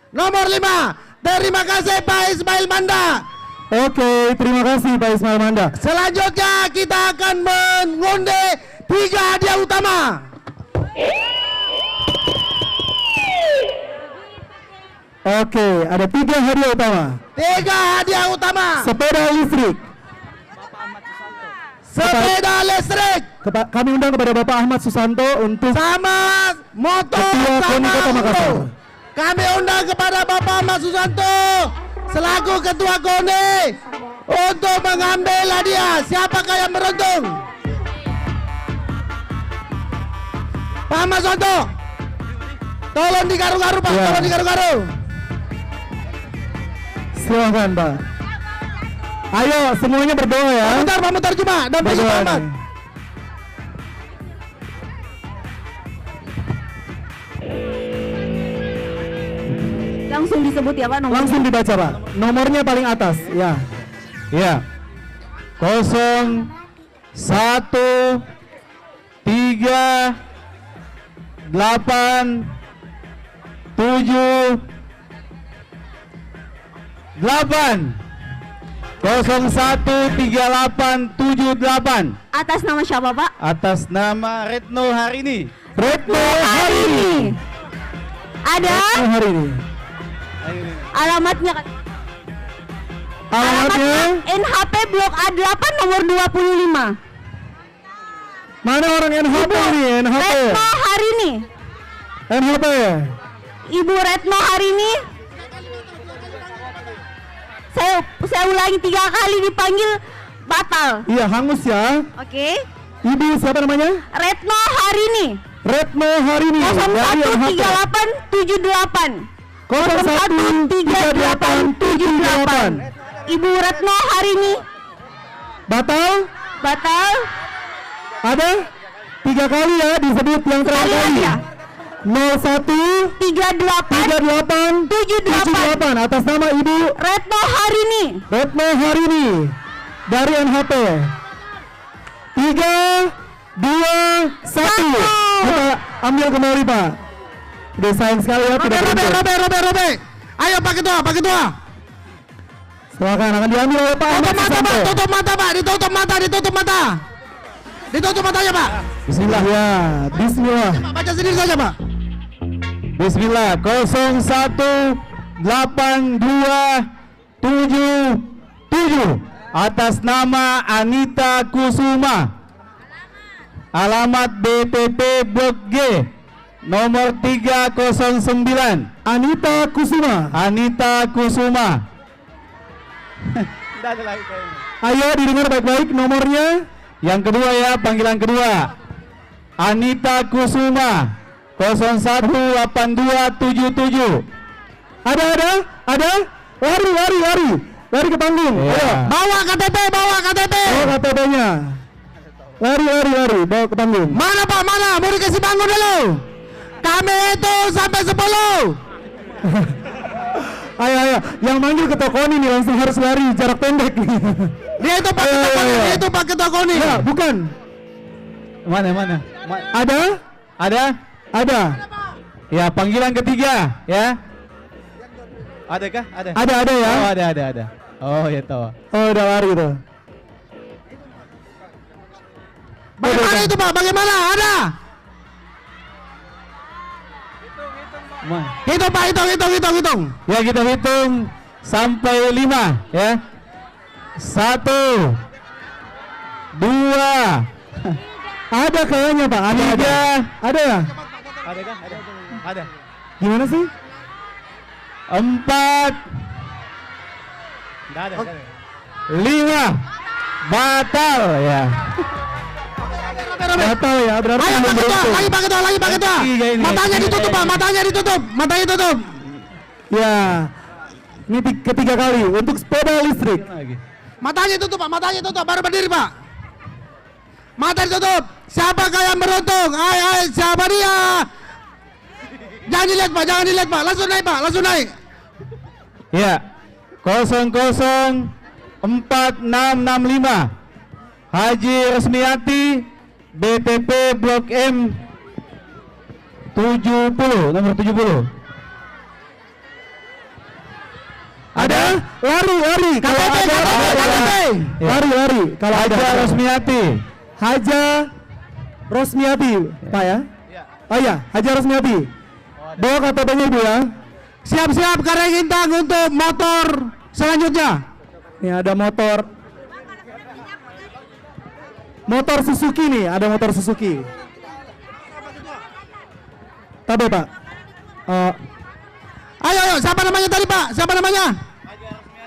Nomor 5, terima kasih Pak Ismail Manda. Oke, terima kasih Pak Ismail Manda. Selanjutnya kita akan mengundi 3 hadiah utama. Oke, ada 3 hadiah utama. 3 hadiah utama. Sepeda listrik. Sepeda listrik Kami undang kepada Bapak Ahmad Susanto untuk sama motor Ketua KONI sama Kota Makassar. ungu. Kami undang kepada Bapak Ahmad Susanto selaku Ketua KONI untuk mengambil hadiah. Siapakah yang beruntung? Pak Ahmad Susanto, tolong digaru-garu Pak, Ya. tolong digaru-garu. Silahkan Pak. Ayo semuanya berdoa ya. Pak Mutar cuma dan Pak Berdoa Ahmad. nih. Langsung disebut ya Pak nomor. Langsung dibaca Pak. Nomornya paling atas ya. Ya. 0, 1, 3, 8, 7, 8. 013878. Atas nama siapa Pak? Atas nama Retno Harini. Retno hari ini. Ada Hari ini. alamatnya kan? Alamatnya NHP Blok A8 nomor 25. mana orang NHP ini? NHP. Retno Harini. NHP. Ibu Retno Harini. Saya ulangi 3 kali dipanggil batal. Iya, hangus ya. Oke. Ibu siapa namanya? Retno Harini. Retno hari ini. 013878. 013878. Ibu Retno Harini. Batal? Batal. Ada 3 kali ya disebut yang terakhir Sekali kali. lagi ya? 01 38 38 atas nama Ibu Retno Harini. Retno Harini dari NHP. 3, 2, 1. Kita ambil kembali Pak. Udah sayang sekali ya. Robe. Ayo Pak Ketua. Silakan akan diambil oleh Pak Ahmad Susanto. Tutup mata Pak, ditutup mata. Ditutup matanya Pak. Bismillah ya. Bismillah. Baca sendiri saja Pak. Bismillah. 018277 atas nama Anita Kusuma. Alamat BPP Blok G nomor 309. Anita Kusuma. Ayo didengar baik-baik nomornya. Yang kedua ya, panggilan kedua. Anita Kusuma 018277. Ada. Lari ke panggung. Ayo. Bawa KTP. Bawa KTP-nya. Lari, bawa ke panggung. Mana Pak, mana? Mau dikasih panggung dulu. Kami itu sampai 10. Ayo. Yang manggil ke toko ini langsung harus lari jarak pendek nih. Dia itu Pak Ketua KONI. Ya, bukan. Mana? Ada. Ya, panggilan ketiga ya. Adakah? Ada. Ada ya. Oh, ada. Oh, ya tahu. Oh, udah lari tuh. Bagaimana itu Pak? Bagaimana? Ada. Hitung Pak, hitung. Ya, kita hitung sampai 5 ya. 1, 2. Ada kayaknya Pak. Ada ya? Adakah? Ada. Gimana sih? 4, Enggak ada. 5. Batal ya. Batal ya, berarti Ayo Pak Ketua, lagi Pak Ketua. Matanya ditutup Pak, matanya ditutup. Ya. Ini ketiga kali untuk sepeda listrik. Matanya tutup Pak, baru berdiri Pak. Mata ditutup. Siapakah yang beruntung? Ayo, siapa dia? Jangan dilihat Pak, langsung naik. Ya. 004665 Haji Resmiati BTP Blok M 70 nomor 70. Ada? Lari. Kalau ada lari. Kalau ada Haja Rosmiati, Pak ya? Oh iya, Haja Rosmiati. Bawa KTP-nya Ibu ya. Siap-siap karena Intang untuk motor selanjutnya. Nih ada motor Suzuki nih, ada motor Suzuki. Tabe Pak. Ayo, siapa namanya tadi Pak?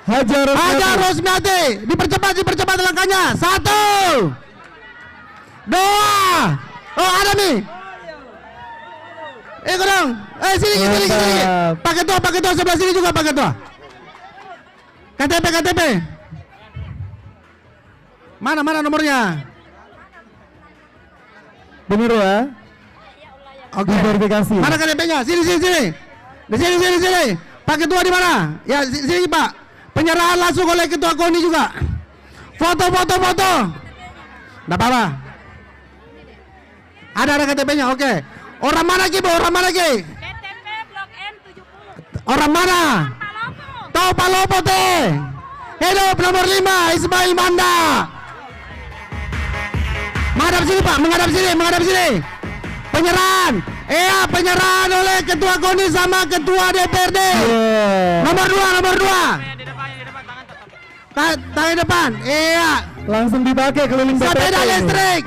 Haja Rosmiati. Dipercepat langkahnya. 1, 2. Oh, ada nih. Ikut dong. Sini. Pak Ketua sebelah sini juga Pak Ketua. KTP. Mana nomornya? Bener ya? Oke. Verifikasi. Mana KTP-nya? Sini. Di sini. Pak Ketua di mana? Ya, sini Pak. Penyerahan langsung oleh Ketua KONI juga. Foto. Enggak apa-apa. Ada KTP-nya. Oke. Orang mana Ki, Bu? BTP Blok M 70. Orang mana? Tahu Palopo teh. Hidup nomor 5 Ismail Manda. Menghadap sini. Penyerahan oleh Ketua KONI sama Ketua DPRD. Nomor 2. Tangan depan. Iya. Langsung dipakai keliling Sepeda listrik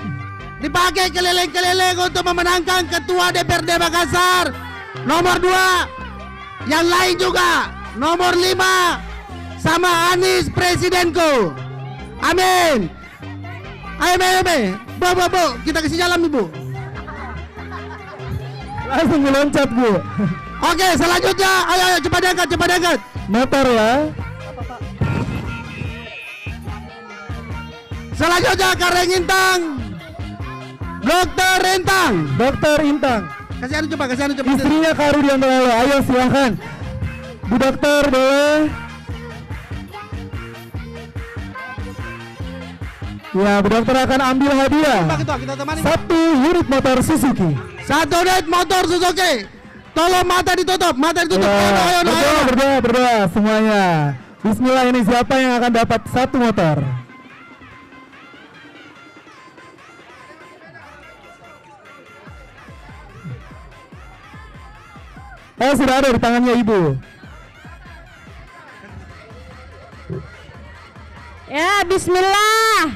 dipakai keliling-keliling untuk memenangkan Ketua DPRD Makassar. Nomor 2. Yang lain juga. Nomor 5 sama Anies Presidenku. Amin. Ayo. Bu, kita kasih jalan Ibu. Langsung meloncat Bu. Oke, selanjutnya ayo cepat diangkat. Motor ya. Selanjutnya Kareng Intang. Dokter Intang. Dokter Intang. Kasih anu coba. Istrinya Kak Rudianto Lalo. Ayo silahkan. Bu dokter boleh. Ya, Bu dokter akan ambil hadiah. Pak Ketua, kita temani. 1 unit motor Suzuki. 1 unit motor Suzuki. Tolong mata ditutup. Ya, berdoa semuanya. Bismillah, ini siapa yang akan dapat 1 motor? Sudah ada di tangannya ibu. Ya, bismillah.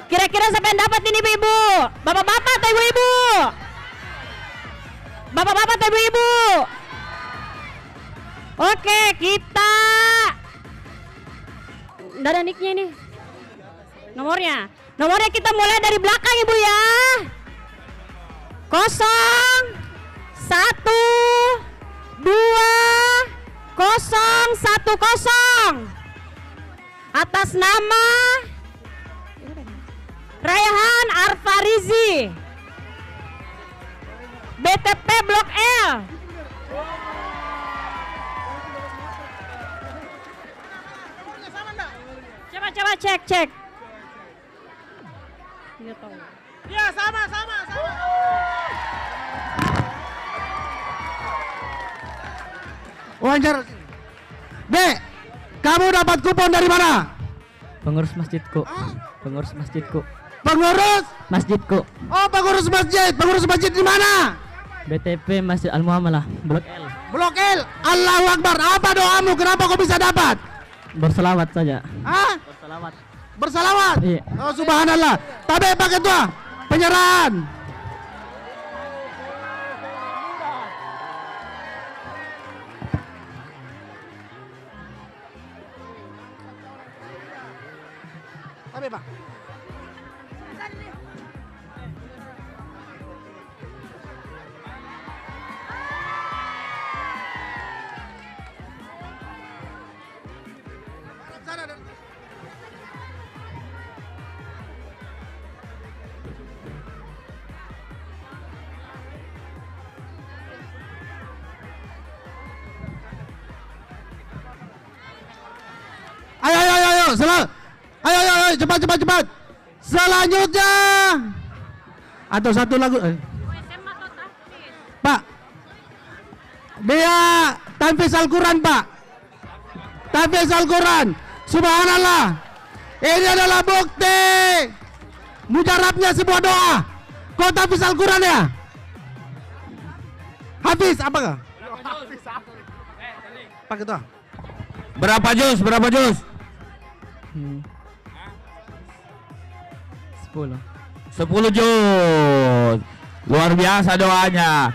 Kira-kira siapa yang dapat ini ibu? Bapak-bapak atau ibu-ibu? Bapak-bapak atau ibu-ibu? Oke, kita nggak ada nicknya ini. Nomornya kita mulai dari belakang ibu ya. 0 1 2 0 1 0. Atas nama Raihan Arfarizi, BTP Blok L. Coba cek. Ya, sama. Wawancara. Dek, kamu dapat kupon dari mana? Pengurus masjidku. Pengurus masjidku. Oh, pengurus masjid. Pengurus masjid di mana? BTP Masjid Al Muamalah, Blok L. Blok L. Allahu Akbar. Apa doamu? Kenapa kau bisa dapat? Berselawat saja. Hah? Bersalawat. Iya. Oh, subhanallah. Tapi Pak Ketua, penyerahan. Tapi Pak. Ayo, cepat. Selanjutnya. Atau satu lagu. Pak. Dia tanfiz Al-Quran, Pak. Tanfiz Al-Quran. Subhanallah. Ini adalah bukti mujarabnya sebuah doa. Kau tanfiz Al-Quran ya? Hafiz apakah? Pak Ketua. Berapa juz? 10 juz. Luar biasa doanya.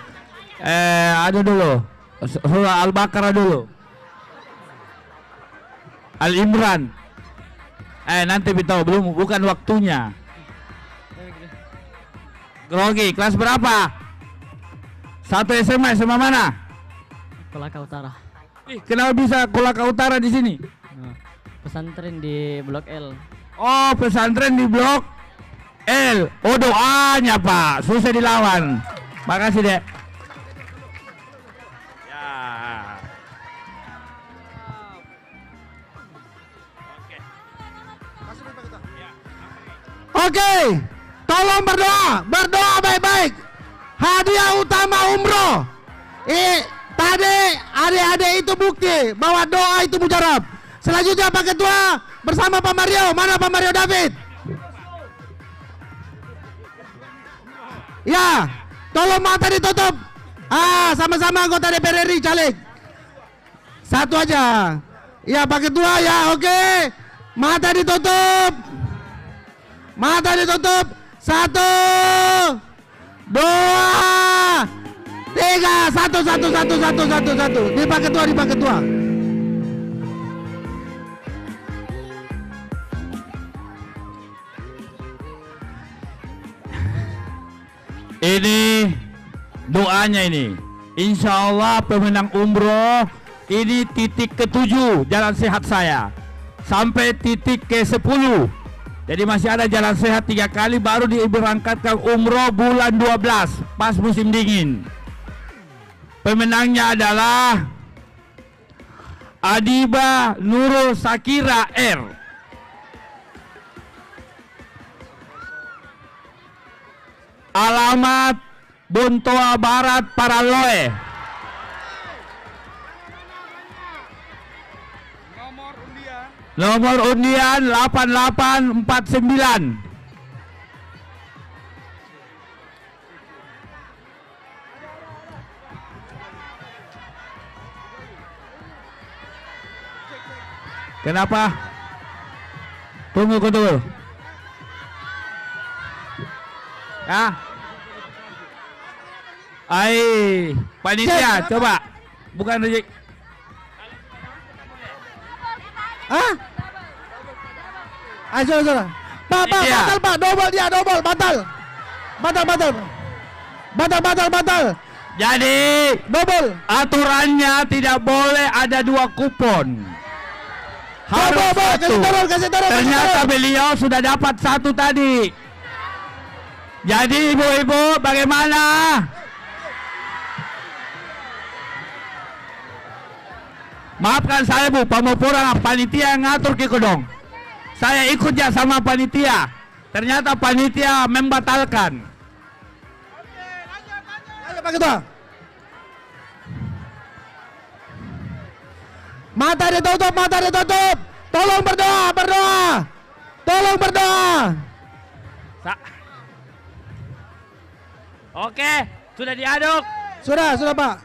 Ada dulu surah Al-Baqarah dulu. Al-Imran. Nanti kita bukan waktunya. Grogi, kelas berapa? 1 SMA mana? Kolaka Utara. Kenapa bisa Kolaka Utara di sini? Pesantren di Blok L. Oh, pesantren di Blok L. Oh, doanya Pak, susah dilawan. Makasih Dek. Ya. Oke, tolong berdoa baik-baik. Hadiah utama umroh. Tadi adik-adik itu bukti bahwa doa itu mujarab. Selanjutnya Pak Ketua bersama Pak Mario. Mana Pak Mario David? Ya, tolong mata ditutup. Sama-sama anggota DPR RI caleg. Satu aja. Ya Pak Ketua ya, oke. Mata ditutup. 1 2 3 1 Di Pak Ketua. Ini doanya ini. Insya Allah pemenang umroh ini titik ke-7 jalan sehat saya. sampai titik ke-10. Jadi masih ada jalan sehat 3 kali baru diberangkatkan umroh bulan 12 pas musim dingin. Pemenangnya adalah Adiba Nurul Sakira R. Alamat Bontoa Barat, Paraloe. Nomor undian 8849. Kenapa? Tunggu. Ya. Panitia, coba. Bukan rejek. Hah? Ayo, saudara. Pak, Iya. batal, Pak. Double dia, double. Batal. Batal. Jadi, Double. aturannya tidak boleh ada 2 kupon. Harus satu. Kasih turun. Ternyata beliau sudah dapat 1 tadi. Jadi ibu-ibu bagaimana? Maafkan saya Bu, pamupura panitia yang ngatur kiko dong. Saya ikut ya sama panitia. Ternyata panitia membatalkan. Ayo Pak Ketua. Mata ditutup. Tolong berdoa. Oke, sudah diaduk. Sudah Pak.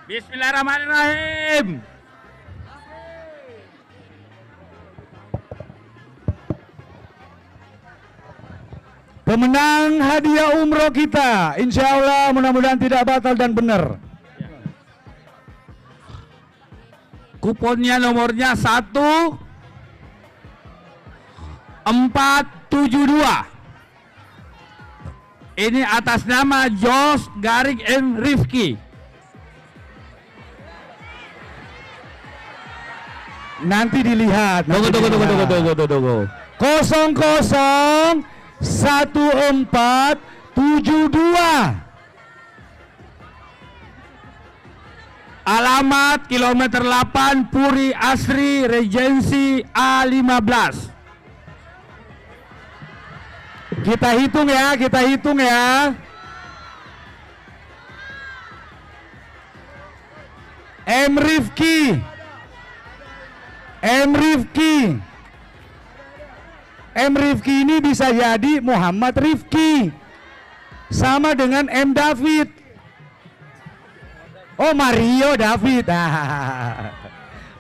Bismillahirrahmanirrahim. Pemenang hadiah umroh kita, insya Allah mudah-mudahan tidak batal dan benar. Kuponnya nomornya 1472. Ini atas nama Jos Garing M. Rifki. Nanti dilihat. Tunggu. 001472. Alamat kilometer 8 Puri Asri Regensi A15. Kita hitung ya. M. Rifki ini bisa jadi Muhammad Rifki, sama dengan M. David. Oh, Mario David.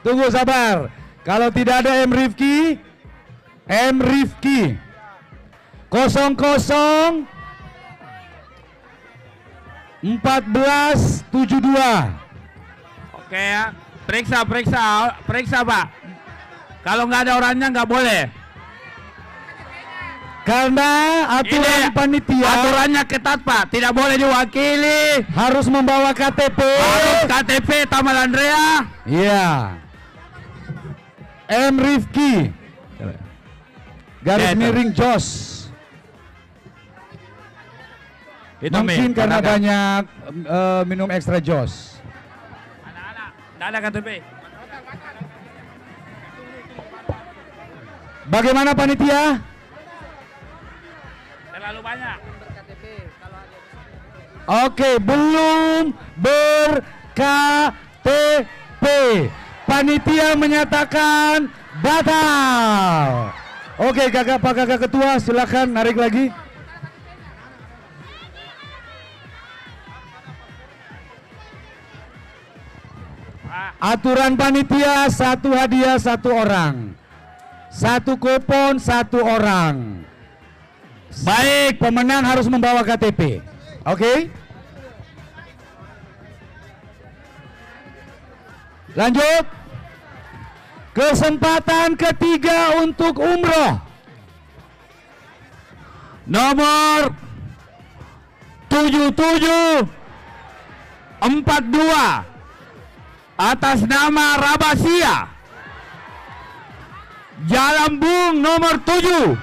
Tunggu sabar. Kalau tidak ada M. Rifki 001472. Oke ya, periksa Pak. Kalau nggak ada orangnya nggak boleh. Karena aturan Ini panitia aturannya ketat Pak, tidak boleh diwakili. harus membawa KTP. Harus KTP Tamal Andrea. Iya. M. Rifki garis Ya, itu. miring Jos. Mungkin karena banyak minum ekstra Jos. Anak-anak, nggak ada KTP. Bagaimana panitia? Terlalu banyak. Oke, belum ber-KTP. Panitia menyatakan batal. Oke, Pak Kakak Ketua, silakan narik lagi. Aturan panitia 1 hadiah 1 orang. 1 kupon 1 orang. Baik, pemenang harus membawa KTP. Oke? Lanjut. Kesempatan ketiga untuk umroh. Nomor 7742 atas nama Rabasia. Jalan Bung nomor 7.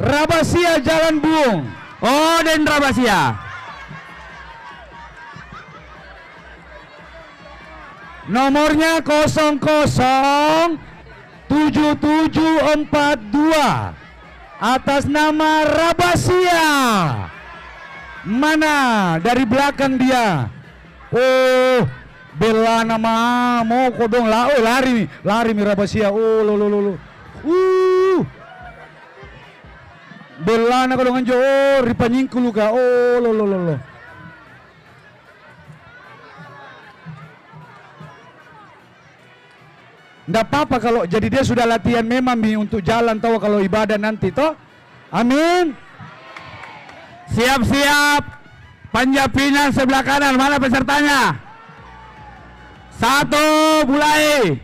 Rabasia Jalan Bung. Oden Rabasia. Nomornya 007742 atas nama Rabasia. Mana dari belakang dia? Oh, bela nama mau kodong lah. Oh, lari mi Rabasia. Oh, lo. Bela na kodongan jo. Oh, ripanyingku luka. Oh, lo. Nggak apa-apa kalau jadi dia sudah latihan memang Mi untuk jalan tahu kalau ibadah nanti toh. Amin. Siap-siap. Panjapinan sebelah kanan. Mana pesertanya? 1 mulai.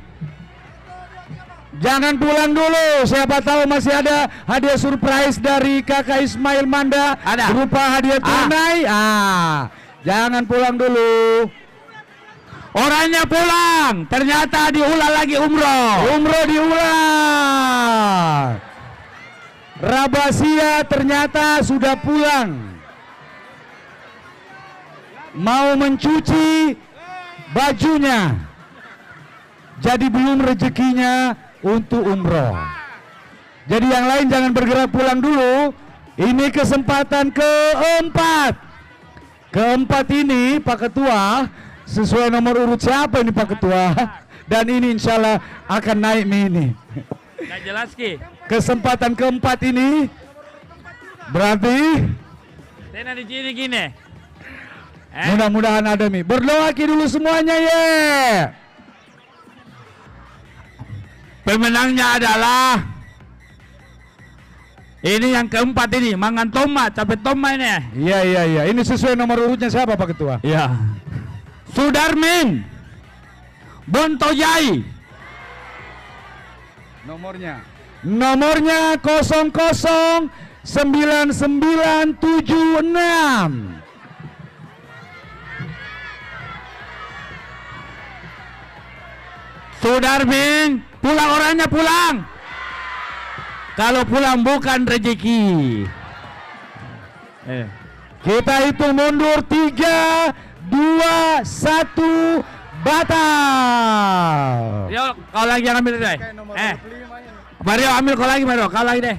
Jangan pulang dulu. Siapa tahu masih ada hadiah surprise dari Kakak Ismail Manda. Ada. Berupa hadiah tunai. Jangan pulang dulu. Orangnya pulang, ternyata diulang lagi umroh. Umroh diulang. Rabasia ternyata sudah pulang. Mau mencuci bajunya. Jadi belum rezekinya untuk umroh. Jadi yang lain jangan bergerak pulang dulu. Ini kesempatan keempat. Keempat ini Pak Ketua, sesuai nomor urut siapa ini Pak Ketua? Dan ini insya Allah akan naik ini. Nggak jelas Ki. Kesempatan keempat ini berarti Tena di sini gini. mudah-mudahan ada Mi. Berdoa Ki dulu semuanya ye. Pemenangnya adalah ini yang keempat ini, Mangan Toma, capek Toma ini. Iya. Ini sesuai nomor urutnya siapa Pak Ketua? Iya. Sudarmin Bontojai. Nomornya 009976. Sudarmin, pulang orangnya pulang. Kalau pulang bukan rezeki. Kita hitung mundur 3, 2, 1, batal. Yo, kau lagi yang ambil deh. Mario ambil kau lagi Mario, kau lagi deh.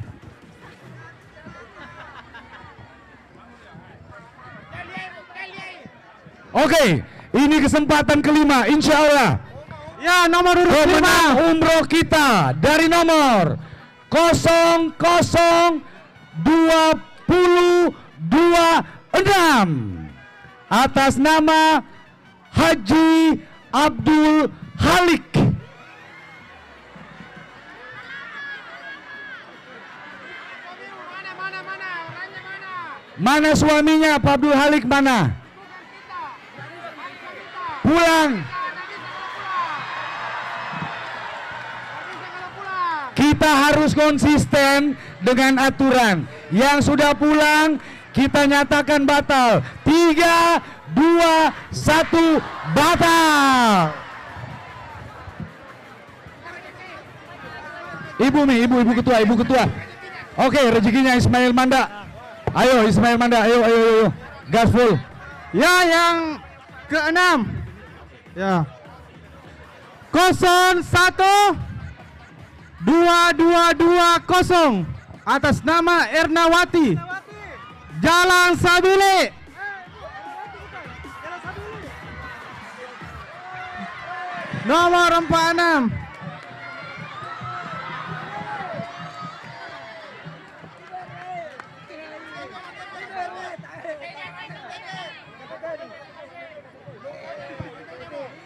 Oke, ini kesempatan kelima, insya Allah. Ya, nomor urut Pemenang umroh kita dari nomor 002026 atas nama Haji Abdul Halik. Mana suaminya Pak Abdul Halik mana? Pulang. Kita harus konsisten dengan aturan. Yang sudah pulang kita nyatakan batal. 3, 2, 1, batal. Ibu ketua. Oke, rezekinya Ismail Manda. Ayo Ismail Manda, ayo. Gas full. Ya, yang ke-6. Ya. 01220 atas nama Ernawati. Jalan Sabili. Nomor 46.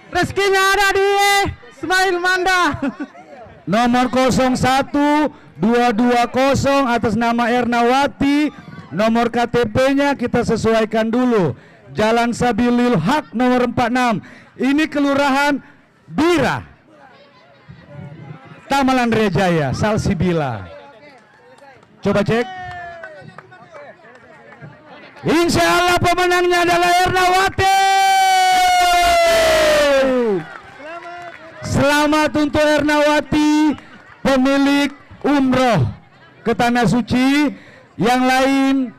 Rezekinya ada di Ismail Manda. Nomor 01220 atas nama Ernawati. Nomor KTP-nya kita sesuaikan dulu. Jalan Sabilil Haq nomor 46. Ini Kelurahan Bira, Tamalan Rejaya, Salsibila. Coba cek. Insya Allah pemenangnya adalah Ernawati. Selamat untuk Ernawati, pemilik umroh ke Tanah Suci. Yang lain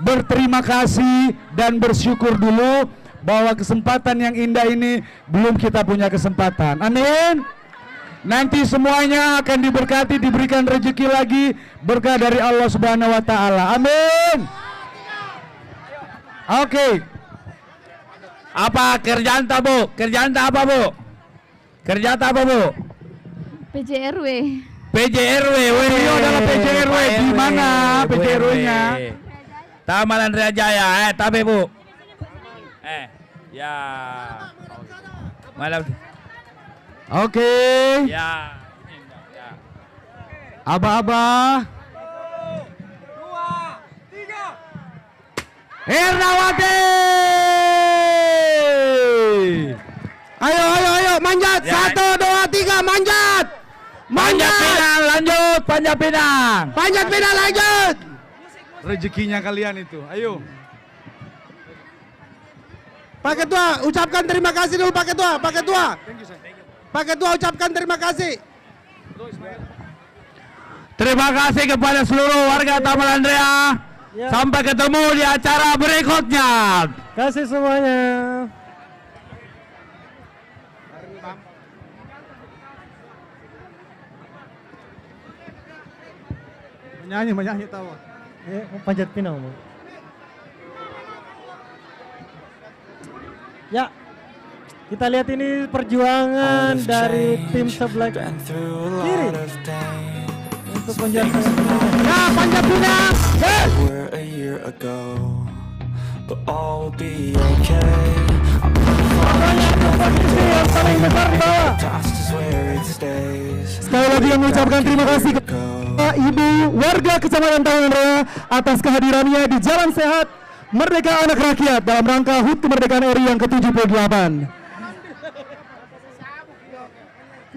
berterima kasih dan bersyukur dulu bahwa kesempatan yang indah ini belum kita punya kesempatan. Amin. Nanti semuanya akan diberkati, diberikan rezeki lagi, berkah dari Allah Subhanahu wa taala. Amin. Oke. Apa kerjaan tak, Bu? Kerjaan tak apa, Bu? Kerjaan tak apa, Bu? PJRW. PJRW, Beliau adalah PJRW. Di mana PJRW-nya? Taman Andrea Jaya, tapi Bu. Ya. Malam. Oke. Ya. Aba-aba. Ernawati. Ayo, manjat. Ya. 1, 2, 3, manjat. Panjat Pinang, lanjut. Panjat Pinang. Panjat Pinang, lanjut. Rezekinya kalian itu. Ayo. Pak Ketua, ucapkan terima kasih dulu Pak Ketua. Pak Ketua. Pak Ketua ucapkan terima kasih. Terima kasih kepada seluruh warga Taman Andrea. Sampai ketemu di acara berikutnya. Kasih semuanya. Menyanyi tahu. Panjat Pinang. Ya, kita lihat ini perjuangan dari tim sebelah kiri untuk panjat Pinang. Ya, panjat Pinang. We're a year ago, but all will be okay. Sekali lagi yang mengucapkan terima kasih kepada Ibu warga Kecamatan Taman Andrea atas kehadirannya di Jalan Sehat Merdeka Anak Rakyat dalam rangka HUT Kemerdekaan RI yang ke-78.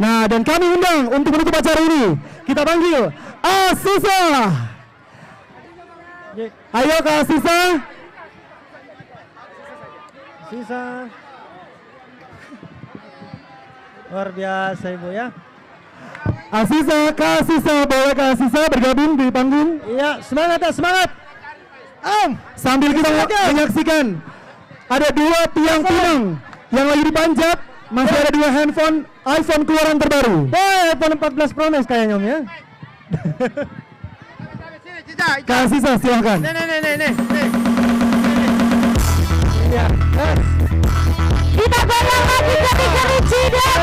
Nah, dan kami undang untuk menutup acara ini, kita panggil Asisa. Ayo Kak Asisa. Sisa. Luar biasa Ibu ya. Asisa, Kak Asisa, boleh Kak Asisa bergabung di panggung? Iya, semangat ya, semangat. Sambil kita menyaksikan ada 2 tiang pinang yang lagi dipanjat, masih ada 2 handphone iPhone keluaran terbaru. iPhone 14 Pro Max kayaknya Om ya. Kak Asisa silahkan. Nih. Ya, Kita goyang lagi ke Rici dan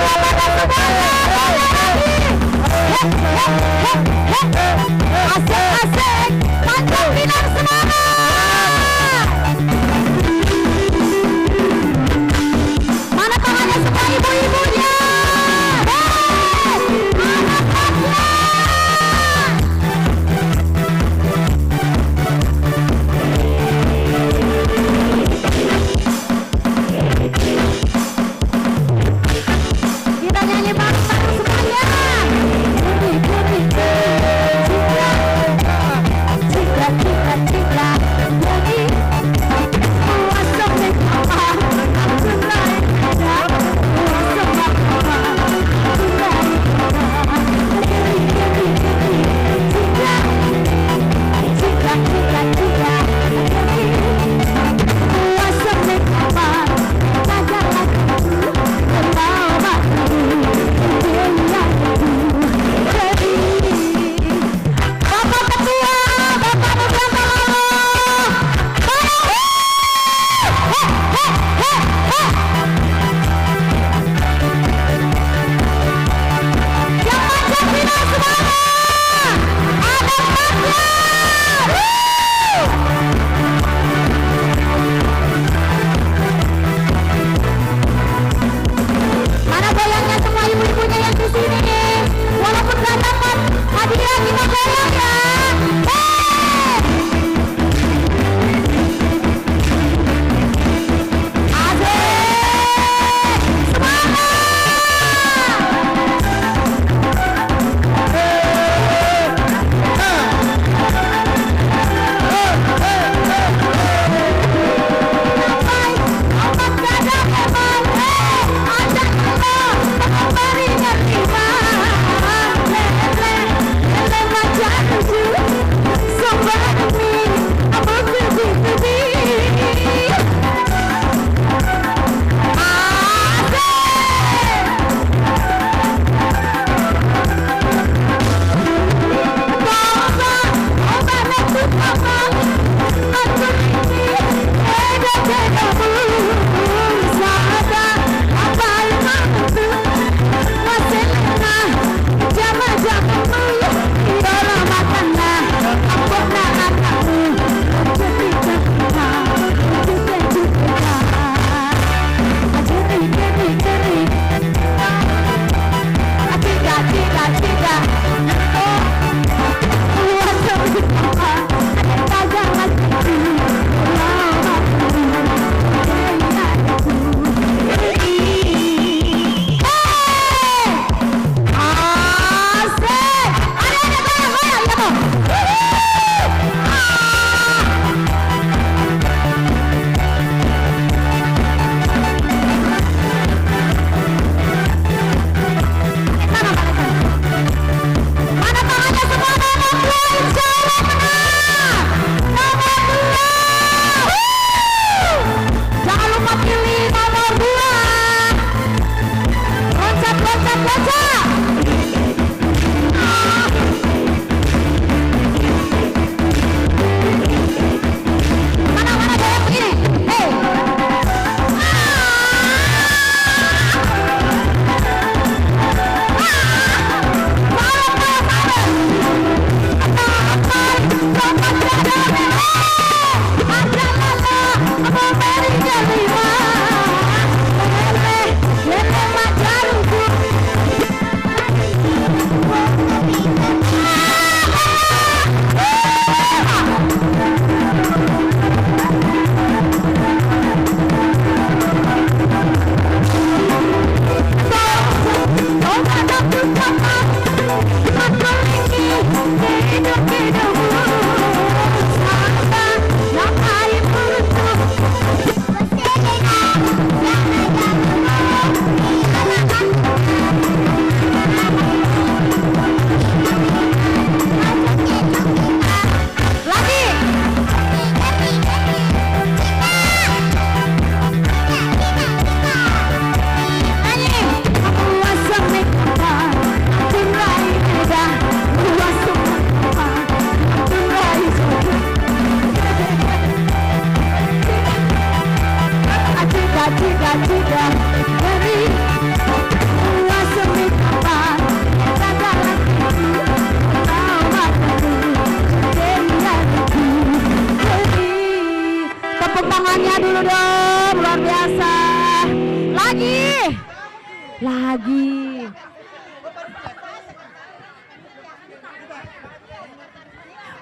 asik, panjat Pinang semangat. Mana tangannya semua ibu-ibunya? Anak-anaknya. Kita nyanyi bareng-bareng semuanya.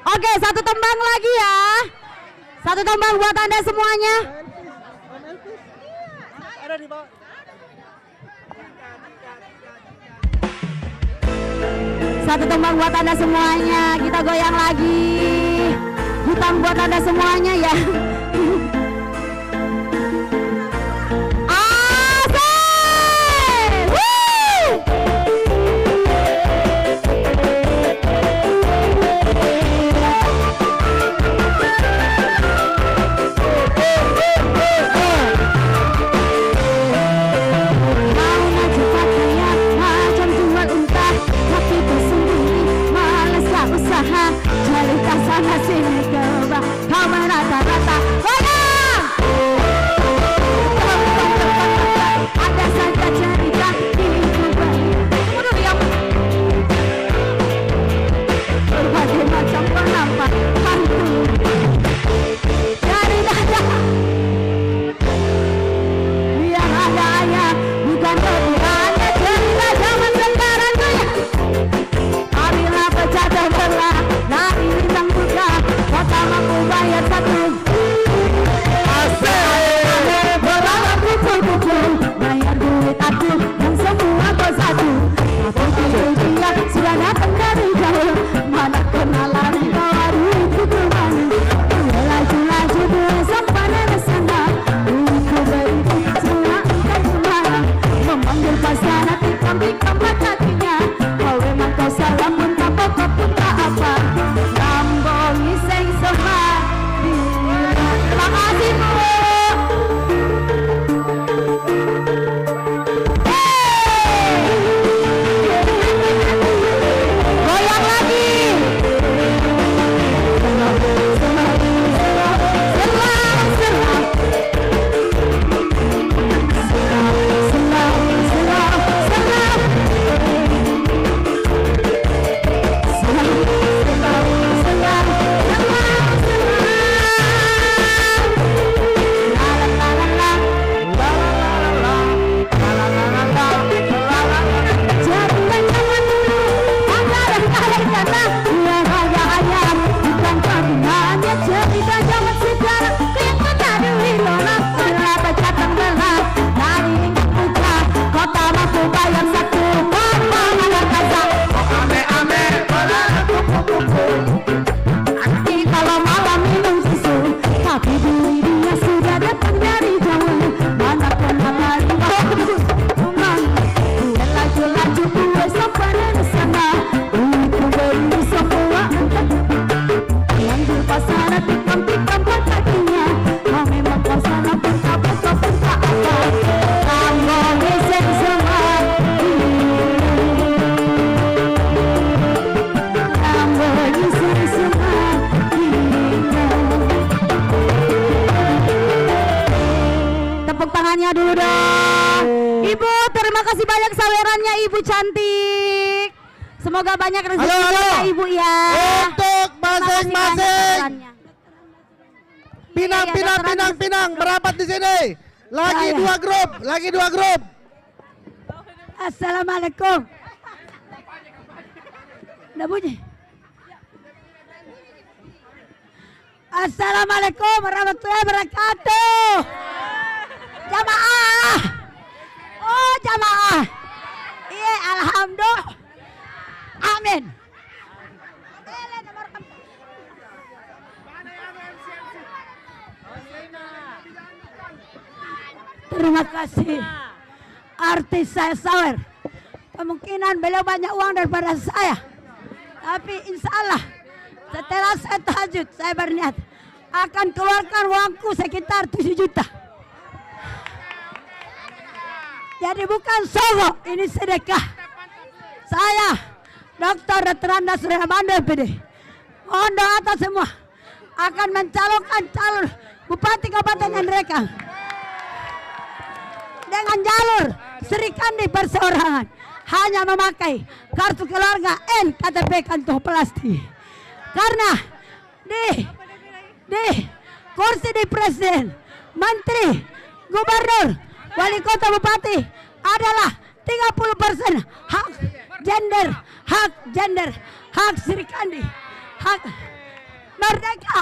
Oke, satu tembang lagi ya. Satu tembang buat Anda semuanya. Ada di bawah. Satu tembang buat Anda semuanya. Kita goyang lagi. Hutang buat Anda semuanya ya. Asik! Woo! Mau maju pakaian macam jual unta, tapi tersendiri malas gak usaha. Jalurkan sana sini coba kau merata-rata. Goyang! Ada saja cerita hidup udah diam. Berbagai macam penampak hantu dari dada yang ada bukan keburannya cerita zaman sekarang goyang. Marilah pecah dan belah dari bintang buka, kota mampu bayar satu. Berapa pukul-pukul bayar duit aku yang semua kau satu. Tapi dia sudah datang dari jauh, mana kenalan kau aduh itu mana. Laju-laju gue sampai dari sana, duitku beri semua entah kemana. Memanggil pasangan tikam-tikam kakinya, kau memang kau salah pun tak pokok pun tak apa. Lambong iseng semua. Terima kasih Bu. Goyang lagi. Kalau malam minum susu, tapi dirinya sudah datang dari jauh. Mana pernah lari memang gue laju-laju gue sampai dari sana. Duitku beli semua yang di pasar tikam-tikam kakinya. Kau memang kau salah pun tak pokok pun tak apa. Kamu iseng semua. Kamu iseng semua. Tepuk tangannya dulu dong. Ibu, terima kasih banyak sawerannya Ibu cantik. Semoga banyak rezeki Halo, halo. ya Ibu ya. Untuk Terima kasih banyak masing-masing sawerannya. pinang, Iya, pinang, dokter pinang, Agus. pinang merapat di sini. Lagi Ya, ya. dua grup, lagi dua grup. Assalamualaikum. Udah bunyi. Assalamualaikum warahmatullahi wabarakatuh. Jamaah. Oh jamaah. Iya alhamdulillah. Amin. Terima kasih. Artis saya sawer. Kemungkinan beliau banyak uang daripada saya. Tapi insya Allah setelah saya tahajud saya berniat akan keluarkan uangku sekitar 7 juta. Jadi bukan sogok, ini sedekah. Saya Dr. Andas Surya Bandar PD. Mohon doa atas semua akan mencalonkan calon Bupati Kabupaten Ngendrekang dengan jalur Sri Kandi perseorangan, hanya memakai kartu keluarga NKTP kantong plastik. Karena di kursi di presiden, menteri, gubernur, wali kota, bupati adalah 30% hak gender, hak Sri Kandi, hak Merdeka.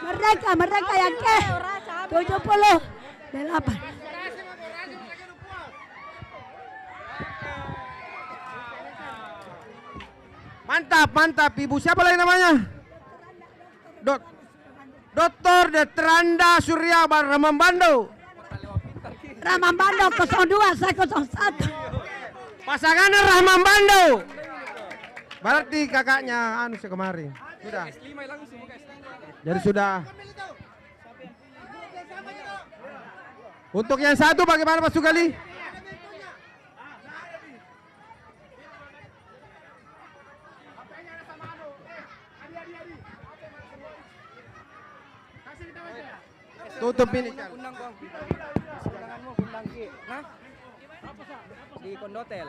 Merdeka, merdeka yang ke 78. Mantap, mantap. Ibu siapa lagi namanya? Dr. Detranda Surya Ramambando. Ramambando 02, saya 01. Pasangan Ramambando. Berarti kakaknya anu kemarin. Sudah. Jadi sudah. Untuk yang satu bagaimana Mas Sugali? Tutup ini. Undang gua. Undanganmu undang Ki. Nah. Di Kondotel.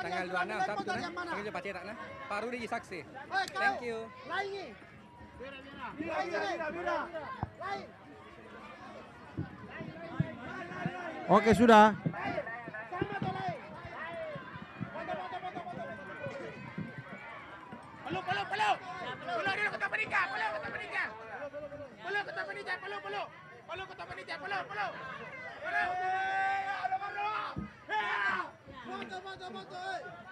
Tanggal 26 Sabtu nah. Panggil Pak Cetak nah. Paru di saksi. Thank you. Oke, sudah. Foto, foto, foto.